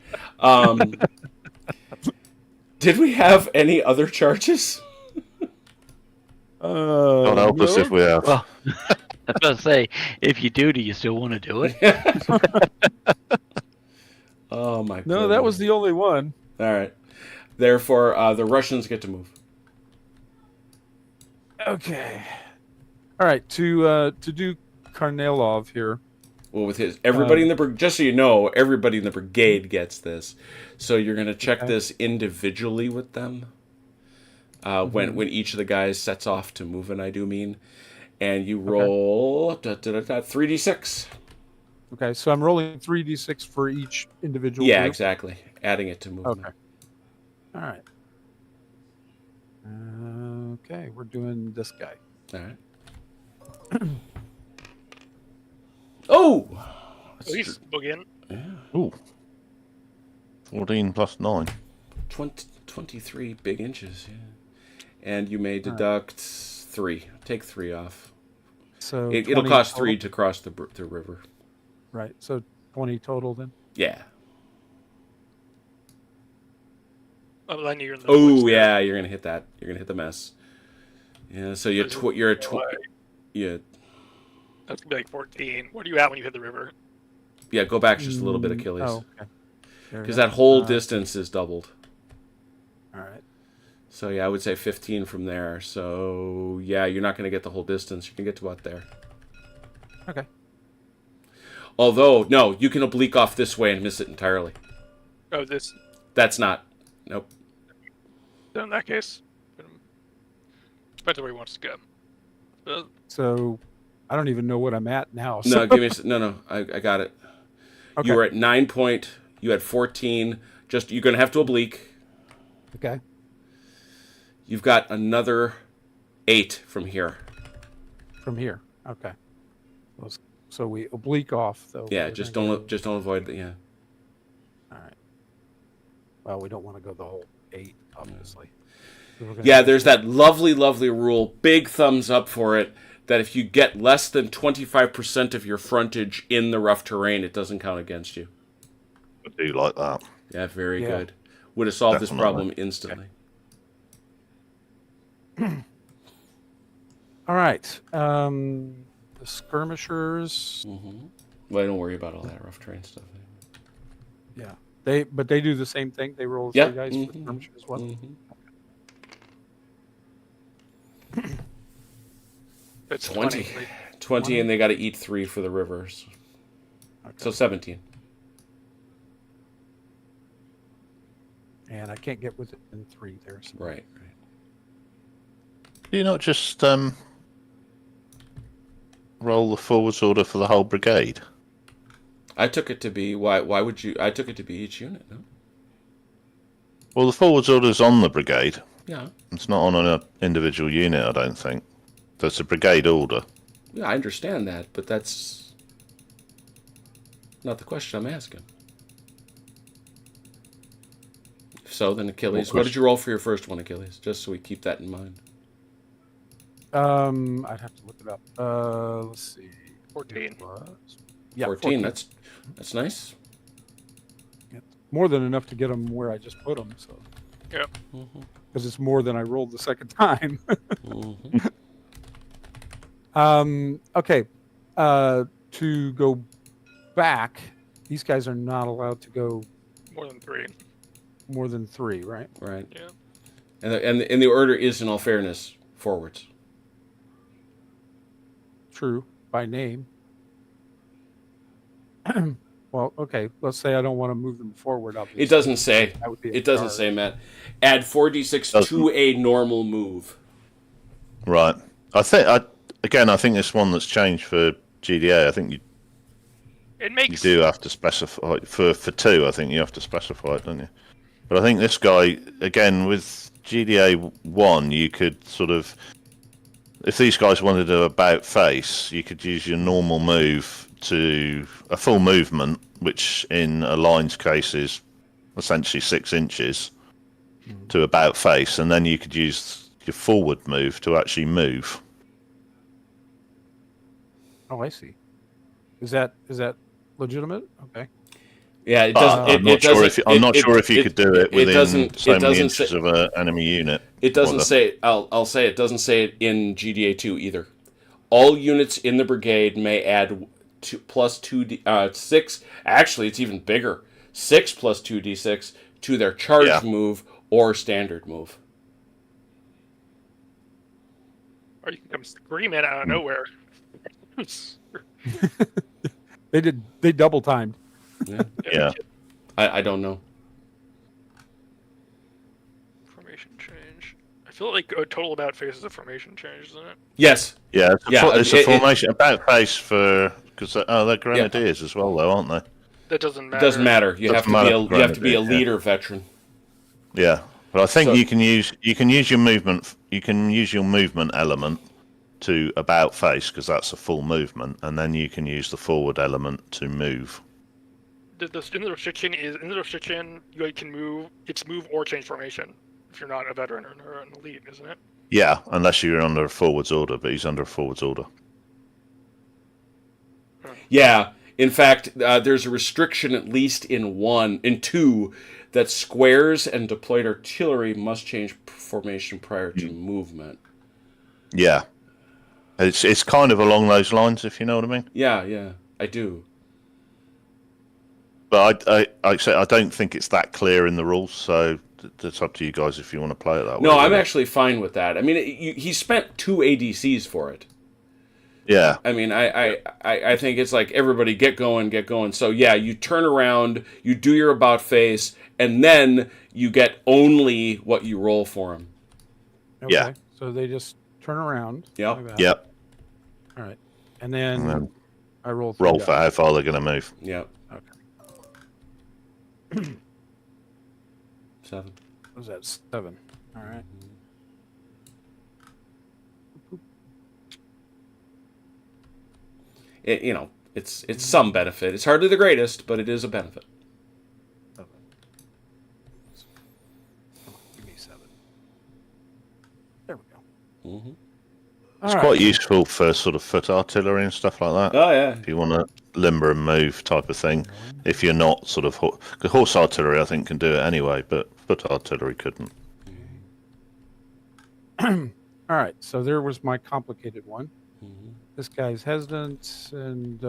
A: Did we have any other charges?
B: God help us if we have.
C: Well, I was about to say, if you do you still want to do it?
A: Oh my!
D: No, that was the only one.
A: All right. Therefore, the Russians get to move.
D: Okay. All right, to do Karnilov here.
A: Well, with his everybody in the just so you know, everybody in the brigade gets this. So you're going to check this individually with them. When each of the guys sets off to move, and I do mean, and you roll 3d6.
D: Okay, so I'm rolling 3d6 for each individual.
A: Yeah,
D: group?
A: exactly. Adding it to movement.
D: Okay. All right. Okay, we're doing this guy.
A: All right. Oh!
E: At least boogie in.
B: Ooh. 14 plus 9.
A: 23 big inches, yeah. And you may deduct 3. Take 3 off.
D: So
A: It'll
D: 20
A: cost
D: total?
A: 3 to cross the river.
D: Right, so 20 total then?
A: Yeah.
E: Oh, then you're in the
A: Oh,
E: woods there.
A: yeah, you're going to hit that. You're going to hit the mess. Yeah, so you're yeah.
E: That's gonna be like 14. Where do you at when you hit the river?
A: Yeah, go back just a little bit, Achilles.
D: Oh, okay.
A: Because that whole distance is doubled.
D: All right.
A: So, yeah, I would say 15 from there. So, yeah, you're not going to get the whole distance. You can get to about there.
D: Okay.
A: Although, no, you can oblique off this way and miss it entirely.
E: Oh, this.
A: That's not. Nope.
E: So in that case, depends on where he wants to go.
D: So I don't even know what I'm at now.
A: No,
D: So.
A: give me a, no. I got it.
D: Okay.
A: You were at 9 point. You had 14. Just you're going to have to oblique.
D: Okay.
A: You've got another 8 from here.
D: From here. Okay. So we oblique off though.
A: Yeah,
D: We're
A: just
D: gonna
A: don't avoid the yeah.
D: All right. Well, we don't want to go the whole 8, obviously. So we're gonna
A: Yeah,
D: go-
A: there's that lovely rule. Big thumbs up for it. That if you get less than 25% of your frontage in the rough terrain, it doesn't count against you.
B: I do like that.
A: Yeah, very
D: Yeah.
A: good. Would have solved this
B: Definitely.
A: problem instantly.
D: All right. The skirmishers.
A: Well, don't worry about all that rough terrain stuff.
D: Yeah. But they do the same thing. They roll 3
A: Yeah.
D: dice for skirmishers as well.
E: It's
A: 20.
E: 20.
A: 20, and they got to eat 3 for the rivers.
D: Okay.
A: So 17.
D: And I can't get within 3 there. So.
A: Right.
B: Do you not just roll the forwards order for the whole brigade?
A: I took it to be why would you? I took it to be each unit. No.
B: Well, the forwards order's on the brigade.
A: Yeah.
B: It's not on an individual unit, I don't think. That's a brigade order.
A: Yeah, I understand that, but that's not the question I'm asking. So then, Achilles, what did you roll for your first one, Achilles? Just so we keep that in mind.
D: I'd have to look it up. Let's see.
E: 14.
D: Yeah,
A: 14. That's nice.
D: Yeah, more than enough to get them where I just put them. So.
E: Yeah.
D: Because it's more than I rolled the second time. Okay. To go back, these guys are not allowed to go
E: More than 3.
D: more than 3, right?
A: Right.
E: Yeah.
A: And the order is, in all fairness, forwards.
D: True, by name. Well, okay. Let's say I don't want to move them forward. Obviously.
A: It doesn't say.
D: That would be a
A: It doesn't
D: charge.
A: say, Matt. Add 4d6 to a normal move.
B: Right. I think this one that's changed for GDA. I think
E: It
B: you
E: makes
B: do have to specify for 2. I think you have to specify it, don't you? But I think this guy again with GDA 1, you could sort of, if these guys wanted to about face, you could use your normal move to a full movement, which in a line's case is essentially 6 inches to about face, and then you could use your forward move to actually move.
D: Oh, I see. Is that legitimate? Okay.
A: Yeah, it doesn't.
B: I'm not sure if you could do it within so many inches
A: say,
B: of an enemy unit.
A: It doesn't say. I'll say it doesn't say it in GDA 2 either. All units in the brigade may add plus 6. Actually, it's even bigger. 6 plus 2d6 to their charge move or standard move.
E: Or you can come screaming out of nowhere.
D: They double timed.
B: Yeah.
A: I don't know.
E: Formation change. I feel like a total about face is a formation change, isn't it?
A: Yes.
B: Yeah, it's a formation about face for because they're grenadiers as well, though, aren't they?
E: That doesn't matter.
A: It doesn't matter. You have to be a leader veteran.
B: Yeah, but I think you can use your movement. You can use your movement element to about face because that's a full movement, and then you can use the forward element to move.
E: In the restriction you can move. It's move or change formation if you're not a veteran or an elite, isn't it?
B: Yeah, unless you're under a forwards order, but he's under a forwards order.
A: Yeah. In fact, there's a restriction, at least in 2, that squares and deployed artillery must change formation prior to movement.
B: Yeah, it's kind of along those lines, if you know what I mean.
A: Yeah, I do.
B: But I don't think it's that clear in the rules, so it's up to you guys if you want to play it that way.
A: No, I'm actually fine with that. I mean, he spent 2 ADCs for it.
B: Yeah.
A: I mean, I think it's like everybody get going. So yeah, you turn around, you do your about face, and then you get only what you roll for him.
D: Okay.
B: Yeah.
D: So they just turn around.
A: Yep.
D: Like that.
B: Yep.
D: All right. And then I roll
B: for how far they're going to move.
A: Yep.
D: Okay.
A: 7.
D: What was that? 7. All right.
A: It's some benefit. It's hardly the greatest, but it is a benefit.
D: 7. Give me 7. There we go.
A: Mm-hmm.
B: It's quite useful for sort of foot artillery and stuff like that.
A: Oh yeah.
B: If you want to limber and move type of thing, if you're not sort of because horse artillery I think can do it anyway, but foot artillery couldn't.
D: All right. So there was my complicated one.
A: Mm-hmm.
D: This guy's hesitant and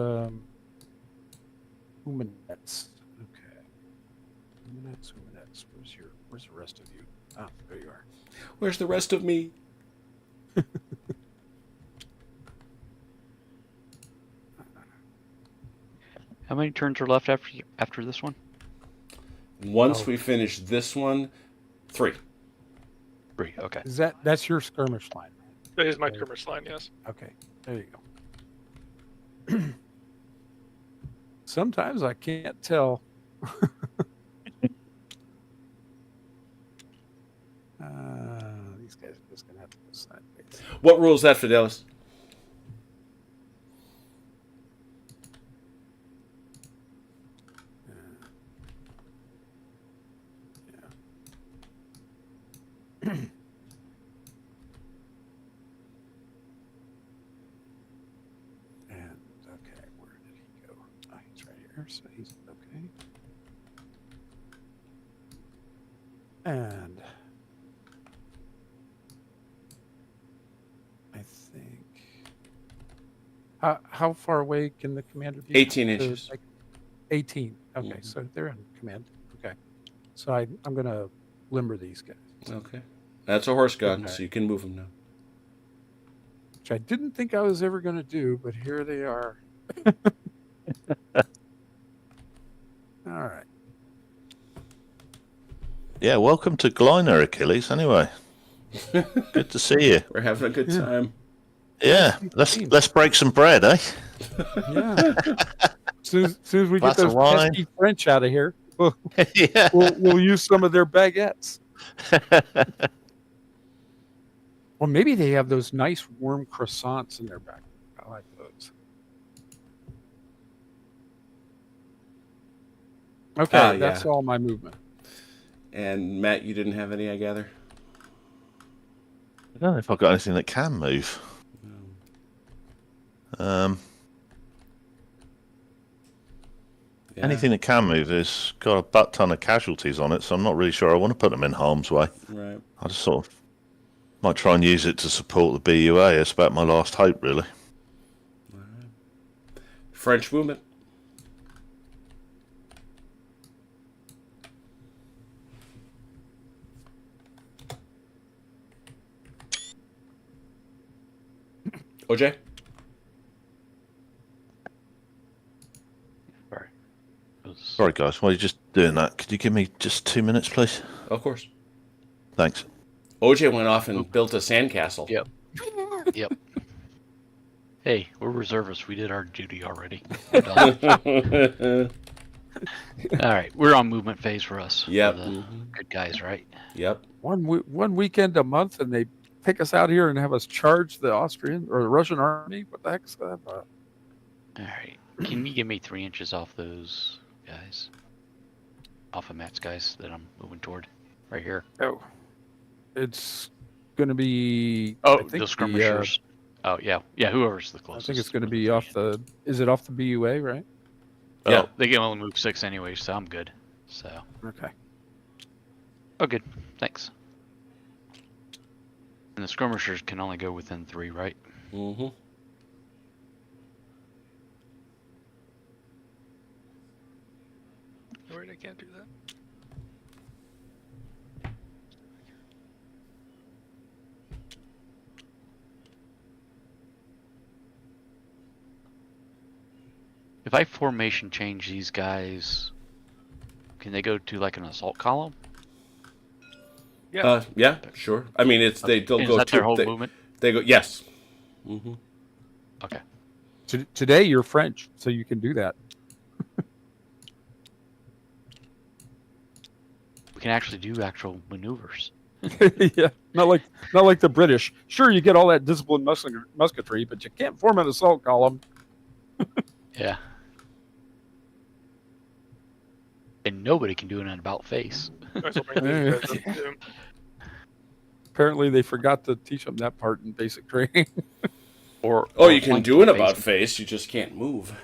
D: Humanets. Okay. Humanets. Where's the rest of you? Ah, there you are.
A: Where's the rest of me?
C: How many turns are left after this one?
A: Once we finish this one, 3.
C: 3. Okay.
D: That's your skirmish line?
E: That is my skirmish line, yes.
D: Okay, there you go. Sometimes I can't tell. These guys are just gonna have to go sideways.
A: What rule is that, Fidelis?
D: And okay, where did he go? Oh, he's right here, so he's okay. And I think how far away can the commander be?
A: 18 inches.
D: 18. Okay, so they're in command. Okay, so I'm gonna limber these guys.
A: Okay. That's a horse gun, so you can move them now.
D: Which I didn't think I was ever going to do, but here they are. All right.
B: Yeah, welcome to Gleiner, Achilles. Anyway, good to see you.
A: We're having a good time.
B: Yeah, let's break some bread, eh?
D: Yeah. As soon as we get
B: Glass of
D: those
B: wine.
D: pesky French out of here,
B: Yeah.
D: we'll use some of their baguettes. Or maybe they have those nice warm croissants in their back. I like those. Okay, that's all my movement.
A: And Matt, you didn't have any, I gather?
B: I don't know if I've got anything that can move. Anything that can move has got a butt ton of casualties on it, so I'm not really sure I want to put them in harm's way.
A: Right.
B: I just sort of might try and use it to support the BUA. It's about my last hope, really.
A: French movement. OJ?
B: Sorry, guys. While you're just doing that, could you give me just 2 minutes, please?
A: Of course.
B: Thanks.
A: OJ went off and built a sandcastle.
C: Yep. Yep. Hey, we're reservists. We did our duty already. We're done. All right, we're on movement phase for us.
A: Yep.
C: For the good guys, right?
A: Yep.
D: One weekend a month, and they pick us out here and have us charge the Austrian or the Russian army. What the heck's that about?
C: All right. Can you give me 3 inches off those guys? Off of Matt's guys that I'm moving toward, right here.
D: Oh, it's going to be.
C: Oh,
D: I think
C: those skirmishers. Oh yeah, whoever's the
D: I
C: closest.
D: think it's going to be off the. Is it off the BUA, right?
C: Oh,
A: Yeah.
C: they can only move 6 anyway, so I'm good. So.
D: Okay.
C: Oh, good. Thanks. And the skirmishers can only go within 3, right?
A: Mm-hmm.
E: Wait, I can't do that.
C: If I formation change these guys, can they go to like an assault column?
E: Yeah.
A: Yeah, sure. I mean, they'll
C: Is
A: go
C: that
A: to
C: their whole movement?
A: They go, yes. Mm-hmm.
C: Okay.
D: Today you're French, so you can do that.
C: We can actually do actual maneuvers.
D: Yeah, not like the British. Sure, you get all that disciplined musketry, but you can't form an assault column.
C: Yeah. And nobody can do an about face.
E: Alright, so bring these guys up too.
D: Apparently, they forgot to teach them that part in basic training.
C: Or
A: You can do an about face, you just can't move.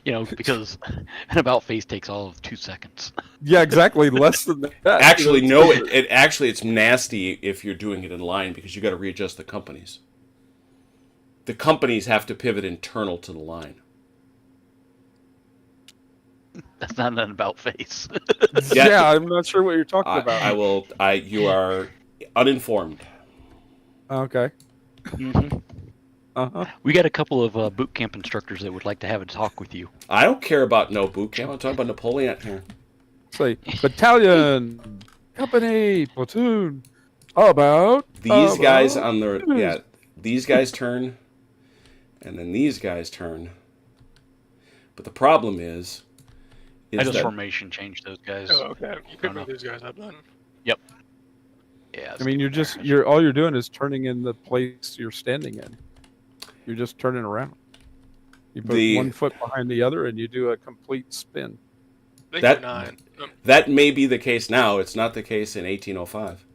C: You know, because an about face takes all of 2 seconds.
D: Yeah, exactly. Less than that.
A: Actually, no. It's nasty if you're doing it in line because you got to readjust the companies. The companies have to pivot internal to the line.
C: That's not an about face.
D: Yeah, I'm not sure what you're talking about.
A: You are uninformed.
D: Okay.
C: Mm-hmm.
D: Uh-huh.
C: We got a couple of boot camp instructors that would like to have a talk with you.
A: I don't care about no boot camp. I'm talking about Napoleon here.
D: Say battalion, company, platoon. How about
A: These guys on the these guys turn, and then these guys turn. But the problem is
C: I just
A: that
C: formation changed those guys.
E: Oh, okay. You could move these guys up then.
C: Yep. Yeah.
D: I mean, you're all you're doing is turning in the place you're standing in. You're just turning around. You put 1 foot behind the other, and you do a complete spin.
A: That may be the case now. It's not the case in 1805.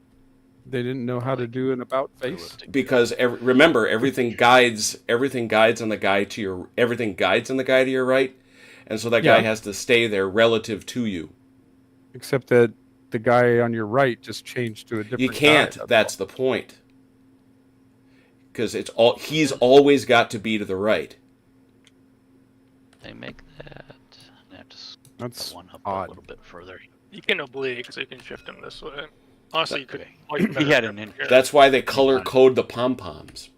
D: They didn't know how to do an about face.
A: Because remember, everything guides on the guy to your right, and so that guy has to stay there relative to you.
D: Except that the guy on your right just changed to a different.
A: You can't.
D: Guy,
A: that's the point. Because he's always got to be to the right.
C: They make that. I have to
D: That's
C: one up
D: odd.
C: a little bit further.
E: You can oblique, so you can shift them this way. Honestly, you could.
C: He had an inch.
A: That's why they color code the pom poms.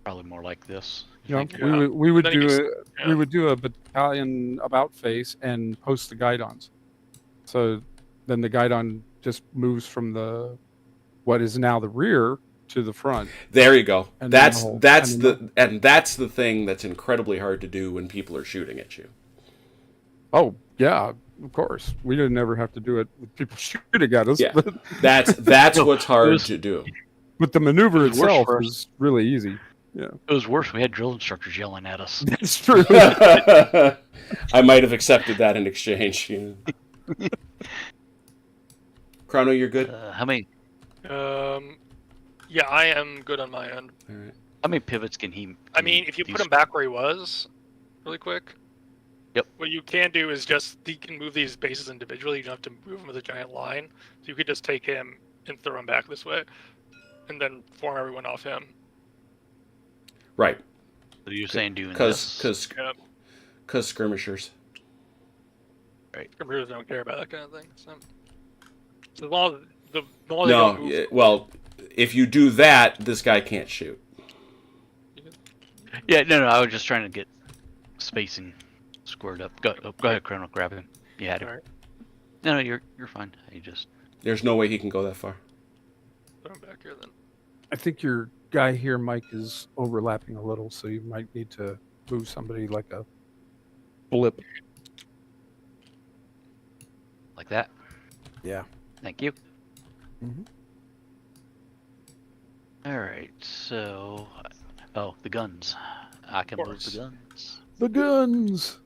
C: Probably more like this.
D: You know,
C: think?
E: Yeah.
D: we would
E: Then you
D: do
E: just-
D: a
E: yeah.
D: we would do a battalion about face and post the guidons. So then the guidon just moves from the what is now the rear to the front.
A: There you go.
D: And
A: That's
D: then the whole-
A: that's
D: and
A: the and that's the thing that's incredibly hard to do when people are shooting at you.
D: Oh yeah, of course. We didn't ever have to do it with people shooting at us.
A: Yeah.
D: But,
A: That's what's hard
C: was-
A: to do.
D: but the maneuver
C: It was worse
D: itself
C: for us.
D: is really easy. Yeah,
C: It was worse. We had drill instructors yelling at us.
D: that's true.
A: I might have accepted that in exchange. Yeah. Chrono, you're good.
C: How many
E: Yeah, I am good on my end.
A: All right.
C: how many pivots can he?
E: I mean, if you put him back where he was, really quick.
C: Yep.
E: What you can do is just he can move these bases individually. You don't have to move him with a giant line. So you could just take him and throw him back this way, and then form everyone off him.
A: Right.
C: So you're saying doing
A: Because
C: this?
E: Yep.
A: skirmishers.
E: Computers don't care about that kind of thing. So as long as the long as they
A: No.
E: don't move,
A: Yeah, well, if you do that, this guy can't shoot.
C: Yeah, no. I was just trying to get spacing squared up. Go ahead, Colonel. Grab him. You had it.
E: Alright.
C: No, you're fine. You just
A: There's no way he can go that far.
E: throw him back here then.
D: I think your guy here, Mike, is overlapping a little, so you might need to move somebody like a blip.
C: like that.
D: Yeah.
C: Thank you.
D: Mhm.
C: All right. So, the guns. I can move
E: course.
C: the guns.
D: The guns.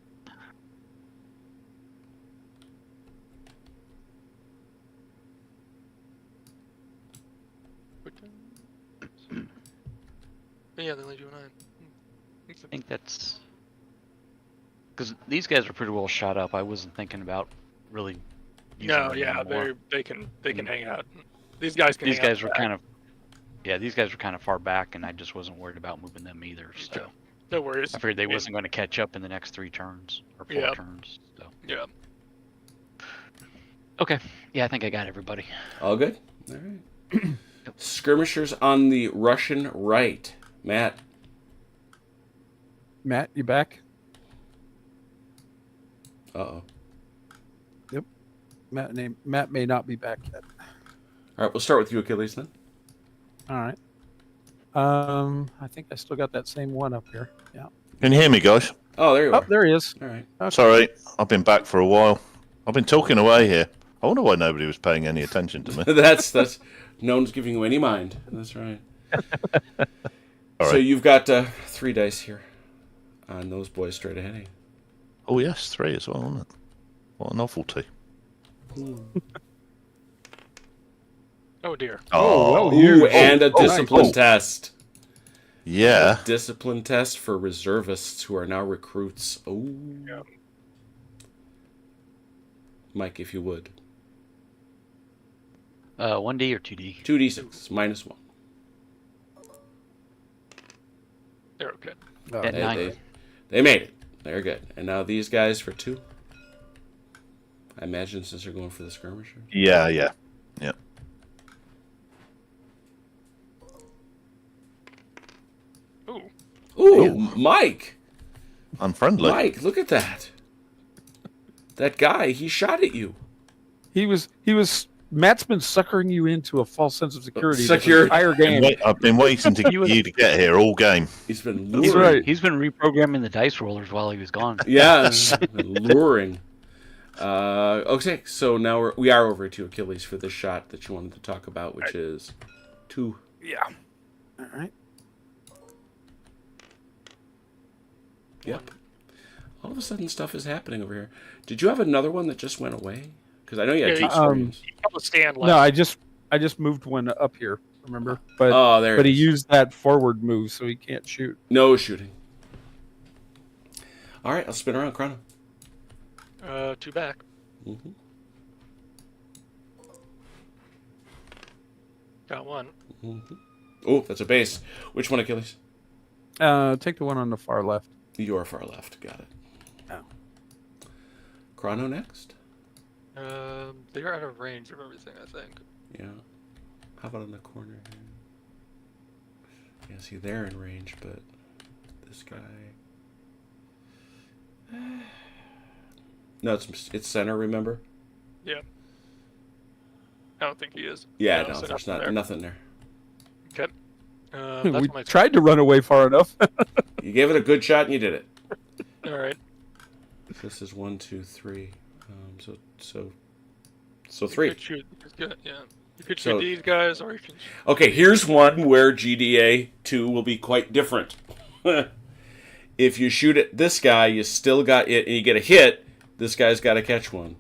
E: Yeah, they only do 9.
C: I think that's because these guys are pretty well shot up. I wasn't thinking about really. using
E: No,
C: them
E: yeah,
C: anymore.
E: they can hang out. These guys can.
C: These
E: hang out
C: guys were
E: back.
C: kind of. Yeah, these guys were kind of far back, and I just wasn't worried about moving them either. So
E: No worries.
C: I figured they
E: Yeah.
C: wasn't going to catch up in the next 3 turns or 4
E: Yeah.
C: turns. So
E: Yeah.
C: okay, yeah, I think I got everybody.
A: All good? All right. Skirmishers on the Russian right. Matt.
D: Matt, you back?
A: Uh-oh.
D: Matt may not be back yet.
A: All right, we'll start with you, Achilles, then.
D: All right. I think I still got that same one up here. Yeah.
B: Can you hear me, guys?
A: Oh, there you
D: Oh,
A: are.
D: there he is.
A: All right.
D: Okay.
B: Sorry, I've been back for a while. I've been talking away here. I wonder why nobody was paying any attention to me.
A: that's no one's giving you any mind. That's right.
B: All
A: So
B: right.
A: you've got 3 dice here on those boys straight ahead of you.
B: Oh yes, 3 as well, isn't it? What a novelty.
E: Oh dear.
D: well,
A: Ooh,
D: you-
A: and a
D: oh,
A: discipline
D: nice.
A: test.
B: Yeah.
A: Discipline test for reservists who are now recruits. Oh.
E: Yeah.
A: Mike, if you would.
C: 1D or 2D?
A: 2d6 minus 1.
E: They're okay.
D: Oh,
C: At
A: They,
C: 9.
A: they made it. They're good. And now these guys for 2. I imagine since they're going for the skirmisher.
B: Yeah.
E: Ooh.
A: Ooh, Mike!
B: Unfriendly.
A: Mike, look at that. That guy, he shot at you.
D: He was. Matt's been suckering you into a false sense of security this
A: Security.
D: entire game.
B: I've been waiting to get you to get here all game.
A: He's been
D: That's
A: luring.
D: right.
C: He's been reprogramming the dice rollers while he was gone.
A: Yeah, luring. Okay, so now we are over to Achilles for this shot that you wanted to talk about, which is 2.
D: Yeah. All right.
A: Yep. All of a sudden, stuff is happening over here. Did you have another one that just went away? Because I know you had
E: Yeah,
A: 2 streams.
E: You have a stand left.
D: No, I just moved one up here. Remember, but
A: Oh, there.
D: but
A: it
D: he
A: is.
D: used that forward move, so he can't shoot.
A: No shooting. All right, I'll spin around, Chrono.
E: 2 back.
A: Mm-hmm.
E: Got 1.
A: Mm-hmm. Oh, that's a base. Which one, Achilles?
D: Take the one on the far left.
A: Your far left. Got it.
D: Oh.
A: Chrono next.
E: They're out of range of everything, I think.
A: Yeah. How about in the corner here? Yeah, see, they're in range, but this guy. No, it's center. Remember?
E: Yeah. I don't think he is.
A: Yeah,
E: No,
A: no,
E: so
A: there's
E: nothing there.
A: nothing there.
E: Okay. That's
D: We
E: my
D: tried to run away far enough.
A: You gave it a good shot and you did it.
E: All right.
A: This is 1, 2, 3. So
E: You
A: 3.
E: could shoot these guys, yeah. You could
A: So-
E: shoot these guys, or you can.
A: Okay, here's one where GDA 2 will be quite different. If you shoot at this guy, you still got it, and you get a hit. This guy's got to catch one.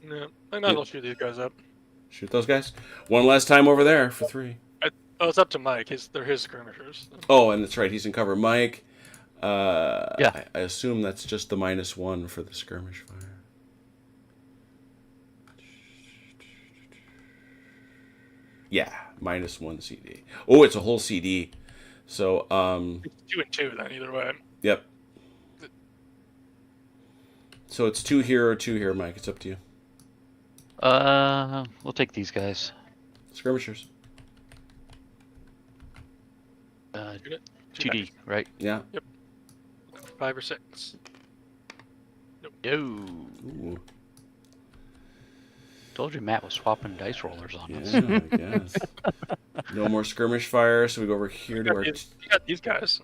E: Yeah, I might as well shoot these guys up.
A: Shoot those guys. One last time over there for 3.
E: It's up to Mike. They're his skirmishers.
A: Oh, and that's right. He's in cover. Mike.
C: Yeah.
A: I assume that's just the -1 for the skirmish fire. Yeah, -1 CD. Oh, it's a whole CD. So,
E: It's 2 and 2 then, either way.
A: yep. So it's 2 here or 2 here, Mike. It's up to you.
C: We'll take these guys.
A: Skirmishers.
E: Shoot it.
C: 2D, right?
A: Yeah.
E: 5 or 6.
C: Yo.
A: Ooh.
C: Told you Matt was swapping dice rollers on us.
A: Yeah, I guess. No more skirmish fire, so we go over here to our.
E: You got these guys.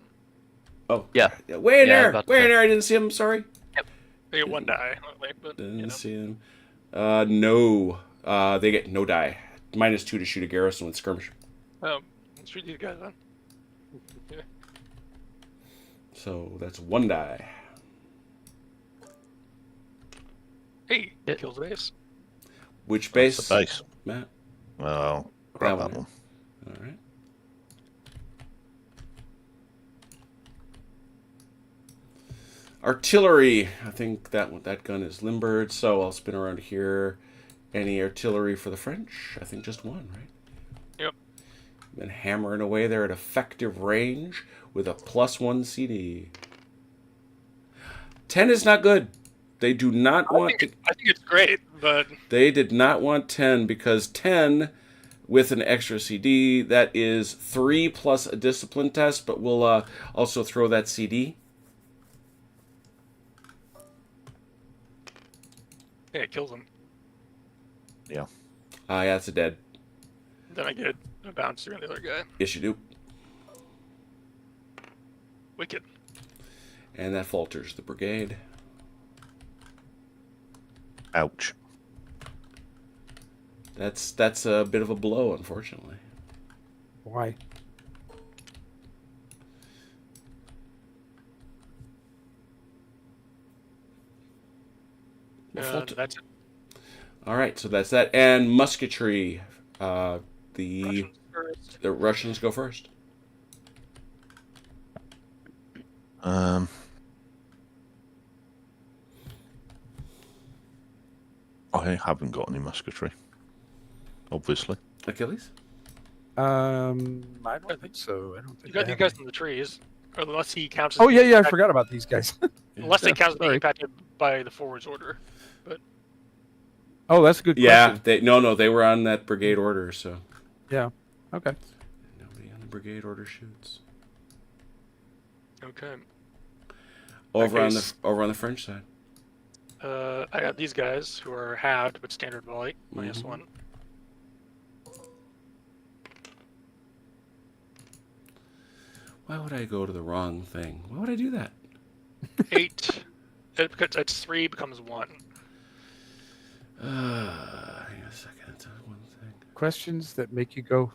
A: Oh,
C: Yeah.
A: Way in
C: Yeah,
A: there!
C: about
A: Way in
C: that.
A: there! I didn't see him. Sorry.
E: They get 1 die, but
A: Didn't see him. No. They get no die. -2 to shoot a garrison with skirmish.
E: Let's shoot these guys then. Yeah.
A: So that's 1 die.
E: Hey,
C: Hit.
E: kills the base.
A: Which
B: That's
A: base?
B: the base.
A: Matt.
B: Well, grab
A: That
B: that
A: one.
B: one.
A: All right. Artillery. I think that gun is Limbered, so I'll spin around here. Any artillery for the French? I think just 1, right?
E: Yep.
A: Been hammering away there at effective range with a +1 CD. 10 is not good. They do not want to.
E: I think it's great, but
A: They did not want 10 because 10 with an extra CD, that is 3 plus a discipline test, but we'll also throw that CD.
E: yeah, it kills them.
B: Yeah.
A: Yeah, it's a dead.
E: Then I get a bounce through the other guy.
A: Yes, you do.
E: Wicked.
A: And that falters the brigade.
B: Ouch.
A: That's a bit of a blow, unfortunately.
D: Why?
E: That's it.
A: All right, so that's that. And musketry. The
E: Russians first.
A: the Russians go first.
B: I haven't got any musketry. Obviously.
A: Achilles?
D: I don't think so. I don't think
E: You got
D: I
E: these
D: have
E: guys
D: any.
E: in the trees. Or unless he counts as
D: Oh yeah,
E: being
D: yeah. I
E: impacted-
D: forgot about these guys.
E: Unless they count as being
D: Sorry.
E: impacted by the forwards order.
D: Oh, that's a good
A: Yeah,
D: question.
A: they were on that brigade order, so
D: Yeah. Okay.
A: nobody on the brigade order shoots.
E: Okay.
A: Over on
E: case-
A: the French side.
E: I got these guys who are halved but standard volley, -1.
A: Why would I go to the wrong thing? Why would I do that?
E: 8. It's 3 becomes 1.
A: Hang on a second. It's one thing.
D: Questions that make you go,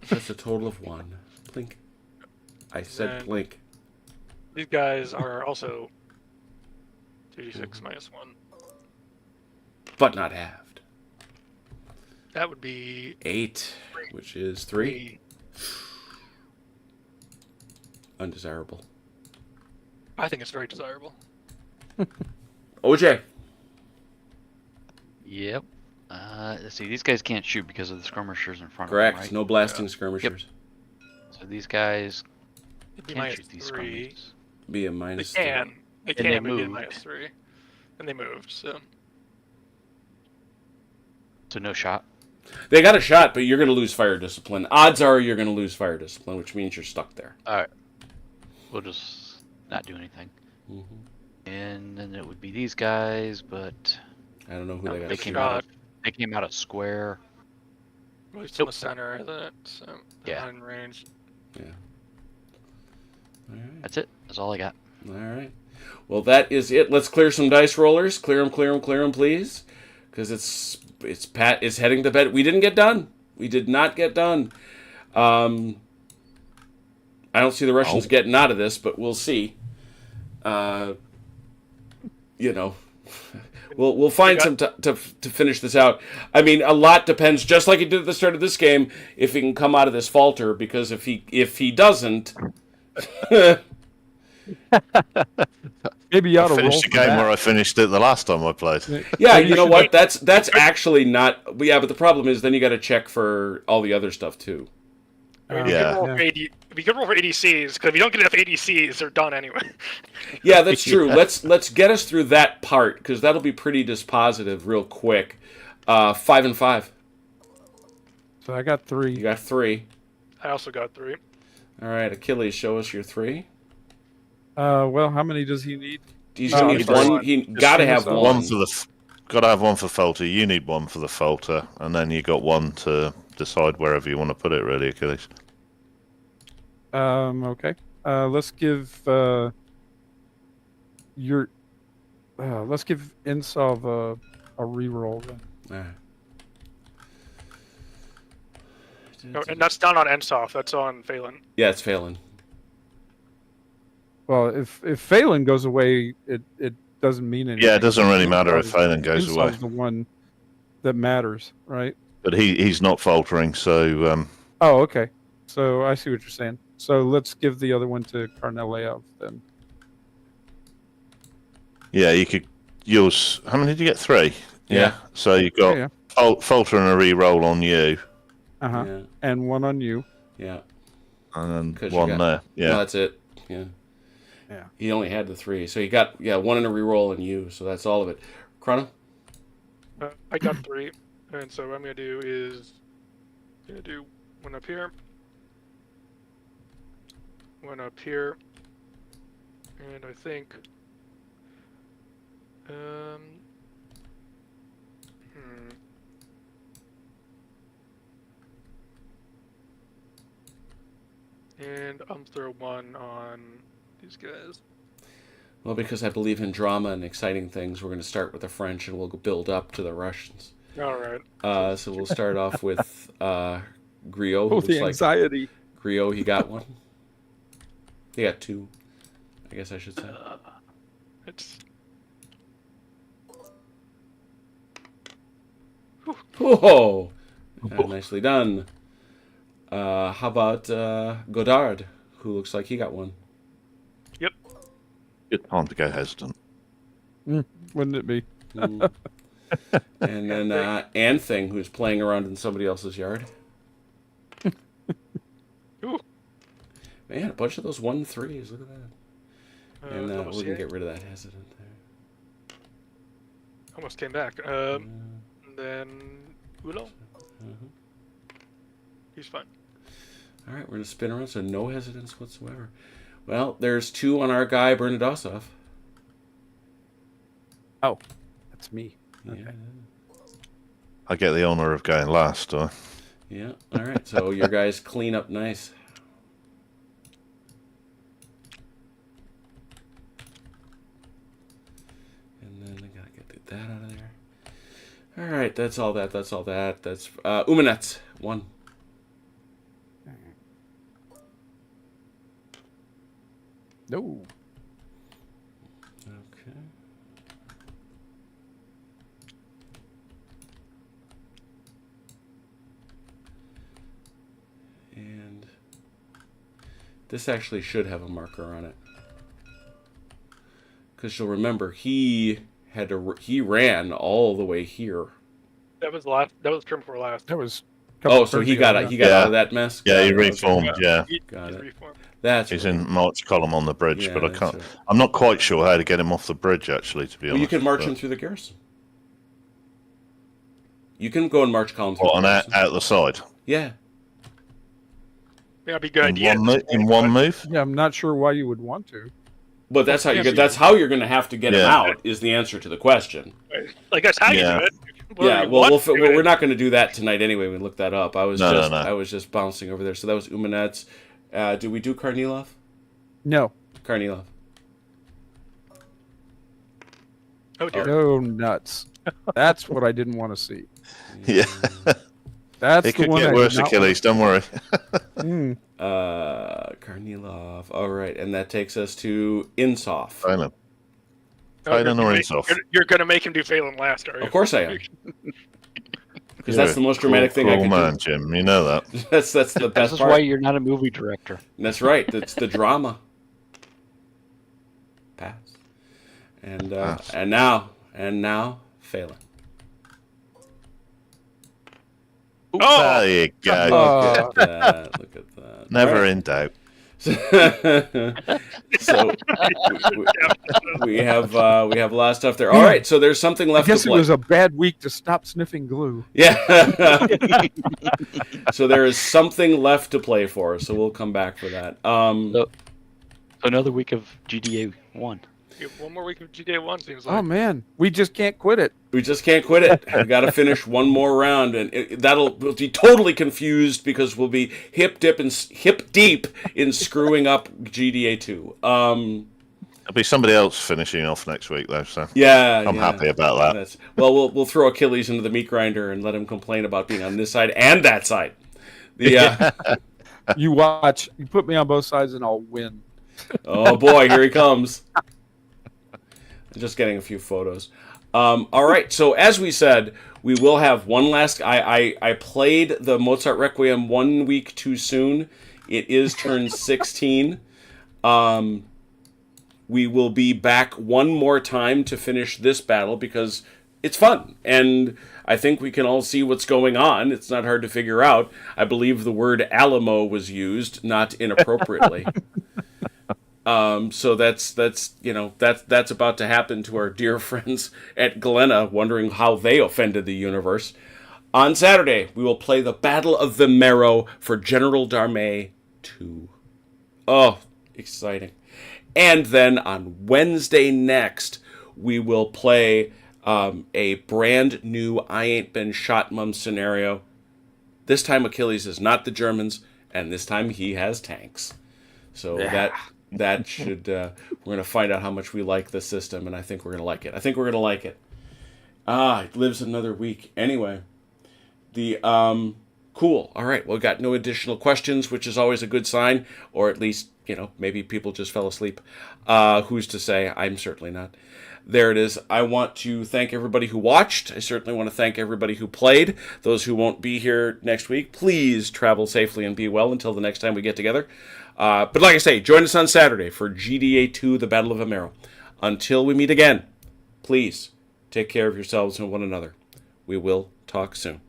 A: That's a total of 1. Plink. I said
E: And-
A: plink.
E: These guys are also 2d6 -1.
A: But not halved.
E: That would be
A: 8, which is 3.
E: 3.
A: Undesirable.
E: I think it's very desirable.
A: OJ.
C: Yep. Let's see. These guys can't shoot because of the skirmishers in front
A: Correct.
C: of them, right?
A: No blasting skirmishers.
C: So these guys
E: It'd be
C: can't shoot these
E: -3.
C: skirmishers.
A: Be a
E: They
A: minus.
E: can. They
C: And
E: can,
C: they
E: but be
C: moved.
E: -3. And they moved, so.
C: So no shot.
A: They got a shot, but you're going to lose fire discipline. Odds are you're going to lose fire discipline, which means you're stuck there.
C: All right. We'll just not do anything.
A: Mm-hmm.
C: And then it would be these guys, but
A: I don't know who they got.
C: they came out of square.
E: Well, he's in the center of that, so they're
C: Yeah.
E: not in range.
A: Yeah. All right.
C: That's it. That's all I got.
A: All right. Well, that is it. Let's clear some dice rollers. Clear them, please. Because it's Pat is heading to bed. We didn't get done. We did not get done. I don't see the Russians getting out of this, but we'll see. We'll find some to finish this out. I mean, a lot depends, just like he did at the start of this game, if he can come out of this falter. Because if he doesn't,
D: Maybe you ought to roll
B: Finish the
D: for
B: game
D: that.
B: where I finished it the last time I played.
A: yeah, you know what? That's actually not. Yeah, but the problem is then you got to check for all the other stuff too.
E: I mean,
B: Yeah.
E: we could roll for ADCs, because if you don't get enough ADCs, they're done anyway.
A: Yeah, that's true. Let's get us through that part because that'll be pretty dispositive real quick. 5 and 5.
D: So I got 3.
A: You got 3.
E: I also got 3.
A: All right, Achilles, show us your 3.
D: Well, how many does he need?
A: He's
D: Oh,
A: gonna need
D: he's got
A: one. He got to have
D: one.
A: one.
B: Got to have one for Falter. You need one for the Falter, and then you got one to decide wherever you want to put it. Really, Achilles.
D: Okay. Let's give let's give Insolve a reroll then.
A: All right.
E: No, and that's down on Ensoft. That's on Phelan.
A: Yeah, it's failing.
D: Well, if Phelan goes away, it doesn't mean anything.
B: Yeah, it doesn't really matter if Phelan goes away.
D: Insolve's the one that matters, right?
B: But he's not faltering, so
D: Oh, okay. So I see what you're saying. So let's give the other one to Karneleov then.
B: yeah, you could use. How many did you get? 3.
A: Yeah.
B: So you got
D: Yeah.
B: Falter and a re-roll on you,
D: Uh-huh.
A: Yeah.
D: And one on you.
A: Yeah.
B: and
A: 'Cause
B: then
A: you
B: one
A: got-
B: there.
A: No,
B: Yeah.
A: that's it. Yeah.
D: Yeah.
A: He only had the 3, so he got one in a reroll and you. So that's all of it. Chrono.
E: I got 3, and so what I'm gonna do is do one up here, one up here, and I think and I'm throw one on these guys.
A: Well, because I believe in drama and exciting things, we're going to start with the French and we'll build up to the Russians.
E: All right.
A: So we'll start off with Griot. Who
D: Oh,
A: looks
D: the
A: like
D: anxiety.
A: Griot, he got one. He got 2, I guess I should say.
E: It's
A: Whoa! Nicely done. How about Godard, who looks like he got 1?
B: Good time to go hesitant.
D: Wouldn't it be?
A: Mm. And then Anthing, who's playing around in somebody else's yard.
E: Ooh.
A: Man, a bunch of those 1-3s. Look at that. And we're
E: almost
A: going to
E: here.
A: get rid of that hesitant there.
E: Almost came back. Then Ulo.
A: Mhm.
E: He's fine.
A: All right, we're going to spin around, so no hesitance whatsoever. Well, there's 2 on our guy, Bernadosov.
D: Oh, that's me.
A: Yeah.
D: Okay.
B: I get the honor of going last.
A: Yeah. All right, so your guys clean up nice. And then I got to get that out of there. All right, that's all that. That's Umanets, 1.
D: No.
A: Okay. And this actually should have a marker on it. Because you'll remember he ran all the way here.
E: That was last. That was turn before last.
D: That was.
A: Oh, so he got out of that mess.
B: Yeah, he
A: Got it.
B: reformed. Yeah,
A: Got
E: He's
A: it.
E: reformed.
A: That's
B: he's
A: right.
B: in March column on the bridge,
A: Yeah,
B: but I
A: that's
B: can't.
A: right.
B: I'm not quite sure how to get him off the bridge. Actually, to be
A: Well,
B: honest,
A: you can march
B: but-
A: him through the garrison. You can go and march column through.
B: What, on out the side?
A: Yeah.
E: That'd be a good
B: In
E: idea.
B: in one move?
D: Yeah, I'm not sure why you would want to.
A: But that's how you're going to have to get him out. Is the answer to the question.
E: Like that's how you do it.
A: Yeah, well, we're not going to do that tonight anyway. We looked that up. I was just bouncing over there. So that was Umanets. Did we do Karnilov?
D: No.
A: Karnilov.
E: Oh dear.
D: Oh, nuts. That's what I didn't want to see.
B: Yeah.
D: That's
B: It
D: the
B: could
D: one
B: get
D: I
B: worse,
D: did not
B: Achilles. Don't worry.
A: Karnilov. All right, and that takes us to Insoff.
B: Phelan or Insoff?
E: You're going to make him do Phelan last, are you?
A: Of course I am. Because that's the most dramatic thing I can do.
B: Jim. You know that.
A: That's the best
C: This is
A: part.
C: why you're not a movie director.
A: That's right. That's the drama. Pass. And
B: Pass.
A: and now Phelan.
B: There you go.
A: Look at that. Look at that.
B: Never in doubt.
A: So we have a lot of stuff there. All right, so there's something
D: I
A: left
D: guess
A: to
D: it
A: play.
D: was a bad week to stop sniffing glue.
A: Yeah. So there is something left to play for, so we'll come back for that.
C: So another week of GDA 1.
E: One more week of GTA 1 seems like.
D: Oh, man. We just can't quit it.
A: We just can't quit it. We've got to finish one more round, and we'll be totally confused because we'll be hip deep in screwing up GDA 2.
B: There'll be somebody else finishing off next week, though. So
A: I'm
B: happy about that.
A: We'll throw Achilles into the meat grinder and let him complain about being on this side and that side.
D: You watch. You put me on both sides, and I'll win.
A: Oh boy, here he comes. Just getting a few photos. All right, so as we said, we will have one last... I played the Mozart Requiem 1 week too soon. It is turn 16. We will be back one more time to finish this battle because it's fun. And I think we can all see what's going on. It's not hard to figure out. I believe the word Alamo was used, not inappropriately. So that's about to happen to our dear friends at Glenna, wondering how they offended the universe. On Saturday, we will play the Battle of the Marrow for General Darmay 2. Oh, exciting. And then on Wednesday next, we will play a brand new I Ain't Been Shot Mum scenario. This time Achilles is not the Germans, and this time he has tanks. So that should we're going to find out how much we like the system, and I think we're going to like it. It lives another week. Anyway, cool. All right, well, we got no additional questions, which is always a good sign, or at least, maybe people just fell asleep. Who's to say? I'm certainly not. There it is. I want to thank everybody who watched. I certainly want to thank everybody who played. Those who won't be here next week, please travel safely and be well until the next time we get together. But like I say, join us on Saturday for GDA 2, the Battle of Amaro. Until we meet again, please take care of yourselves and one another. We will talk soon.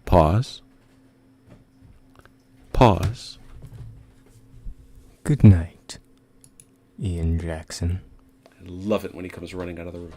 A: Pause.
F: Good night, Ian Jackson.
A: I love it when he comes running out of the room.